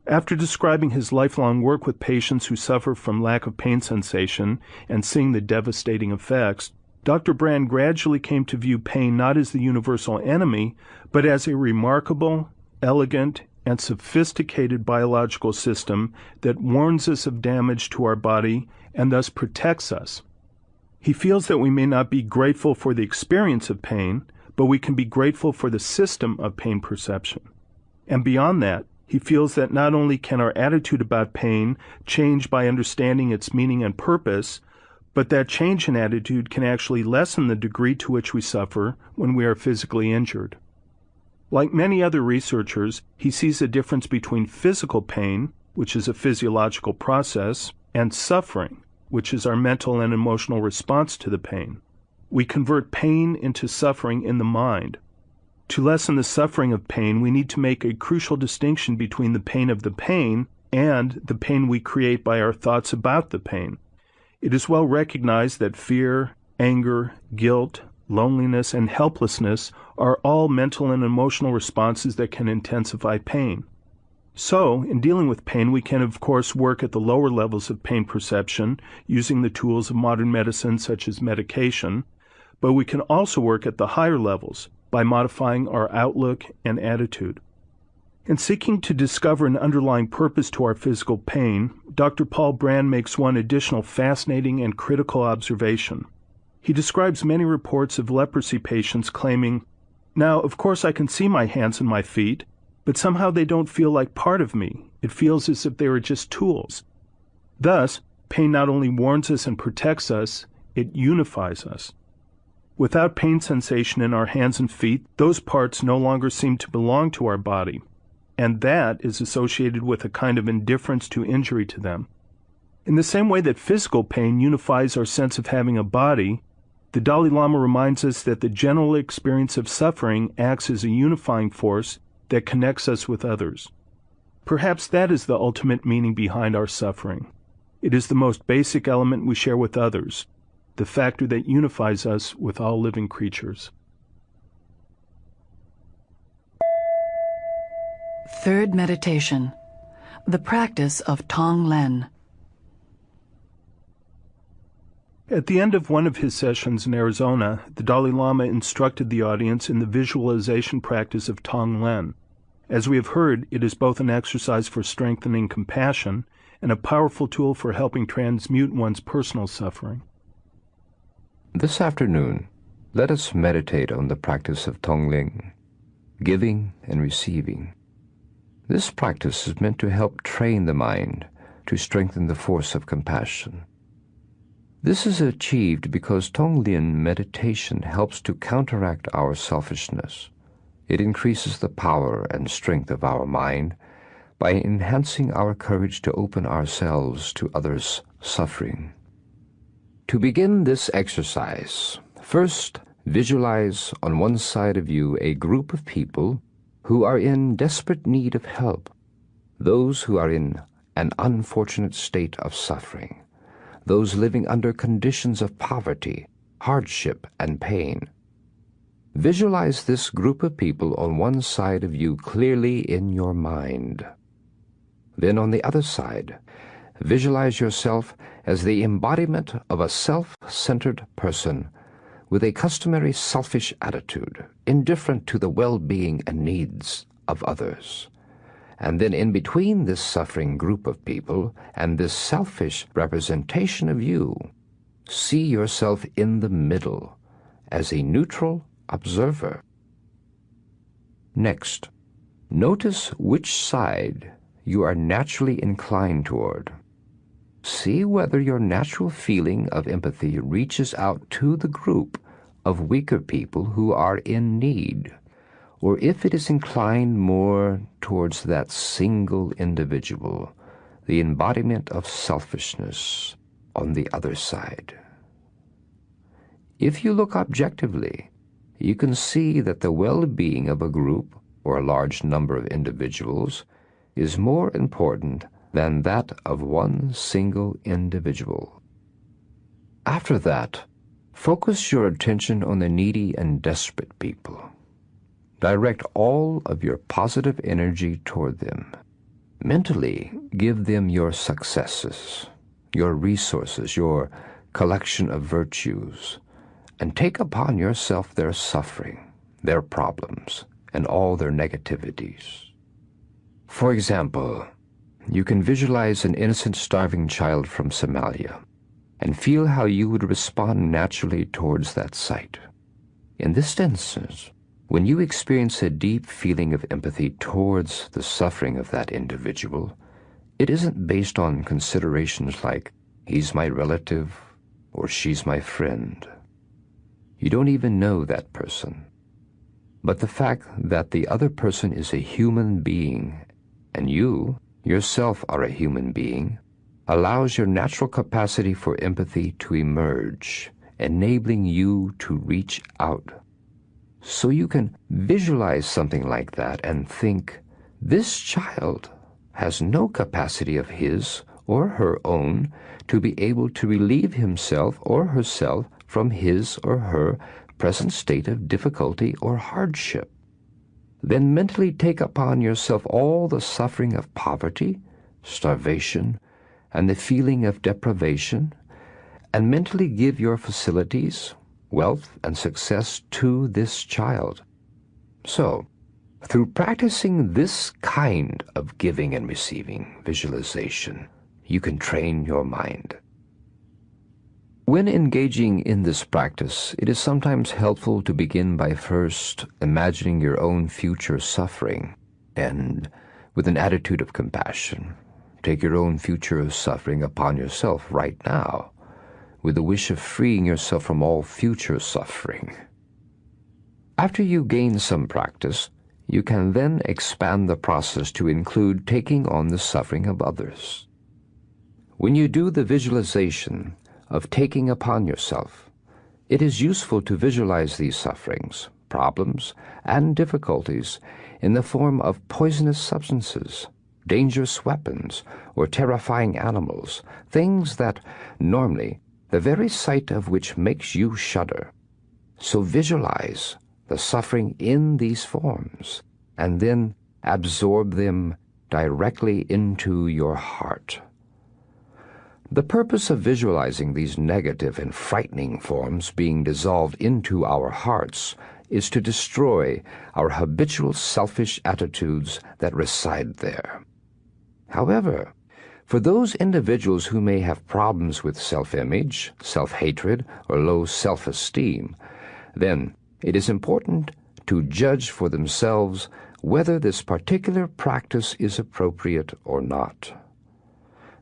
After describing his lifelong work with patients who suffer from lack of pain sensation and seeing the devastating effects, Dr. Brand gradually came to view pain not as the universal enemy, but as a remarkable, elegant, and sophisticated biological system that warns us of damage to our body and thus protects us. He feels that we may not be grateful for the experience of pain, but we can be grateful for the system of pain perception. And beyond that, he feels that not only can our attitude about pain change by understanding its meaning and purpose, but that change in attitude can actually lessen the degree to which we suffer when we are physically injured. Like many other researchers, he sees a difference between physical pain, which is a physiological process, and suffering, which is our mental and emotional response to the pain. We convert pain into suffering in the mind. To lessen the suffering of pain, we need to make a crucial distinction between the pain of the pain and the pain we create by our thoughts about the pain. It is well recognized that fear, anger, guilt, loneliness, and helplessness are all mental and emotional responses that can intensify pain. So, in dealing with pain, we can, of course, work at the lower levels of pain perception using the tools of modern medicine such as medication, but we can also work at the higher levels by modifying our outlook and attitude. In seeking to discover an underlying purpose to our physical pain, Dr. Paul Brand makes one additional fascinating and critical observation. He describes many reports of leprosy patients claiming, "Now, of course I can see my hands and my feet, but somehow they don't feel like part of me. It feels as if they were just tools." Thus, pain not only warns us and protects us, it unifies us. Without pain sensation in our hands and feet, those parts no longer seem to belong to our body, and that is associated with a kind of indifference to injury to them. In the same way that physical pain unifies our sense of having a body, the Dalai Lama reminds us that the general experience of suffering acts as a unifying force that connects us with others. Perhaps that is the ultimate meaning behind our suffering. It is the most basic element we share with others, the factor that unifies us with all living creatures. Third meditation, the practice of Tonglen. At the end of one of his sessions in Arizona, the Dalai Lama instructed the audience in the visualization practice of Tonglen. As we have heard, it is both an exercise for strengthening compassion and a powerful tool for helping transmute one's personal suffering. This afternoon, let us meditate on the practice of Tonglen, giving and receiving. This practice is meant to help train the mind to strengthen the force of compassion. This is achieved because Tonglen meditation helps to counteract our selfishness. It increases the power and strength of our mind by enhancing our courage to open ourselves to others' suffering. To begin this exercise, first visualize on one side of you a group of people who are in desperate need of help, those who are in an unfortunate state of suffering, those living under conditions of poverty, hardship, and pain. Visualize this group of people on one side of you clearly in your mind. Then on the other side, visualize yourself as the embodiment of a self-centered person with a customary selfish attitude, indifferent to the well-being and needs of others. And then in between this suffering group of people and this selfish representation of you, see yourself in the middle as a neutral observer. Next, notice which side you are naturally inclined toward. See whether your natural feeling of empathy reaches out to the group of weaker people who are in need, or if it is inclined more towards that single individual, the embodiment of selfishness on the other side. If you look objectively, you can see that the well-being of a group or a large number of individuals is more important than that of one single individual. After that, focus your attention on the needy and desperate people. Direct all of your positive energy toward them. Mentally, give them your successes, your resources, your collection of virtues, and take upon yourself their suffering, their problems, and all their negativities. For example, you can visualize an innocent starving child from Somalia and feel how you would respond naturally towards that sight. In this instance, when you experience a deep feeling of empathy towards the suffering of that individual, it isn't based on considerations like, he's my relative or she's my friend. You don't even know that person. But the fact that the other person is a human being and you yourself are a human being allows your natural capacity for empathy to emerge, enabling you to reach out. So you can visualize something like that and think, this child has no capacity of his or her own to be able to relieve himself or herself from his or her present state of difficulty or hardship. Then mentally take upon yourself all the suffering of poverty, starvation, and the feeling of deprivation, and mentally give your facilities, wealth, and success to this child. So, through practicing this kind of giving and receiving visualization, you can train your mind. When engaging in this practice, it is sometimes helpful to begin by first imagining your own future suffering, and with an attitude of compassion, take your own future suffering upon yourself right now, with the wish of freeing yourself from all future suffering. After you gain some practice, you can then expand the process to include taking on the suffering of others. When you do the visualization of taking upon yourself, it is useful to visualize these sufferings, problems, and difficulties in the form of poisonous substances, dangerous weapons, or terrifying animals, things that normally the very sight of which makes you shudder. So visualize the suffering in these forms, and then absorb them directly into your heart. The purpose of visualizing these negative and frightening forms being dissolved into our hearts is to destroy our habitual selfish attitudes that reside there. However, for those individuals who may have problems with self-image, self-hatred, or low self-esteem, then it is important to judge for themselves whether this particular practice is appropriate or not.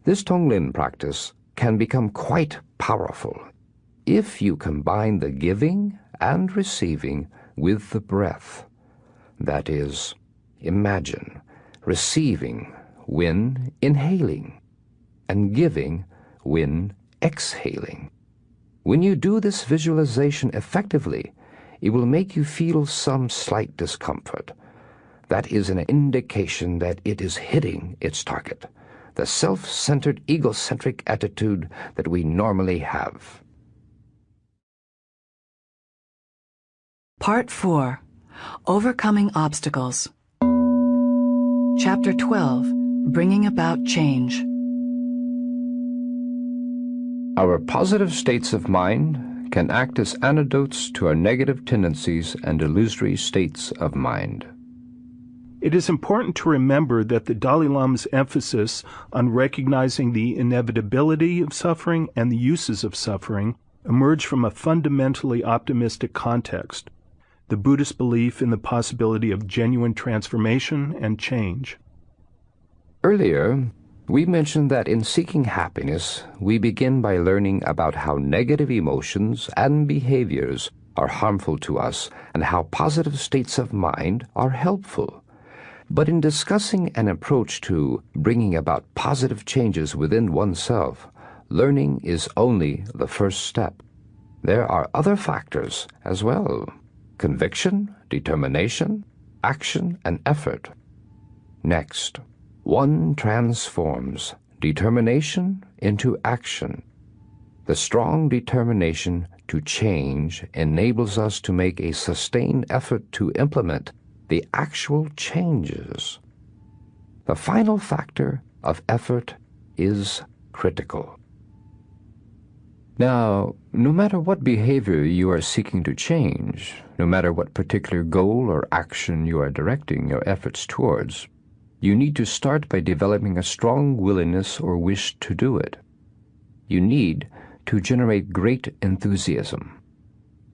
This Tonglen practice can become quite powerful if you combine the giving and receiving with the breath. That is, imagine receiving when inhaling and giving when exhaling. When you do this visualization effectively, it will make you feel some slight discomfort. That is an indication that it is hitting its target, the self-centered, egocentric attitude that we normally have. Part 4. Overcoming Obstacles. Chapter 12. Bringing About Change. Our positive states of mind can act as antidotes to our negative tendencies and illusory states of mind. It is important to remember that the Dalai Lama's emphasis on recognizing the inevitability of suffering and the uses of suffering emerged from a fundamentally optimistic context, the Buddhist belief in the possibility of genuine transformation and change. Earlier, we mentioned that in seeking happiness, we begin by learning about how negative emotions and behaviors are harmful to us and how positive states of mind are helpful. But in discussing an approach to bringing about positive changes within oneself, learning is only the first step. There are other factors as well: conviction, determination, action, and effort. Next, one transforms determination into action. The strong determination to change enables us to make a sustained effort to implement the actual changes. The final factor of effort is critical. Now, no matter what behavior you are seeking to change, no matter what particular goal or action you are directing your efforts towards, you need to start by developing a strong willingness or wish to do it. You need to generate great enthusiasm.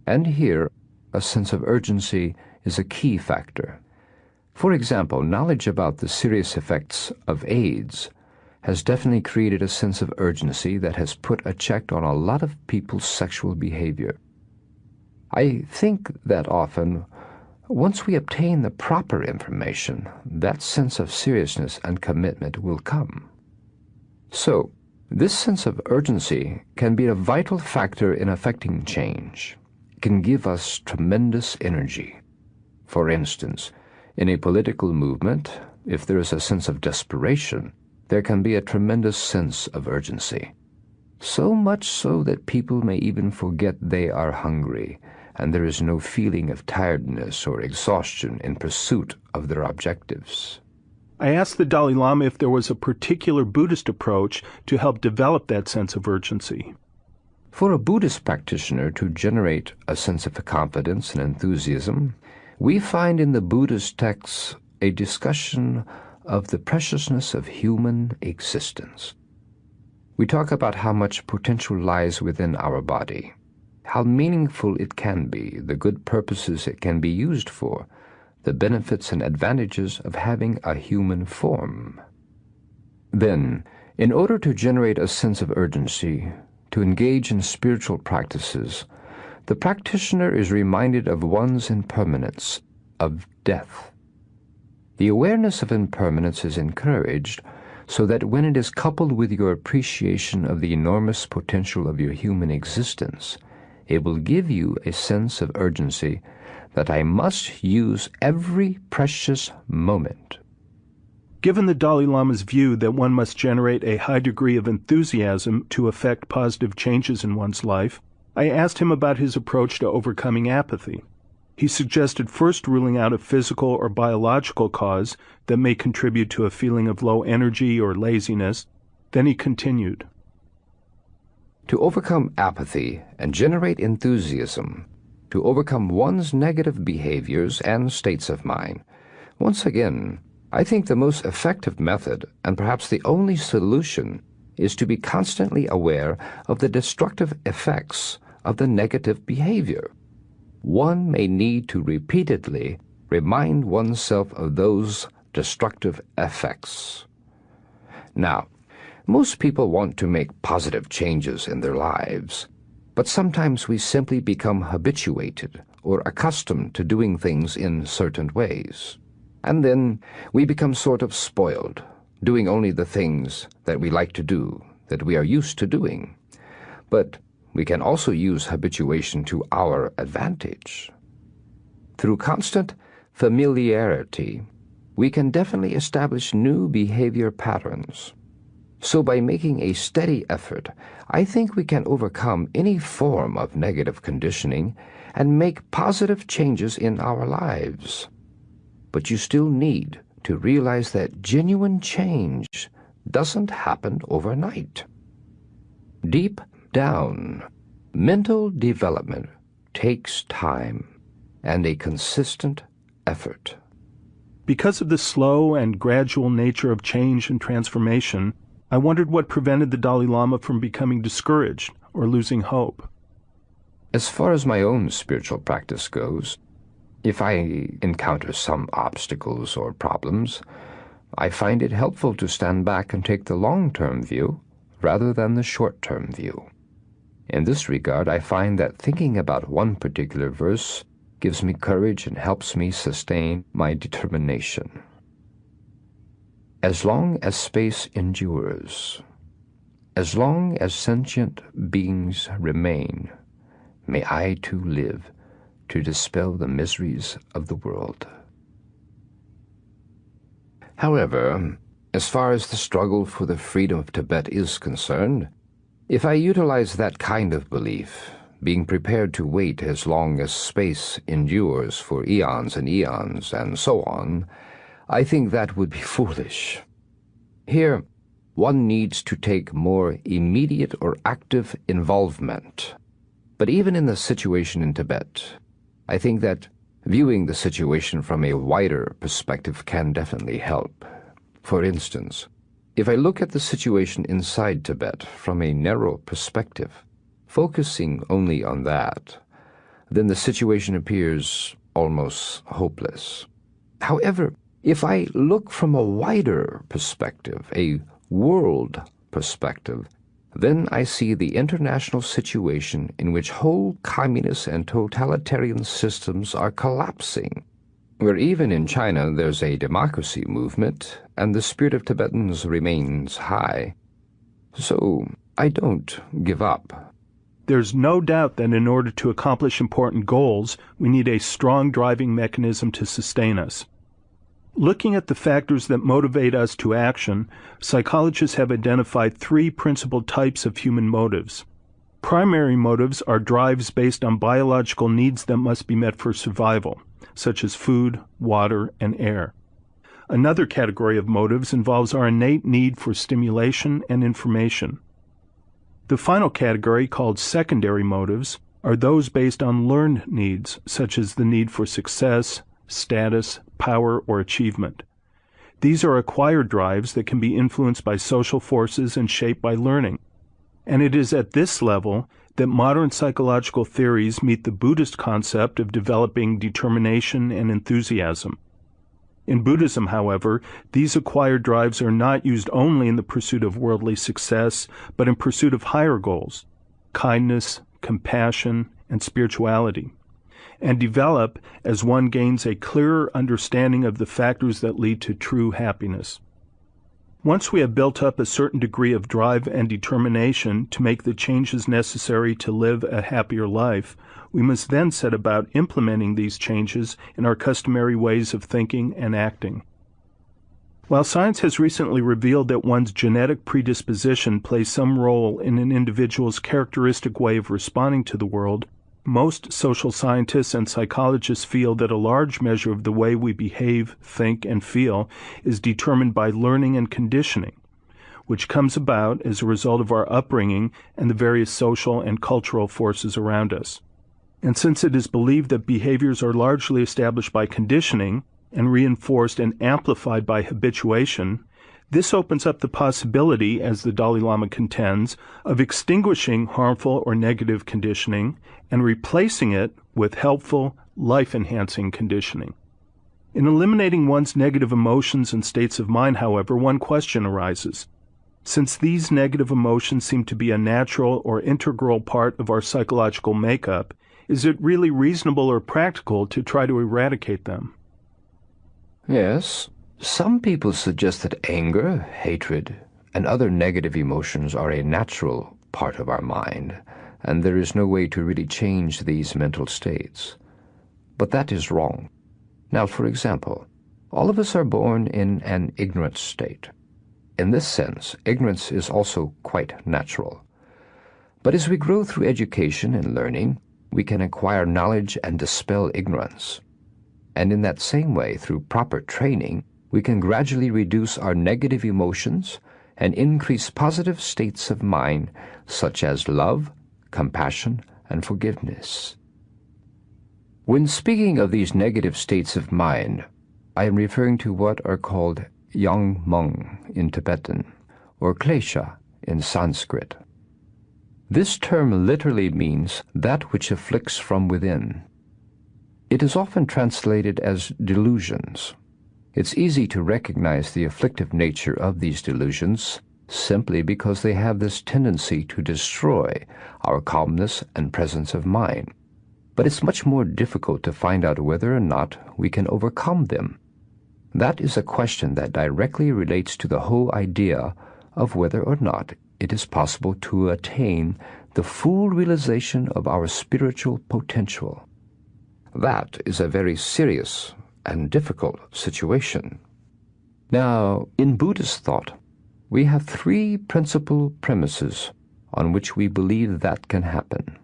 And here, a sense of urgency is a key factor. For example, knowledge about the serious effects of AIDS has definitely created a sense of urgency that has put a check on a lot of people's sexual behavior. I think that often, once we obtain the proper information, that sense of seriousness and commitment will come. So, this sense of urgency can be a vital factor in affecting change. It can give us tremendous energy. For instance, in a political movement, if there is a sense of desperation, there can be a tremendous sense of urgency. So much so that people may even forget they are hungry, and there is no feeling of tiredness or exhaustion in pursuit of their objectives. I asked the Dalai Lama if there was a particular Buddhist approach to help develop that sense of urgency. For a Buddhist practitioner to generate a sense of confidence and enthusiasm, we find in the Buddhist texts a discussion of the preciousness of human existence. We talk about how much potential lies within our body, how meaningful it can be, the good purposes it can be used for, the benefits and advantages of having a human form. Then, in order to generate a sense of urgency, to engage in spiritual practices, the practitioner is reminded of one's impermanence, of death. The awareness of impermanence is encouraged so that when it is coupled with your appreciation of the enormous potential of your human existence, it will give you a sense of urgency that I must use every precious moment. Given the Dalai Lama's view that one must generate a high degree of enthusiasm to effect positive changes in one's life, I asked him about his approach to overcoming apathy. He suggested first ruling out a physical or biological cause that may contribute to a feeling of low energy or laziness. Then he continued. To overcome apathy and generate enthusiasm, to overcome one's negative behaviors and states of mind, once again, I think the most effective method, and perhaps the only solution, is to be constantly aware of the destructive effects of the negative behavior. One may need to repeatedly remind oneself of those destructive effects. Now, most people want to make positive changes in their lives, but sometimes we simply become habituated or accustomed to doing things in certain ways. And then we become sort of spoiled, doing only the things that we like to do, that we are used to doing. But we can also use habituation to our advantage. Through constant familiarity, we can definitely establish new behavior patterns. So by making a steady effort, I think we can overcome any form of negative conditioning and make positive changes in our lives. But you still need to realize that genuine change doesn't happen overnight. Deep down, mental development takes time and a consistent effort. Because of the slow and gradual nature of change and transformation, I wondered what prevented the Dalai Lama from becoming discouraged or losing hope. As far as my own spiritual practice goes, if I encounter some obstacles or problems, I find it helpful to stand back and take the long-term view rather than the short-term view. In this regard, I find that thinking about one particular verse gives me courage and helps me sustain my determination. As long as space endures, as long as sentient beings remain, may I too live to dispel the miseries of the world. However, as far as the struggle for the freedom of Tibet is concerned, if I utilize that kind of belief, being prepared to wait as long as space endures for eons and so on, I think that would be foolish. Here, one needs to take more immediate or active involvement. But even in the situation in Tibet, I think that viewing the situation from a wider perspective can definitely help. For instance, if I look at the situation inside Tibet from a narrow perspective, focusing only on that, then the situation appears almost hopeless. However, if I look from a wider perspective, a world perspective, then I see the international situation in which whole communist and totalitarian systems are collapsing, where even in China there's a democracy movement and the spirit of Tibetans remains high. So I don't give up. There's no doubt that in order to accomplish important goals, we need a strong driving mechanism to sustain us. Looking at the factors that motivate us to action, psychologists have identified three principal types of human motives. Primary motives are drives based on biological needs that must be met for survival, such as food, water, and air. Another category of motives involves our innate need for stimulation and information. The final category, called secondary motives, are those based on learned needs, such as the need for success, status, power, or achievement. These are acquired drives that can be influenced by social forces and shaped by learning. And it is at this level that modern psychological theories meet the Buddhist concept of developing determination and enthusiasm. In Buddhism, however, these acquired drives are not used only in the pursuit of worldly success, but in pursuit of higher goals, kindness, compassion, and spirituality, and develop as one gains a clearer understanding of the factors that lead to true happiness. Once we have built up a certain degree of drive and determination to make the changes necessary to live a happier life, we must then set about implementing these changes in our customary ways of thinking and acting. While science has recently revealed that one's genetic predisposition plays some role in an individual's characteristic way of responding to the world, most social scientists and psychologists feel that a large measure of the way we behave, think, and feel is determined by learning and conditioning, which comes about as a result of our upbringing and the various social and cultural forces around us. And since it is believed that behaviors are largely established by conditioning and reinforced and amplified by habituation, this opens up the possibility, as the Dalai Lama contends, of extinguishing harmful or negative conditioning and replacing it with helpful, life-enhancing conditioning. In eliminating one's negative emotions and states of mind, however, one question arises. Since these negative emotions seem to be a natural or integral part of our psychological makeup, is it really reasonable or practical to try to eradicate them? Yes. Some people suggest that anger, hatred, and other negative emotions are a natural part of our mind, and there is no way to really change these mental states. But that is wrong. Now, for example, all of us are born in an ignorant state. In this sense, ignorance is also quite natural. But as we grow through education and learning, we can acquire knowledge and dispel ignorance. And in that same way, through proper training, we can gradually reduce our negative emotions and increase positive states of mind, such as love, compassion, and forgiveness. When speaking of these negative states of mind, I am referring to what are called yang meng in Tibetan, or klesha in Sanskrit. This term literally means that which afflicts from within. It is often translated as delusions. It's easy to recognize the afflictive nature of these delusions simply because they have this tendency to destroy our calmness and presence of mind. But it's much more difficult to find out whether or not we can overcome them. That is a question that directly relates to the whole idea of whether or not it is possible to attain the full realization of our spiritual potential. That is a very serious and difficult situation. Now, in Buddhist thought, we have three principal premises on which we believe that can happen.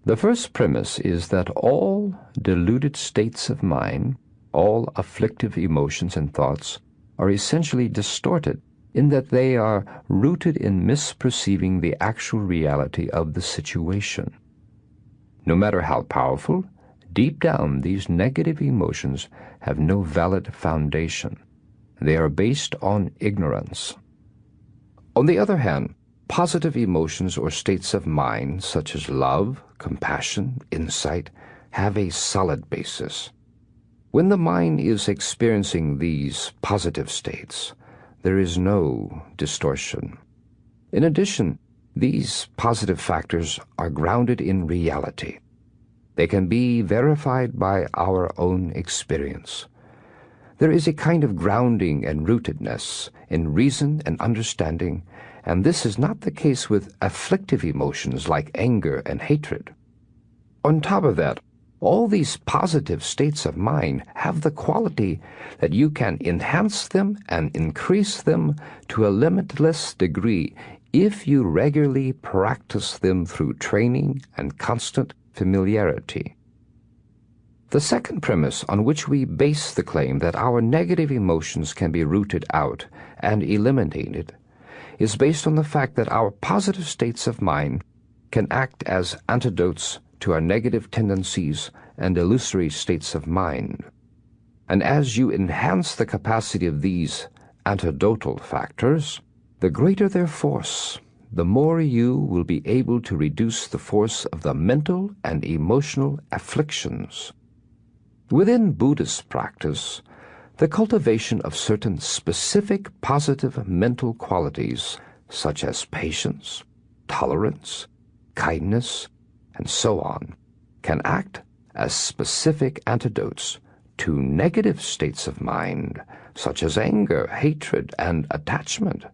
The first premise is that all deluded states of mind, all afflictive emotions and thoughts, are essentially distorted in that they are rooted in misperceiving the actual reality of the situation. No matter how powerful, deep down these negative emotions have no valid foundation. They are based on ignorance. On the other hand, positive emotions or states of mind such as love, compassion, insight have a solid basis. When the mind is experiencing these positive states, there is no distortion. In addition, these positive factors are grounded in reality. They can be verified by our own experience. There is a kind of grounding and rootedness in reason and understanding, and this is not the case with afflictive emotions like anger and hatred. On top of that, all these positive states of mind have the quality that you can enhance them and increase them to a limitless degree if you regularly practice them through training and constant familiarity. The second premise on which we base the claim that our negative emotions can be rooted out and eliminated is based on the fact that our positive states of mind can act as antidotes to our negative tendencies and illusory states of mind. And as you enhance the capacity of these antidotal factors, the greater their force, the more you will be able to reduce the force of the mental and emotional afflictions. Within Buddhist practice, the cultivation of certain specific positive mental qualities, such as patience, tolerance, kindness, and so on, can act as specific antidotes to negative states of mind, such as anger, hatred, and attachment.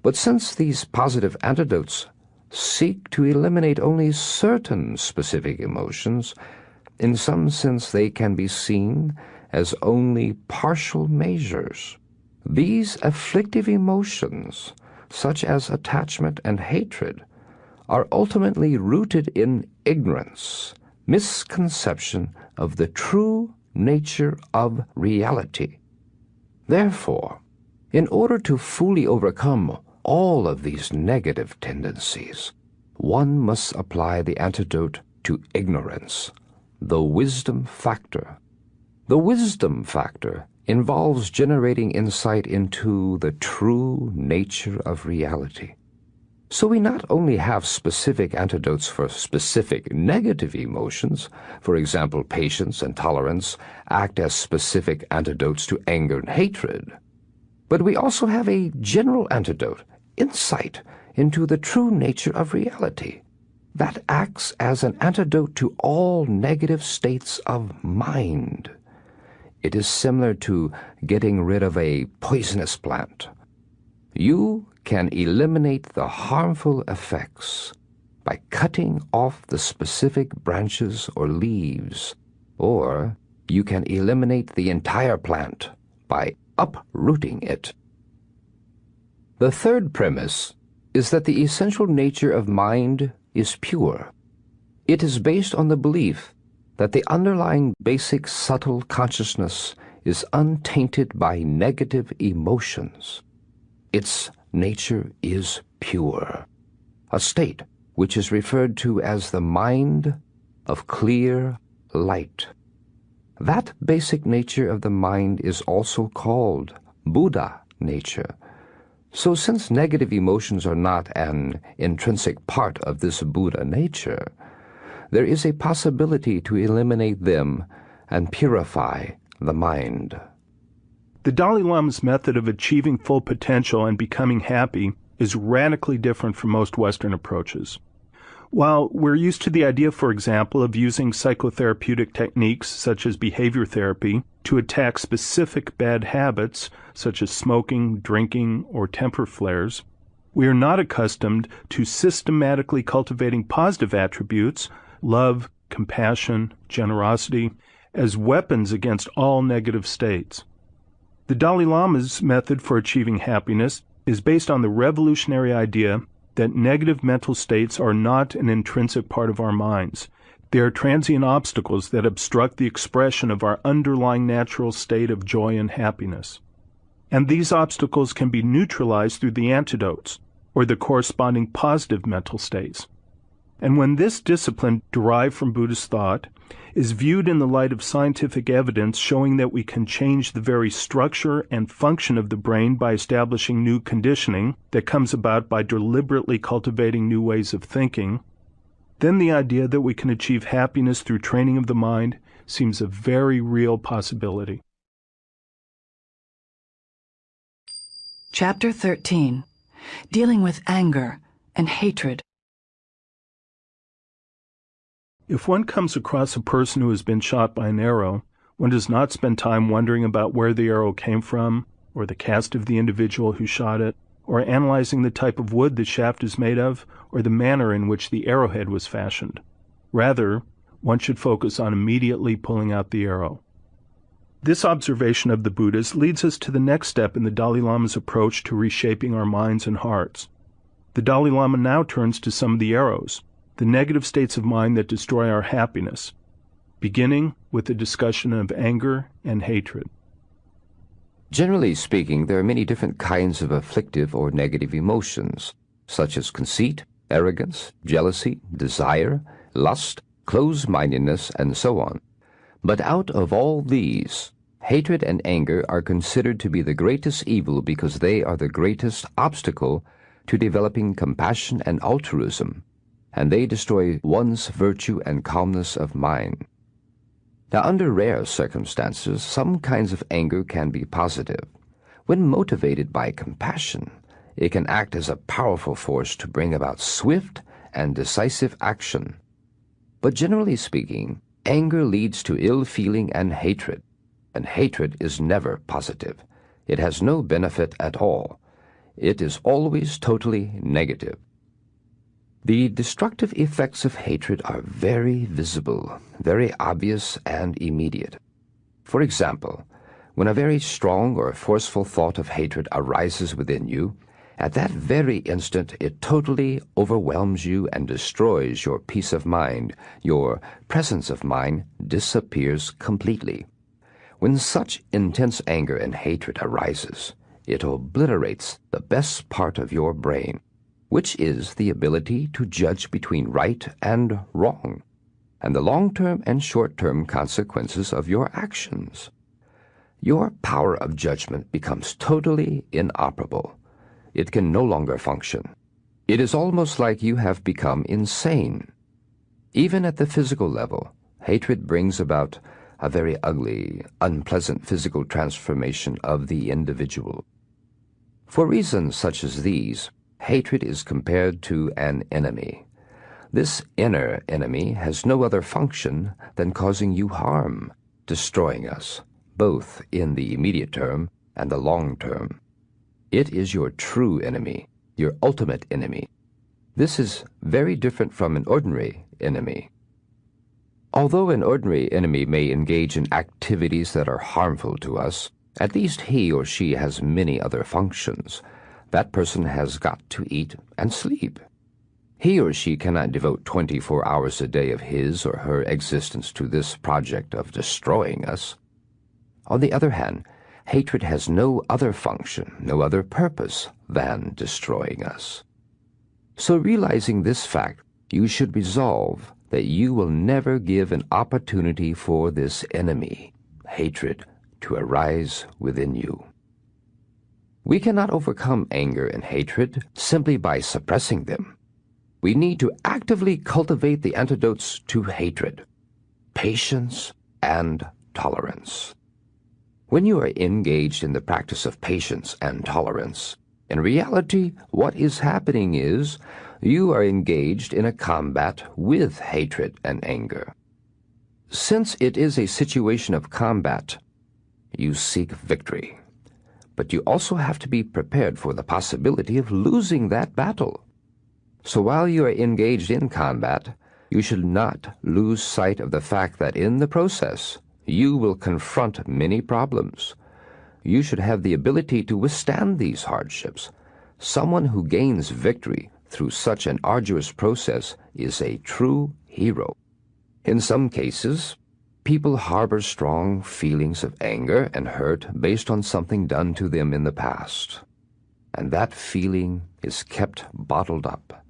But since these positive antidotes seek to eliminate only certain specific emotions, in some sense they can be seen as only partial measures. These afflictive emotions, such as attachment and hatred, are ultimately rooted in ignorance, misconception of the true nature of reality. Therefore, in order to fully overcome all of these negative tendencies, one must apply the antidote to ignorance, the wisdom factor. The wisdom factor involves generating insight into the true nature of reality. So we not only have specific antidotes for specific negative emotions, for example, patience and tolerance act as specific antidotes to anger and hatred, but we also have a general antidote, insight into the true nature of reality, that acts as an antidote to all negative states of mind. It is similar to getting rid of a poisonous plant. You can eliminate the harmful effects by cutting off the specific branches or leaves, or you can eliminate the entire plant by uprooting it. The third premise is that the essential nature of mind is pure. It is based on the belief that the underlying basic subtle consciousness is untainted by negative emotions. Its nature is pure, a state which is referred to as the mind of clear light. That basic nature of the mind is also called Buddha nature. So since negative emotions are not an intrinsic part of this Buddha nature, there is a possibility to eliminate them and purify the mind. The Dalai Lama's method of achieving full potential and becoming happy is radically different from most Western approaches. While we're used to the idea, for example, of using psychotherapeutic techniques such as behavior therapy to attack specific bad habits such as smoking, drinking, or temper flares, we are not accustomed to systematically cultivating positive attributes, love, compassion, generosity, as weapons against all negative states. The Dalai Lama's method for achieving happiness is based on the revolutionary idea that negative mental states are not an intrinsic part of our minds. They are transient obstacles that obstruct the expression of our underlying natural state of joy and happiness. And these obstacles can be neutralized through the antidotes, or the corresponding positive mental states. And when this discipline, derived from Buddhist thought, is viewed in the light of scientific evidence showing that we can change the very structure and function of the brain by establishing new conditioning that comes about by deliberately cultivating new ways of thinking, then the idea that we can achieve happiness through training of the mind seems a very real possibility. Chapter 13. Dealing with Anger and Hatred. If one comes across a person who has been shot by an arrow, one does not spend time wondering about where the arrow came from, or the caste of the individual who shot it, or analyzing the type of wood the shaft is made of, or the manner in which the arrowhead was fashioned. Rather, one should focus on immediately pulling out the arrow. This observation of the Buddhas leads us to the next step in the Dalai Lama's approach to reshaping our minds and hearts. The Dalai Lama now turns to some of the arrows, the negative states of mind that destroy our happiness, beginning with the discussion of anger and hatred. Generally speaking, there are many different kinds of afflictive or negative emotions, such as conceit, arrogance, jealousy, desire, lust, close-mindedness, and so on. But out of all these, hatred and anger are considered to be the greatest evil because they are the greatest obstacle to developing compassion and altruism, and they destroy one's virtue and calmness of mind. Now, under rare circumstances, some kinds of anger can be positive. When motivated by compassion, it can act as a powerful force to bring about swift and decisive action. But generally speaking, anger leads to ill feeling and hatred is never positive. It has no benefit at all. It is always totally negative. The destructive effects of hatred are very visible, very obvious and immediate. For example, when a very strong or forceful thought of hatred arises within you, at that very instant it totally overwhelms you and destroys your peace of mind. Your presence of mind disappears completely. When such intense anger and hatred arises, it obliterates the best part of your brain, which is the ability to judge between right and wrong, and the long-term and short-term consequences of your actions. Your power of judgment becomes totally inoperable. It can no longer function. It is almost like you have become insane. Even at the physical level, hatred brings about a very ugly, unpleasant physical transformation of the individual. For reasons such as these, hatred is compared to an enemy. This inner enemy has no other function than causing you harm, destroying us, both in the immediate term and the long term. It is your true enemy, your ultimate enemy. This is very different from an ordinary enemy. Although an ordinary enemy may engage in activities that are harmful to us, at least he or she has many other functions. That person has got to eat and sleep. He or she cannot devote 24 hours a day of his or her existence to this project of destroying us. On the other hand, hatred has no other function, no other purpose than destroying us. So realizing this fact, you should resolve that you will never give an opportunity for this enemy, hatred, to arise within you. We cannot overcome anger and hatred simply by suppressing them. We need to actively cultivate the antidotes to hatred, patience and tolerance. When you are engaged in the practice of patience and tolerance, in reality, what is happening is you are engaged in a combat with hatred and anger. Since it is a situation of combat, you seek victory. But you also have to be prepared for the possibility of losing that battle. So while you are engaged in combat, you should not lose sight of the fact that in the process, you will confront many problems. You should have the ability to withstand these hardships. Someone who gains victory through such an arduous process is a true hero. In some cases, people harbor strong feelings of anger and hurt based on something done to them in the past, and that feeling is kept bottled up.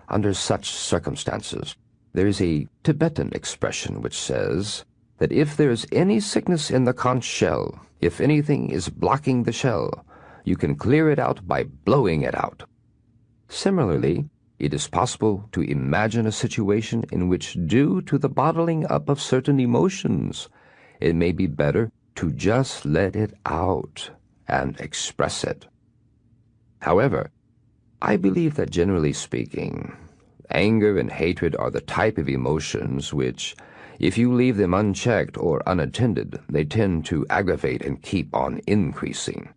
Under such circumstances, there is a Tibetan expression which says that if there is any sickness in the conch shell, if anything is blocking the shell, you can clear it out by blowing it out. Similarly, it is possible to imagine a situation in which, due to the bottling up of certain emotions, it may be better to just let it out and express it. However, I believe that generally speaking, anger and hatred are the type of emotions which, if you leave them unchecked or unattended, they tend to aggravate and keep on increasing.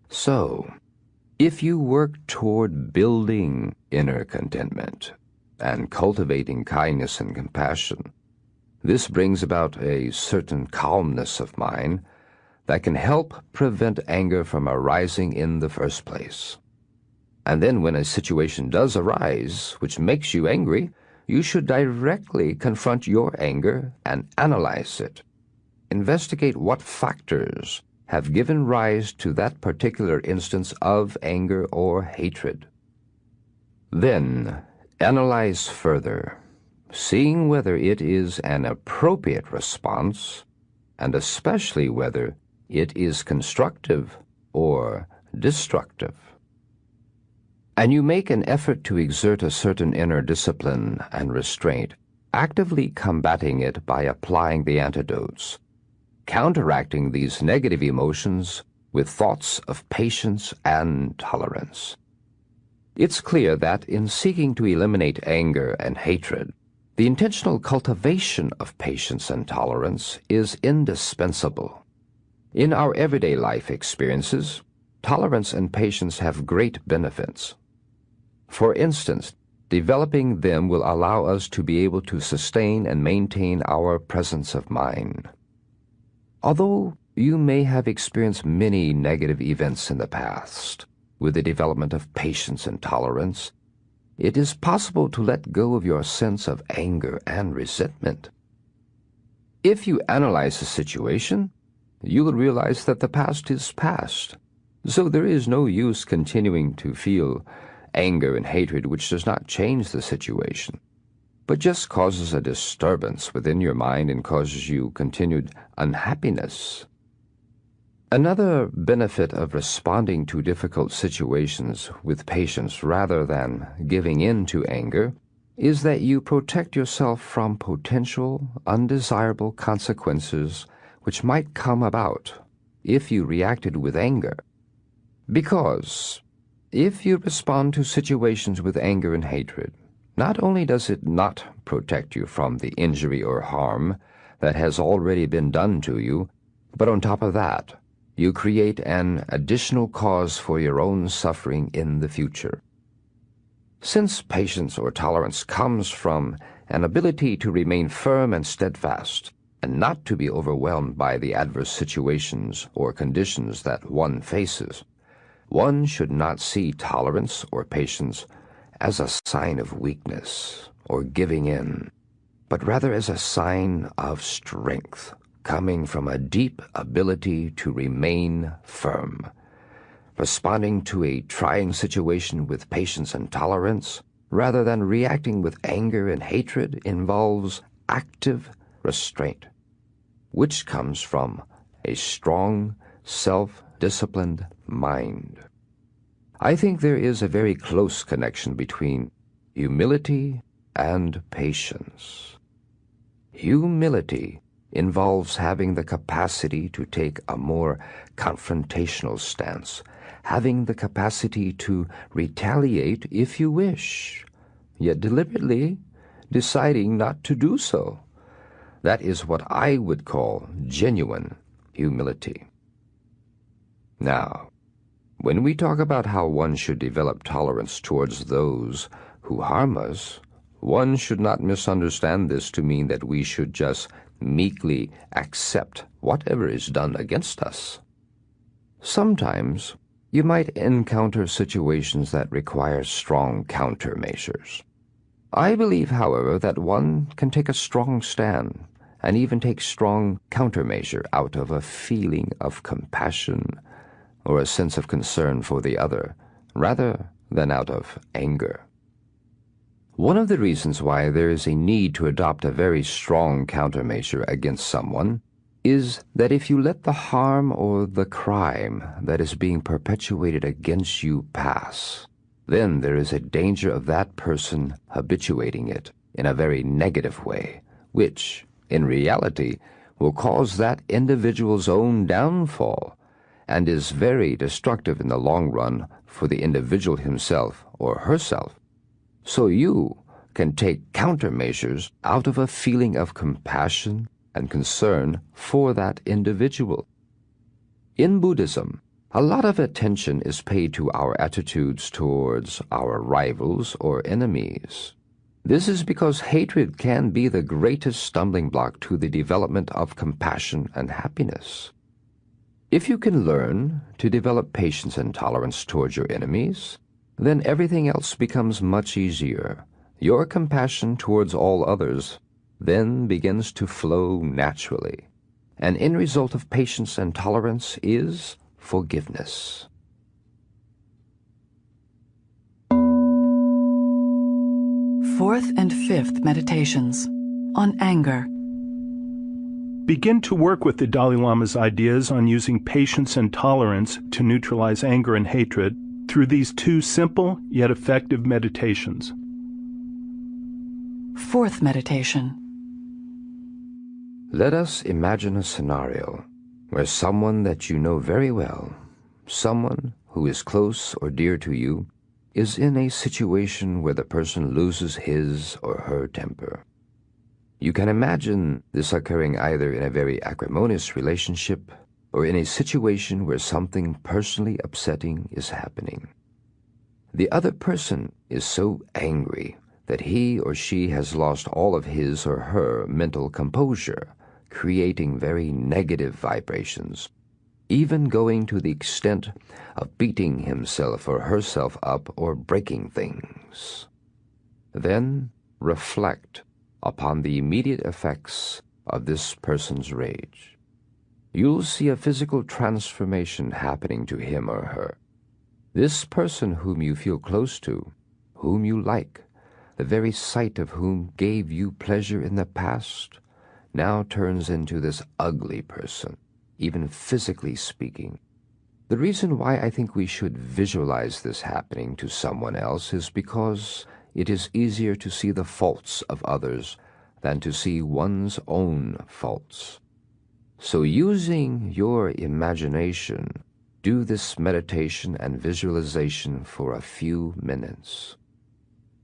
So, if you work toward building inner contentment and cultivating kindness and compassion, this brings about a certain calmness of mind that can help prevent anger from arising in the first place. And then when a situation does arise which makes you angry, you should directly confront your anger and analyze it. Investigate what factors have given rise to that particular instance of anger or hatred. Then, analyze further, seeing whether it is an appropriate response, and especially whether it is constructive or destructive. And you make an effort to exert a certain inner discipline and restraint, actively combating it by applying the antidotes, counteracting these negative emotions with thoughts of patience and tolerance. It's clear that in seeking to eliminate anger and hatred, the intentional cultivation of patience and tolerance is indispensable. In our everyday life experiences, tolerance and patience have great benefits. For instance, developing them will allow us to be able to sustain and maintain our presence of mind. Although you may have experienced many negative events in the past, with the development of patience and tolerance, it is possible to let go of your sense of anger and resentment. If you analyze the situation, you will realize that the past is past, so there is no use continuing to feel anger and hatred which does not change the situation, but just causes a disturbance within your mind and causes you continued unhappiness. Another benefit of responding to difficult situations with patience rather than giving in to anger is that you protect yourself from potential undesirable consequences which might come about if you reacted with anger. Because if you respond to situations with anger and hatred, not only does it not protect you from the injury or harm that has already been done to you, but on top of that, you create an additional cause for your own suffering in the future. Since patience or tolerance comes from an ability to remain firm and steadfast, and not to be overwhelmed by the adverse situations or conditions that one faces, one should not see tolerance or patience as a sign of weakness or giving in, but rather as a sign of strength coming from a deep ability to remain firm. Responding to a trying situation with patience and tolerance, rather than reacting with anger and hatred, involves active restraint, which comes from a strong, self-disciplined mind. I think there is a very close connection between humility and patience. Humility involves having the capacity to take a more confrontational stance, having the capacity to retaliate if you wish, yet deliberately deciding not to do so. That is what I would call genuine humility. Now, when we talk about how one should develop tolerance towards those who harm us, one should not misunderstand this to mean that we should just meekly accept whatever is done against us. Sometimes you might encounter situations that require strong countermeasures. I believe, however, that one can take a strong stand and even take strong countermeasure out of a feeling of compassion or a sense of concern for the other, rather than out of anger. One of the reasons why there is a need to adopt a very strong countermeasure against someone is that if you let the harm or the crime that is being perpetuated against you pass, then there is a danger of that person habituating it in a very negative way, which, in reality, will cause that individual's own downfall and is very destructive in the long run for the individual himself or herself. So you can take countermeasures out of a feeling of compassion and concern for that individual. In Buddhism, a lot of attention is paid to our attitudes towards our rivals or enemies. This is because hatred can be the greatest stumbling block to the development of compassion and happiness. If you can learn to develop patience and tolerance towards your enemies, then everything else becomes much easier. Your compassion towards all others then begins to flow naturally. An end result of patience and tolerance is forgiveness. Fourth and fifth meditations on anger. Begin to work with the Dalai Lama's ideas on using patience and tolerance to neutralize anger and hatred through these two simple yet effective meditations. Fourth meditation. Let us imagine a scenario where someone that you know very well, someone who is close or dear to you, is in a situation where the person loses his or her temper. You can imagine this occurring either in a very acrimonious relationship or in a situation where something personally upsetting is happening. The other person is so angry that he or she has lost all of his or her mental composure, creating very negative vibrations, even going to the extent of beating himself or herself up or breaking things. Then reflect upon the immediate effects of this person's rage. You'll see a physical transformation happening to him or her. This person whom you feel close to, whom you like, the very sight of whom gave you pleasure in the past, now turns into this ugly person, even physically speaking. The reason why I think we should visualize this happening to someone else is because it is easier to see the faults of others than to see one's own faults. So using your imagination, do this meditation and visualization for a few minutes.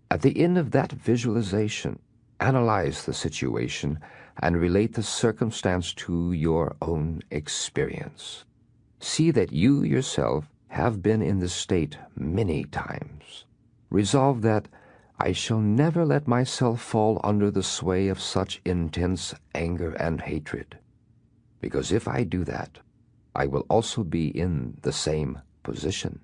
At the end of that visualization, analyze the situation and relate the circumstance to your own experience. See that you yourself have been in this state many times. Resolve that I shall never let myself fall under the sway of such intense anger and hatred, because if I do that, I will also be in the same position.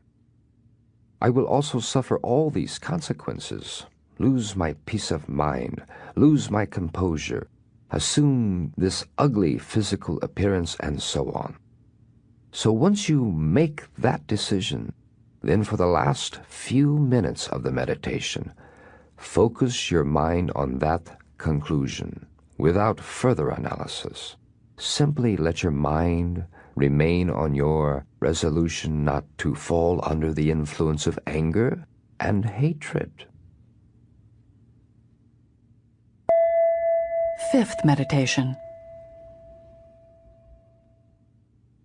I will also suffer all these consequences, lose my peace of mind, lose my composure, assume this ugly physical appearance, and so on. So once you make that decision, then for the last few minutes of the meditation, focus your mind on that conclusion without further analysis. Simply let your mind remain on your resolution not to fall under the influence of anger and hatred. Fifth meditation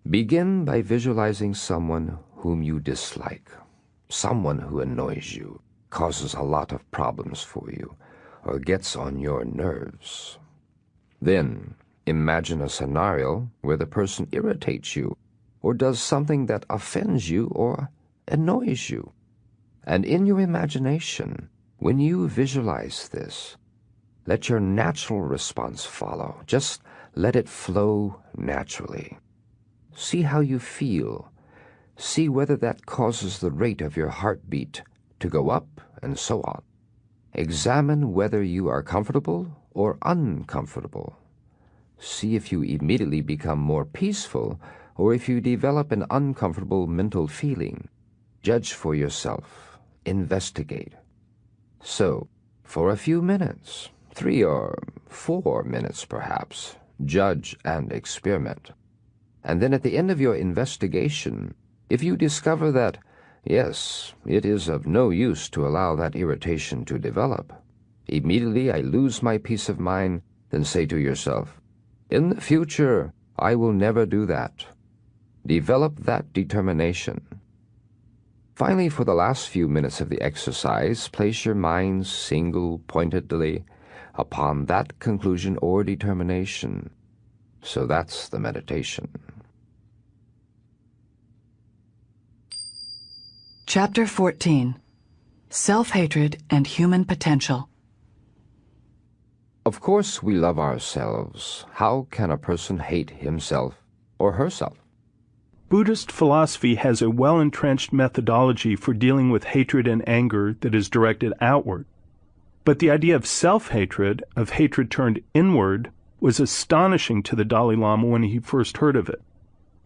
Begin by visualizing someone whom you dislike, someone who annoys you, causes a lot of problems for you, or gets on your nerves. Then, imagine a scenario where the person irritates you, or does something that offends you or annoys you. And in your imagination, when you visualize this, let your natural response follow. Just let it flow naturally. See how you feel. See whether that causes the rate of your heartbeat to go up, and so on. Examine whether you are comfortable or uncomfortable. See if you immediately become more peaceful or if you develop an uncomfortable mental feeling. Judge for yourself. Investigate. So, for a few minutes, 3 or 4 minutes perhaps, judge and experiment. And then at the end of your investigation, if you discover that, yes, it is of no use to allow that irritation to develop, immediately I lose my peace of mind, then say to yourself, in the future, I will never do that. Develop that determination. Finally, for the last few minutes of the exercise, place your mind single-pointedly upon that conclusion or determination. So that's the meditation. Chapter 14. Self-Hatred and Human Potential. Of course we love ourselves. How can a person hate himself or herself? Buddhist philosophy has a well-entrenched methodology for dealing with hatred and anger that is directed outward. But the idea of self-hatred, of hatred turned inward, was astonishing to the Dalai Lama when he first heard of it.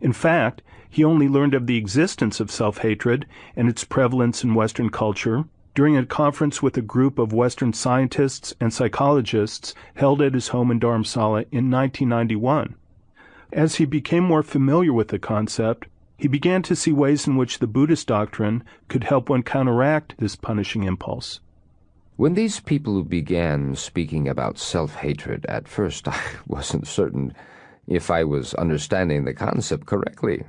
In fact, he only learned of the existence of self-hatred and its prevalence in Western culture during a conference with a group of Western scientists and psychologists held at his home in Dharamsala in 1991. As he became more familiar with the concept, he began to see ways in which the Buddhist doctrine could help one counteract this punishing impulse. When these people began speaking about self-hatred, at first I wasn't certain if I was understanding the concept correctly.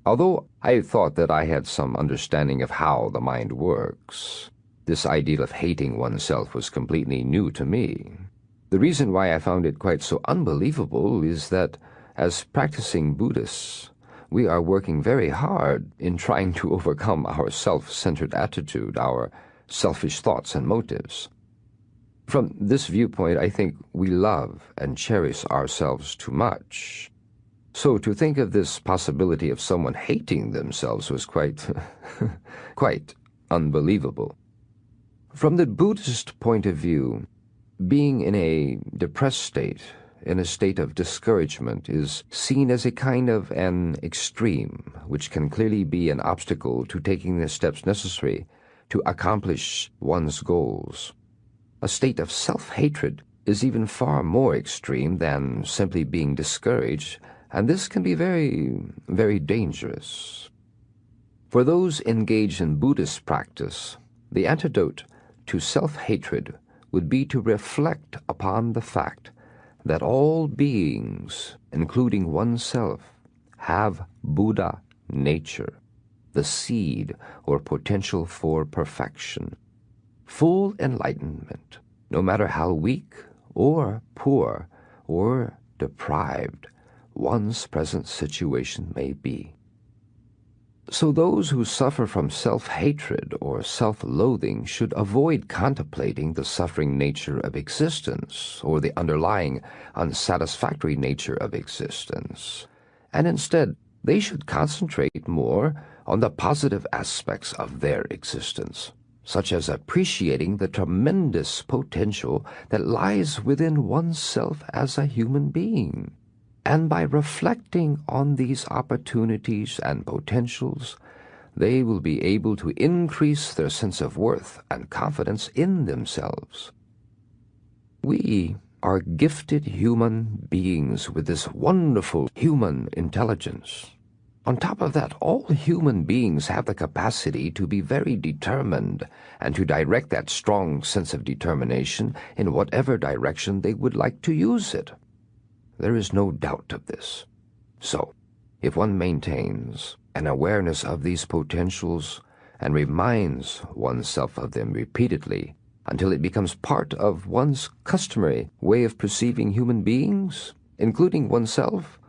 Although I thought that I had some understanding of how the mind works, this idea of hating oneself was completely new to me. The reason why I found it quite so unbelievable is that, as practicing Buddhists, we are working very hard in trying to overcome our self-centered attitude, our selfish thoughts and motives. From this viewpoint, I think we love and cherish ourselves too much. So to think of this possibility of someone hating themselves was quite unbelievable. From the Buddhist point of view, being in a depressed state, in a state of discouragement, is seen as a kind of an extreme, which can clearly be an obstacle to taking the steps necessary to accomplish one's goals. A state of self-hatred is even far more extreme than simply being discouraged, and this can be very, very dangerous. For those engaged in Buddhist practice, the antidote to self-hatred would be to reflect upon the fact that all beings, including oneself, have Buddha nature, the seed or potential for perfection, full enlightenment, no matter how weak or poor or deprived one's present situation may be. So those who suffer from self-hatred or self-loathing should avoid contemplating the suffering nature of existence or the underlying unsatisfactory nature of existence, and instead they should concentrate more on the positive aspects of their existence, such as appreciating the tremendous potential that lies within oneself as a human being. And by reflecting on these opportunities and potentials, they will be able to increase their sense of worth and confidence in themselves. We are gifted human beings with this wonderful human intelligence. On top of that, all human beings have the capacity to be very determined and to direct that strong sense of determination in whatever direction they would like to use it. There is no doubt of this. So, if one maintains an awareness of these potentials and reminds oneself of them repeatedly until it becomes part of one's customary way of perceiving human beings, including oneself,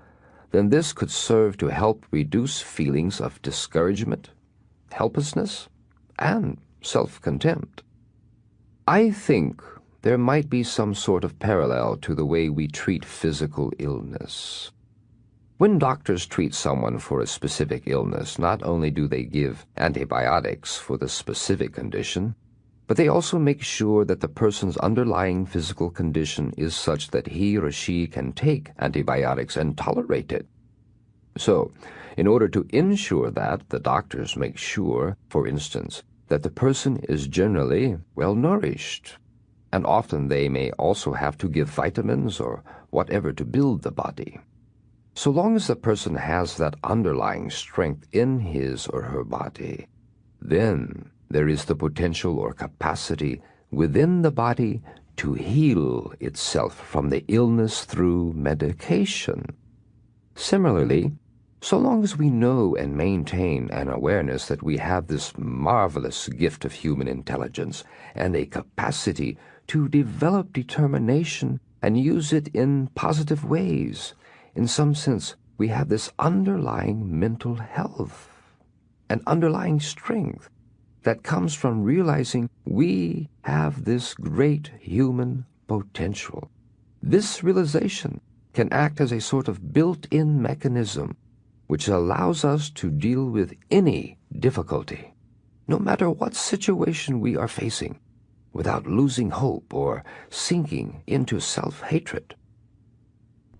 then this could serve to help reduce feelings of discouragement, helplessness, and self-contempt. I think there might be some sort of parallel to the way we treat physical illness. When doctors treat someone for a specific illness, not only do they give antibiotics for the specific condition, but they also make sure that the person's underlying physical condition is such that he or she can take antibiotics and tolerate it. So, in order to ensure that, the doctors make sure, for instance, that the person is generally well-nourished, and often they may also have to give vitamins or whatever to build the body. So long as the person has that underlying strength in his or her body, then there is the potential or capacity within the body to heal itself from the illness through medication. Similarly, so long as we know and maintain an awareness that we have this marvelous gift of human intelligence and a capacity to develop determination and use it in positive ways, in some sense, we have this underlying mental health, an underlying strength that comes from realizing we have this great human potential. This realization can act as a sort of built-in mechanism which allows us to deal with any difficulty, no matter what situation we are facing, without losing hope or sinking into self-hatred.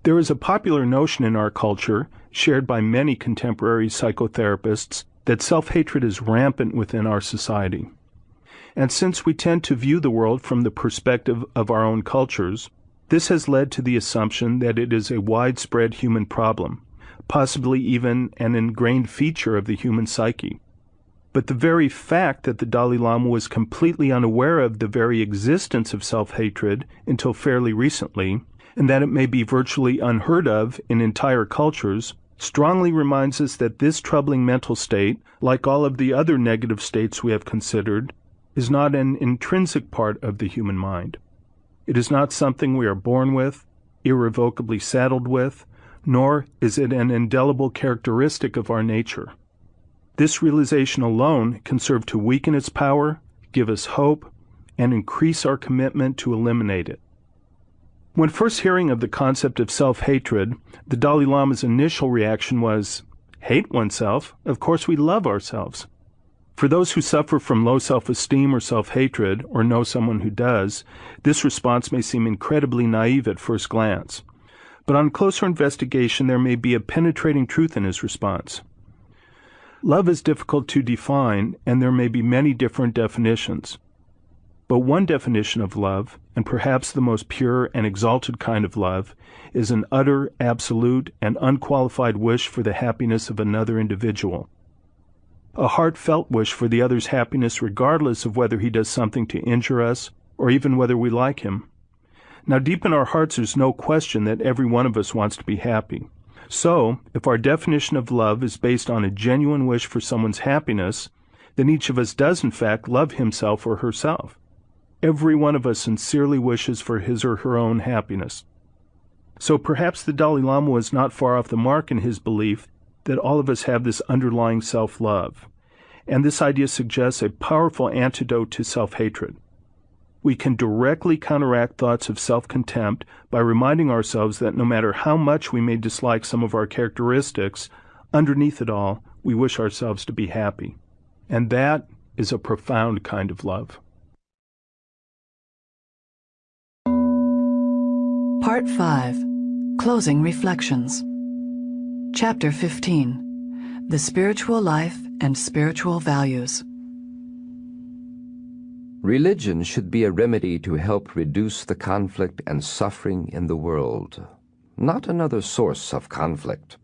There is a popular notion in our culture, shared by many contemporary psychotherapists, that self-hatred is rampant within our society. And since we tend to view the world from the perspective of our own cultures, this has led to the assumption that it is a widespread human problem, possibly even an ingrained feature of the human psyche. But the very fact that the Dalai Lama was completely unaware of the very existence of self-hatred until fairly recently, and that it may be virtually unheard of in entire cultures, strongly reminds us that this troubling mental state, like all of the other negative states we have considered, is not an intrinsic part of the human mind. It is not something we are born with, irrevocably saddled with, nor is it an indelible characteristic of our nature. This realization alone can serve to weaken its power, give us hope, and increase our commitment to eliminate it. When first hearing of the concept of self-hatred, the Dalai Lama's initial reaction was, hate oneself? Of course we love ourselves. For those who suffer from low self-esteem or self-hatred, or know someone who does, this response may seem incredibly naive at first glance. But on closer investigation, there may be a penetrating truth in his response. Love is difficult to define, and there may be many different definitions. But one definition of love, and perhaps the most pure and exalted kind of love, is an utter, absolute, and unqualified wish for the happiness of another individual. A heartfelt wish for the other's happiness regardless of whether he does something to injure us or even whether we like him. Now, deep in our hearts, there's no question that every one of us wants to be happy. So, if our definition of love is based on a genuine wish for someone's happiness, then each of us does in fact love himself or herself. Every one of us sincerely wishes for his or her own happiness. So perhaps the Dalai Lama was not far off the mark in his belief that all of us have this underlying self-love. And this idea suggests a powerful antidote to self-hatred. We can directly counteract thoughts of self-contempt by reminding ourselves that no matter how much we may dislike some of our characteristics, underneath it all, we wish ourselves to be happy. And that is a profound kind of love. Part 5. Closing Reflections. Chapter 15. The Spiritual Life and Spiritual Values. Religion should be a remedy to help reduce the conflict and suffering in the world, not another source of conflict.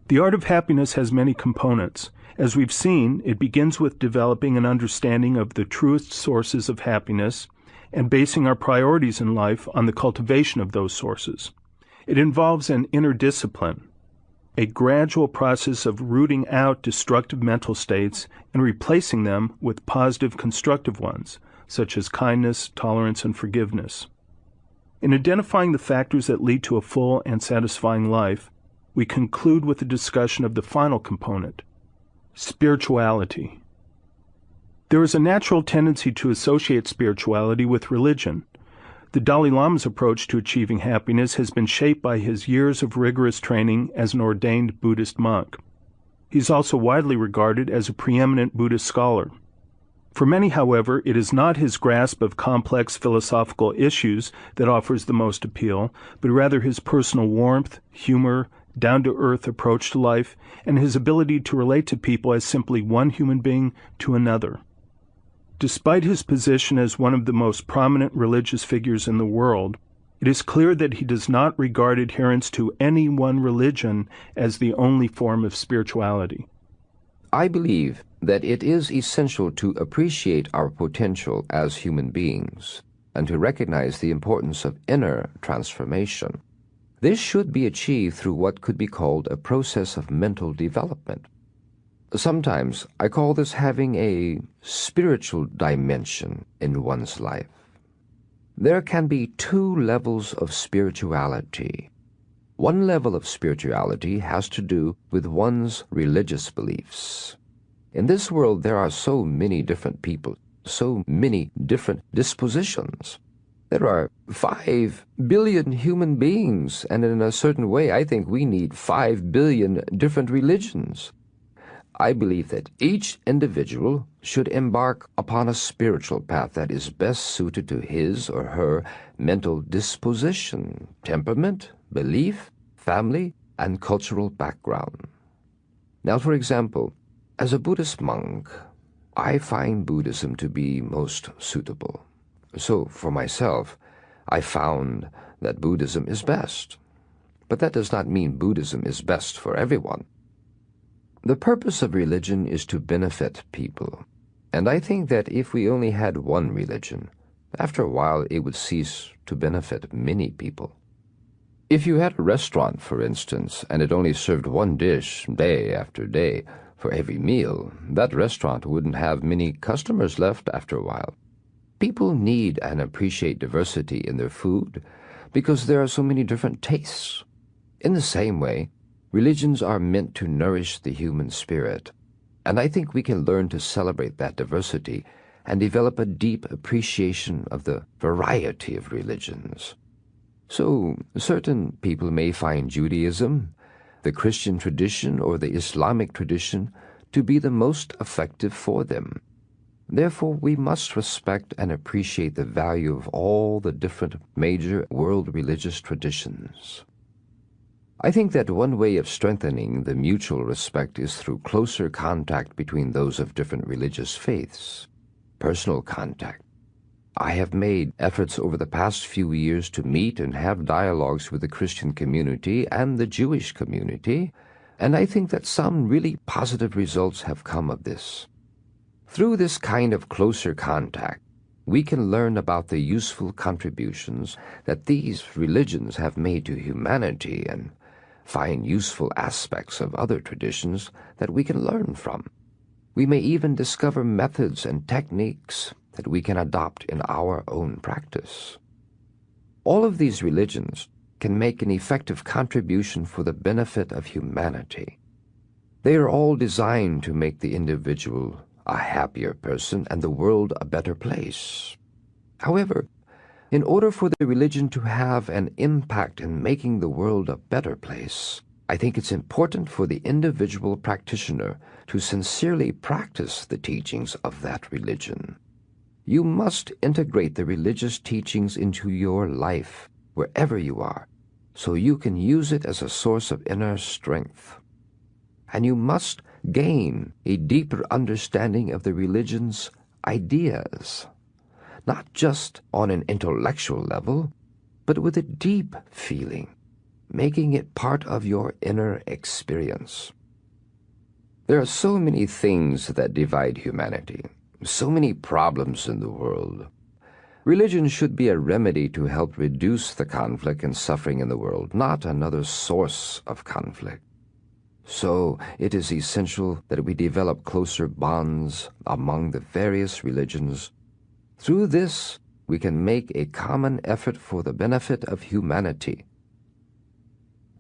The art of happiness has many components. As we've seen, it begins with developing an understanding of the truest sources of happiness and basing our priorities in life on the cultivation of those sources. It involves an inner discipline, a gradual process of rooting out destructive mental states and replacing them with positive, constructive ones, such as kindness, tolerance, and forgiveness. In identifying the factors that lead to a full and satisfying life, we conclude with a discussion of the final component, spirituality. There is a natural tendency to associate spirituality with religion. The Dalai Lama's approach to achieving happiness has been shaped by his years of rigorous training as an ordained Buddhist monk. He is also widely regarded as a preeminent Buddhist scholar. For many, however, it is not his grasp of complex philosophical issues that offers the most appeal, but rather his personal warmth, humor, down-to-earth approach to life, and his ability to relate to people as simply one human being to another. Despite his position as one of the most prominent religious figures in the world, it is clear that he does not regard adherence to any one religion as the only form of spirituality. I believe that it is essential to appreciate our potential as human beings and to recognize the importance of inner transformation. This should be achieved through what could be called a process of mental development. Sometimes I call this having a spiritual dimension in one's life. There can be two levels of spirituality. One level of spirituality has to do with one's religious beliefs. In this world, there are so many different people, so many different dispositions. There are 5 billion human beings, and in a certain way, I think we need 5 billion different religions. I believe that each individual should embark upon a spiritual path that is best suited to his or her mental disposition, temperament, belief, family, and cultural background. Now, for example, as a Buddhist monk, I find Buddhism to be most suitable. So, for myself, I found that Buddhism is best. But that does not mean Buddhism is best for everyone. The purpose of religion is to benefit people, and I think that if we only had one religion, after a while it would cease to benefit many people. If you had a restaurant, for instance, and it only served one dish day after day for every meal, that restaurant wouldn't have many customers left after a while. People need and appreciate diversity in their food because there are so many different tastes. In the same way, religions are meant to nourish the human spirit, and I think we can learn to celebrate that diversity and develop a deep appreciation of the variety of religions. So, certain people may find Judaism, the Christian tradition, or the Islamic tradition to be the most effective for them. Therefore, we must respect and appreciate the value of all the different major world religious traditions. I think that one way of strengthening the mutual respect is through closer contact between those of different religious faiths, personal contact. I have made efforts over the past few years to meet and have dialogues with the Christian community and the Jewish community, and I think that some really positive results have come of this. Through this kind of closer contact, we can learn about the useful contributions that these religions have made to humanity and find useful aspects of other traditions that we can learn from. We may even discover methods and techniques that we can adopt in our own practice. All of these religions can make an effective contribution for the benefit of humanity. They are all designed to make the individual a happier person and the world a better place. However, in order for the religion to have an impact in making the world a better place, I think it's important for the individual practitioner to sincerely practice the teachings of that religion. You must integrate the religious teachings into your life, wherever you are, so you can use it as a source of inner strength. And you must gain a deeper understanding of the religion's ideas, not just on an intellectual level, but with a deep feeling, making it part of your inner experience. There are so many things that divide humanity, so many problems in the world. Religion should be a remedy to help reduce the conflict and suffering in the world, not another source of conflict. So it is essential that we develop closer bonds among the various religions. Through this, we can make a common effort for the benefit of humanity.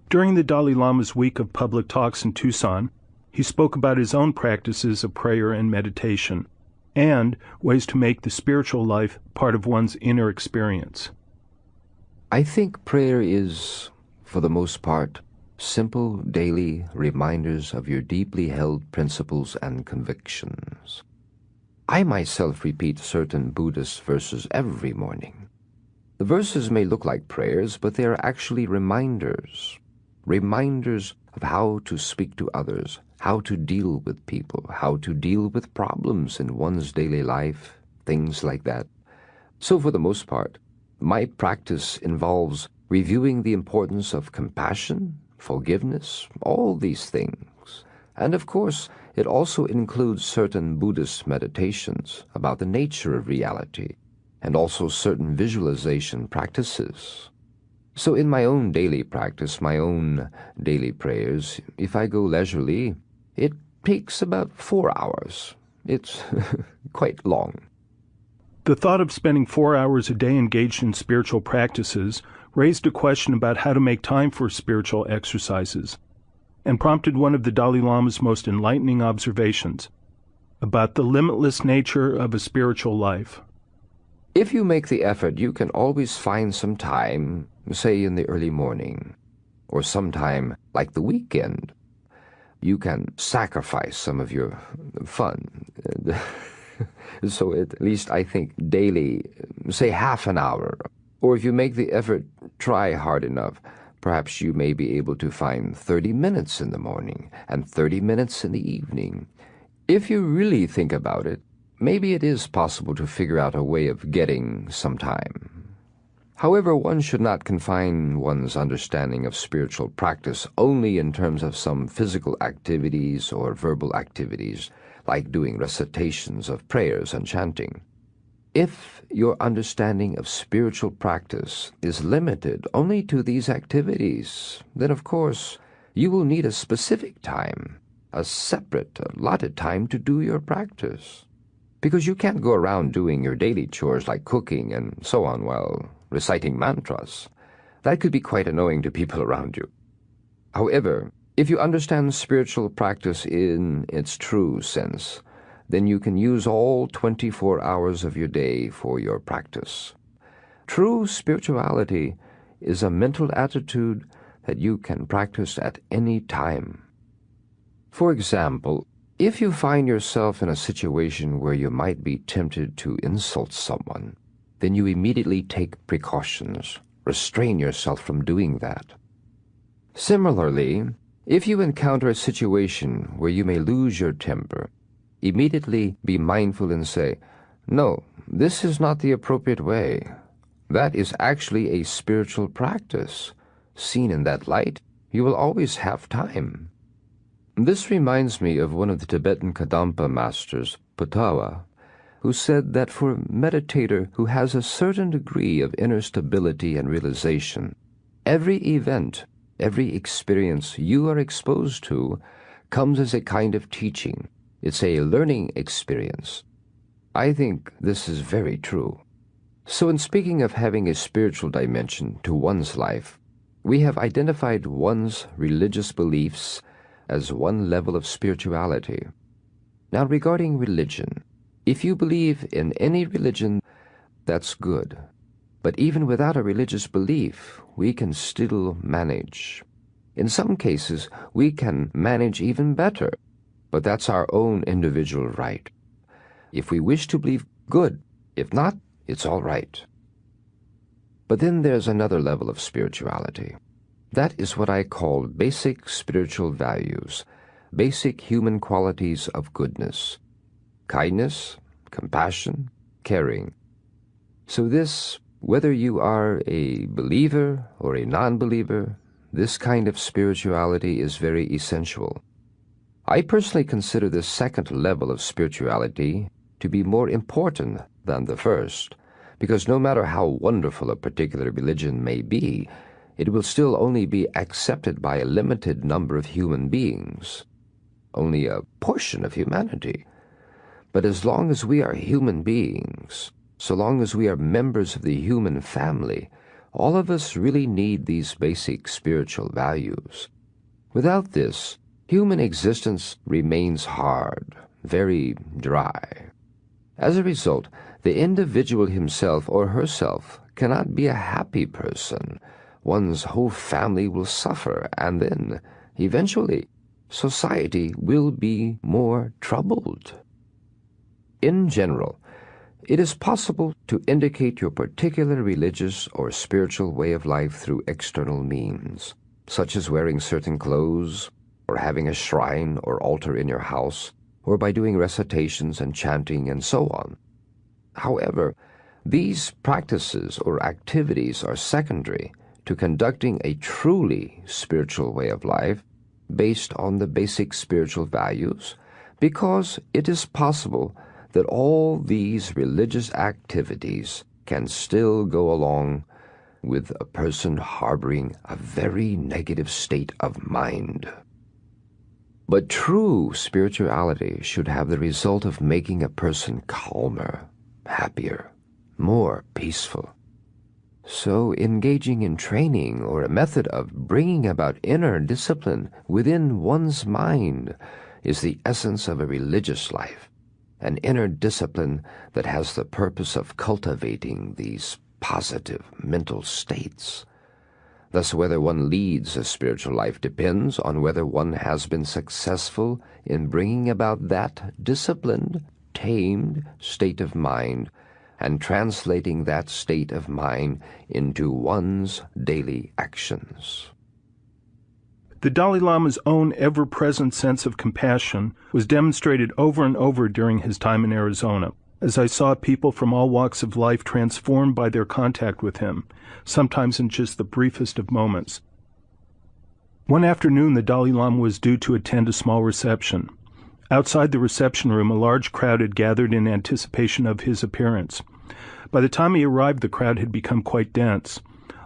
During the Dalai Lama's week of public talks in Tucson, he spoke about his own practices of prayer and meditation, and ways to make the spiritual life part of one's inner experience. I think prayer is, for the most part, simple daily reminders of your deeply held principles and convictions. I myself repeat certain Buddhist verses every morning. The verses may look like prayers, but they are actually reminders of how to speak to others, how to deal with people, how to deal with problems in one's daily life, things like that. So for the most part, my practice involves reviewing the importance of compassion, forgiveness, all these things. And of course, it also includes certain Buddhist meditations about the nature of reality, and also certain visualization practices. So in my own daily practice, my own daily prayers, if I go leisurely, it takes about 4 hours. It's quite long. The thought of spending 4 hours a day engaged in spiritual practices raised a question about how to make time for spiritual exercises, and prompted one of the Dalai Lama's most enlightening observations about the limitless nature of a spiritual life. If you make the effort, you can always find some time, say in the early morning, or sometime like the weekend. You can sacrifice some of your fun. So at least I think daily, say half an hour. Or if you make the effort, try hard enough, perhaps you may be able to find 30 minutes in the morning and 30 minutes in the evening. If you really think about it, maybe it is possible to figure out a way of getting some time. However, one should not confine one's understanding of spiritual practice only in terms of some physical activities or verbal activities, like doing recitations of prayers and chanting. If your understanding of spiritual practice is limited only to these activities, then of course you will need a specific time, a separate, allotted time to do your practice. Because you can't go around doing your daily chores like cooking and so on while reciting mantras. That could be quite annoying to people around you. However, if you understand spiritual practice in its true sense, then you can use all 24 hours of your day for your practice. True spirituality is a mental attitude that you can practice at any time. For example, if you find yourself in a situation where you might be tempted to insult someone, then you immediately take precautions, restrain yourself from doing that. Similarly, if you encounter a situation where you may lose your temper, immediately be mindful and say, "No, this is not the appropriate way. That is actually a spiritual practice. Seen in that light, you will always have time." This reminds me of one of the Tibetan Kadampa masters, Patawa, who said that for a meditator who has a certain degree of inner stability and realization, every event, every experience you are exposed to comes as a kind of teaching. It's a learning experience. I think this is very true. So in speaking of having a spiritual dimension to one's life, we have identified one's religious beliefs as one level of spirituality. Now regarding religion, if you believe in any religion, that's good. But even without a religious belief, we can still manage. In some cases, we can manage even better, but that's our own individual right. If we wish to believe, good. If not, it's all right. But then there's another level of spirituality. That is what I call basic spiritual values, basic human qualities of goodness, kindness, compassion, caring. So this, whether you are a believer or a non-believer, this kind of spirituality is very essential. I personally consider this second level of spirituality to be more important than the first, because no matter how wonderful a particular religion may be, it will still only be accepted by a limited number of human beings, only a portion of humanity. But as long as we are human beings, so long as we are members of the human family, all of us really need these basic spiritual values. Without this, human existence remains hard, very dry. As a result, the individual himself or herself cannot be a happy person. One's whole family will suffer, and then, eventually, society will be more troubled. In general, it is possible to indicate your particular religious or spiritual way of life through external means, such as wearing certain clothes, or having a shrine or altar in your house, or by doing recitations and chanting and so on. However, these practices or activities are secondary to conducting a truly spiritual way of life based on the basic spiritual values, because it is possible that all these religious activities can still go along with a person harboring a very negative state of mind. But true spirituality should have the result of making a person calmer, happier, more peaceful. So engaging in training or a method of bringing about inner discipline within one's mind is the essence of a religious life, an inner discipline that has the purpose of cultivating these positive mental states. Thus, whether one leads a spiritual life depends on whether one has been successful in bringing about that disciplined, tamed state of mind and translating that state of mind into one's daily actions. The Dalai Lama's own ever-present sense of compassion was demonstrated over and over during his time in Arizona, as I saw people from all walks of life transformed by their contact with him, sometimes in just the briefest of moments. One afternoon, the Dalai Lama was due to attend a small reception. Outside the reception room, a large crowd had gathered in anticipation of his appearance. By the time he arrived, the crowd had become quite dense.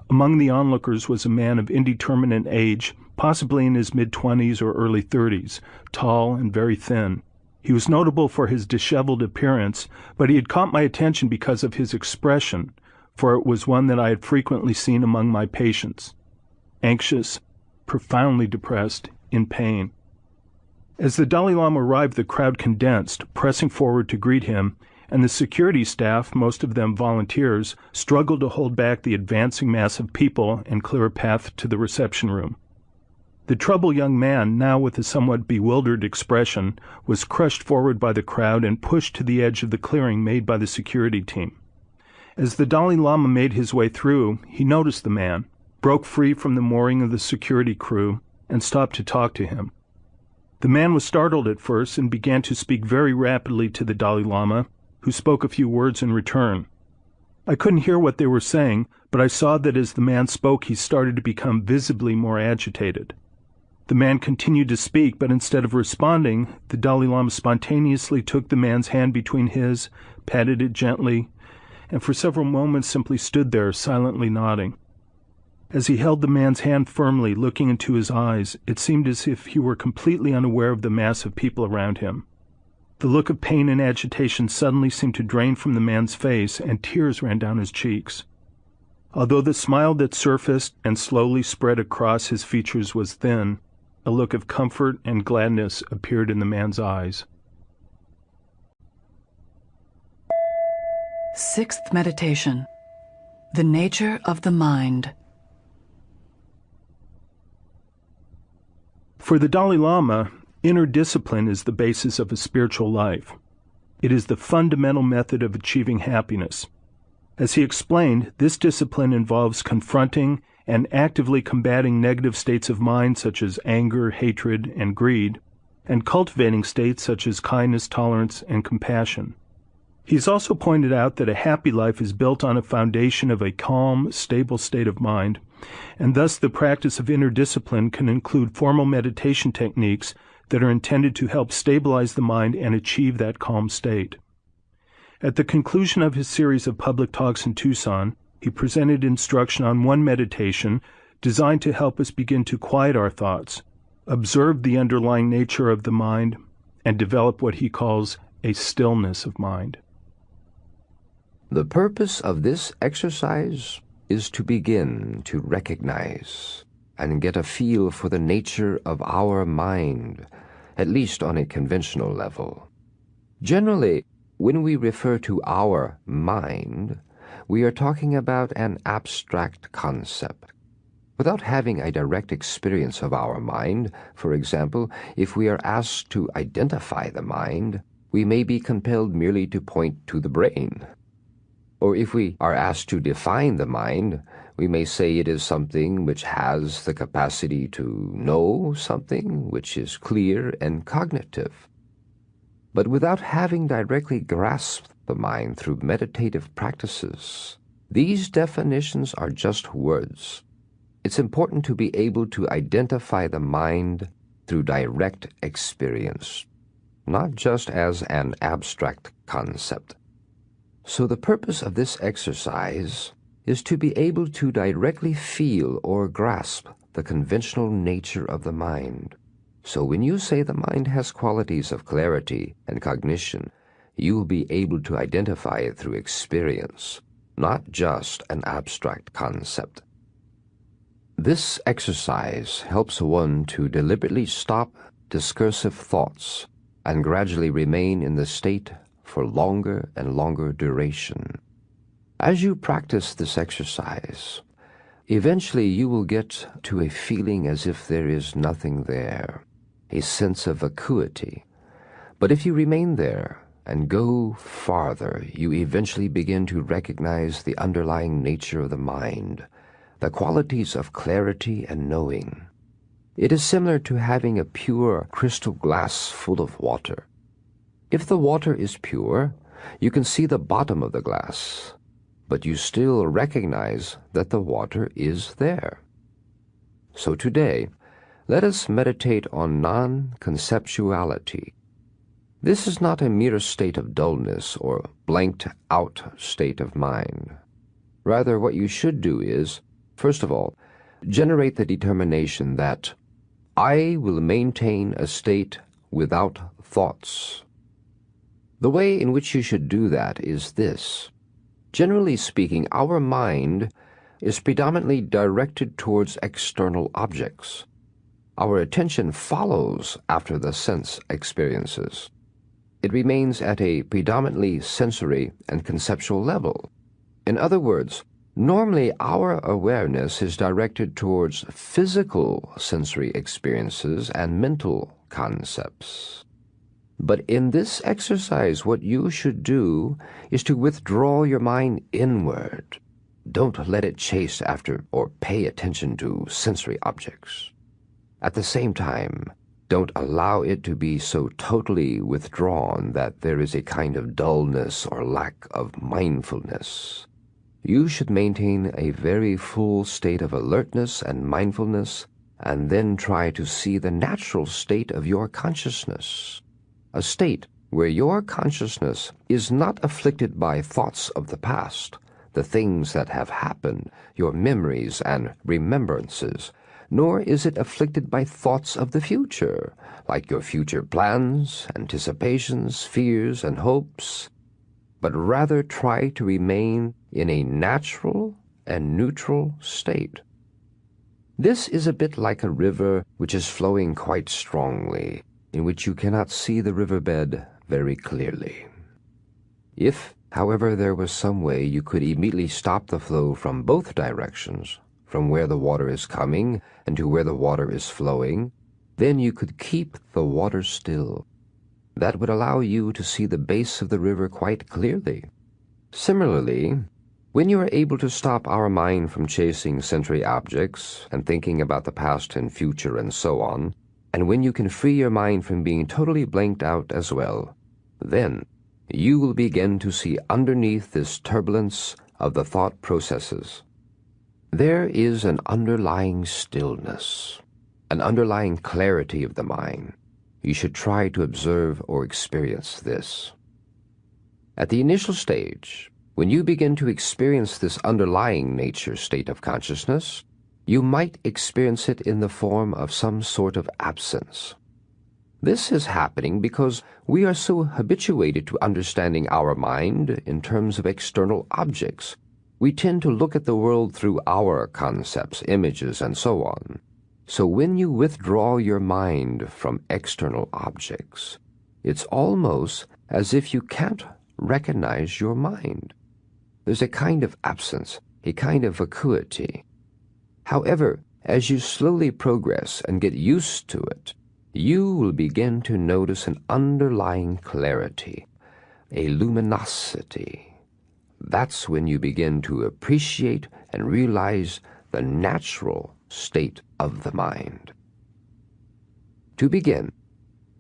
Among the onlookers was a man of indeterminate age, possibly in his mid-20s or early 30s, tall and very thin. He was notable for his disheveled appearance, but he had caught my attention because of his expression, for it was one that I had frequently seen among my patients: anxious, profoundly depressed, in pain. As the Dalai Lama arrived, the crowd condensed, pressing forward to greet him, and the security staff, most of them volunteers, struggled to hold back the advancing mass of people and clear a path to the reception room. The troubled young man, now with a somewhat bewildered expression, was crushed forward by the crowd and pushed to the edge of the clearing made by the security team. As the Dalai Lama made his way through, he noticed the man, broke free from the mooring of the security crew, and stopped to talk to him. The man was startled at first and began to speak very rapidly to the Dalai Lama, who spoke a few words in return. I couldn't hear what they were saying, but I saw that as the man spoke, he started to become visibly more agitated. The man continued to speak, but instead of responding, the Dalai Lama spontaneously took the man's hand between his, patted it gently, and for several moments simply stood there, silently nodding. As he held the man's hand firmly, looking into his eyes, it seemed as if he were completely unaware of the mass of people around him. The look of pain and agitation suddenly seemed to drain from the man's face, and tears ran down his cheeks. Although the smile that surfaced and slowly spread across his features was thin, a look of comfort and gladness appeared in the man's eyes. Sixth meditation. The nature of the mind. For the Dalai Lama, inner discipline is the basis of a spiritual life. It is the fundamental method of achieving happiness. As he explained, this discipline involves confronting and actively combating negative states of mind such as anger, hatred, and greed, and cultivating states such as kindness, tolerance, and compassion. He's also pointed out that a happy life is built on a foundation of a calm, stable state of mind, and thus the practice of inner discipline can include formal meditation techniques that are intended to help stabilize the mind and achieve that calm state. At the conclusion of his series of public talks in Tucson, he presented instruction on one meditation designed to help us begin to quiet our thoughts, observe the underlying nature of the mind, and develop what he calls a stillness of mind. The purpose of this exercise is to begin to recognize and get a feel for the nature of our mind, at least on a conventional level. Generally, when we refer to our mind, we are talking about an abstract concept. Without having a direct experience of our mind, for example, if we are asked to identify the mind, we may be compelled merely to point to the brain. Or if we are asked to define the mind, we may say it is something which has the capacity to know something which is clear and cognitive. But without having directly grasped the mind through meditative practices, these definitions are just words. It's important to be able to identify the mind through direct experience, not just as an abstract concept. So the purpose of this exercise is to be able to directly feel or grasp the conventional nature of the mind. So when you say the mind has qualities of clarity and cognition, you will be able to identify it through experience, not just an abstract concept. This exercise helps one to deliberately stop discursive thoughts and gradually remain in the state for longer and longer duration. As you practice this exercise, eventually you will get to a feeling as if there is nothing there, a sense of vacuity. But if you remain there and go farther, you eventually begin to recognize the underlying nature of the mind, the qualities of clarity and knowing. It is similar to having a pure crystal glass full of water. If the water is pure, you can see the bottom of the glass, but you still recognize that the water is there. So today, let us meditate on non-conceptuality. This is not a mere state of dullness or blanked-out state of mind. Rather, what you should do is, first of all, generate the determination that I will maintain a state without thoughts. The way in which you should do that is this. Generally speaking, our mind is predominantly directed towards external objects. Our attention follows after the sense experiences. It remains at a predominantly sensory and conceptual level. In other words, normally our awareness is directed towards physical sensory experiences and mental concepts. But in this exercise, what you should do is to withdraw your mind inward. Don't let it chase after or pay attention to sensory objects. At the same time, don't allow it to be so totally withdrawn that there is a kind of dullness or lack of mindfulness. You should maintain a very full state of alertness and mindfulness, and then try to see the natural state of your consciousness. A state where your consciousness is not afflicted by thoughts of the past, the things that have happened, your memories and remembrances, nor is it afflicted by thoughts of the future, like your future plans, anticipations, fears, and hopes, but rather try to remain in a natural and neutral state. This is a bit like a river which is flowing quite strongly, in which you cannot see the riverbed very clearly. If, however, there was some way you could immediately stop the flow from both directions, from where the water is coming and to where the water is flowing, then you could keep the water still. That would allow you to see the base of the river quite clearly. Similarly, when you are able to stop our mind from chasing sensory objects and thinking about the past and future and so on, and when you can free your mind from being totally blanked out as well, then you will begin to see underneath this turbulence of the thought processes. There is an underlying stillness, an underlying clarity of the mind. You should try to observe or experience this. At the initial stage, when you begin to experience this underlying nature state of consciousness, you might experience it in the form of some sort of absence. This is happening because we are so habituated to understanding our mind in terms of external objects. We tend to look at the world through our concepts, images, and so on. So when you withdraw your mind from external objects, it's almost as if you can't recognize your mind. There's a kind of absence, a kind of vacuity. However, as you slowly progress and get used to it, you will begin to notice an underlying clarity, a luminosity. That's when you begin to appreciate and realize the natural state of the mind. To begin,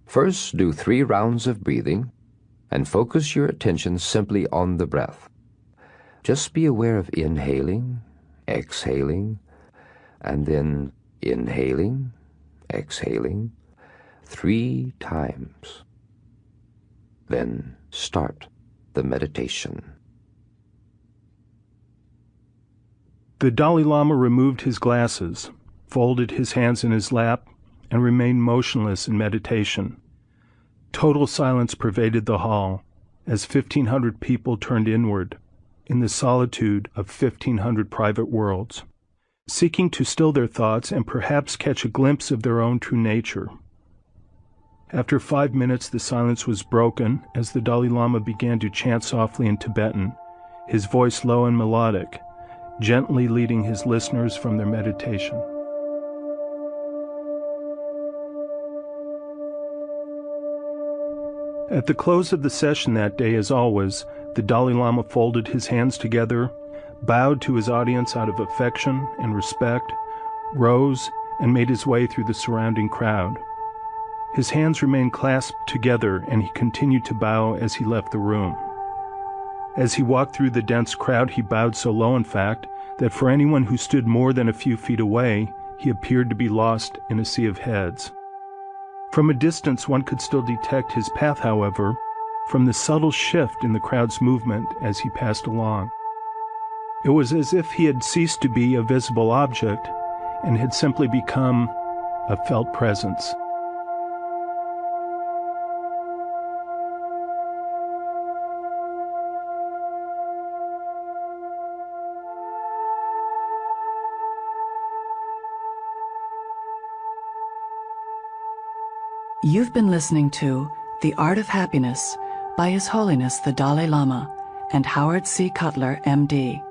first do 3 rounds of breathing and focus your attention simply on the breath. Just be aware of inhaling, exhaling, and then inhaling, exhaling 3 times. Then start the meditation. The Dalai Lama removed his glasses, folded his hands in his lap, and remained motionless in meditation. Total silence pervaded the hall as 1,500 people turned inward in the solitude of 1,500 private worlds, seeking to still their thoughts and perhaps catch a glimpse of their own true nature. After 5 minutes, the silence was broken as the Dalai Lama began to chant softly in Tibetan, his voice low and melodic, gently leading his listeners from their meditation. At the close of the session that day, as always, the Dalai Lama folded his hands together, bowed to his audience out of affection and respect, rose, and made his way through the surrounding crowd. His hands remained clasped together, and he continued to bow as he left the room. As he walked through the dense crowd, he bowed so low, in fact, that for anyone who stood more than a few feet away, he appeared to be lost in a sea of heads. From a distance, one could still detect his path, however, from the subtle shift in the crowd's movement as he passed along. It was as if he had ceased to be a visible object and had simply become a felt presence. You've been listening to The Art of Happiness by His Holiness the Dalai Lama and Howard C. Cutler, MD.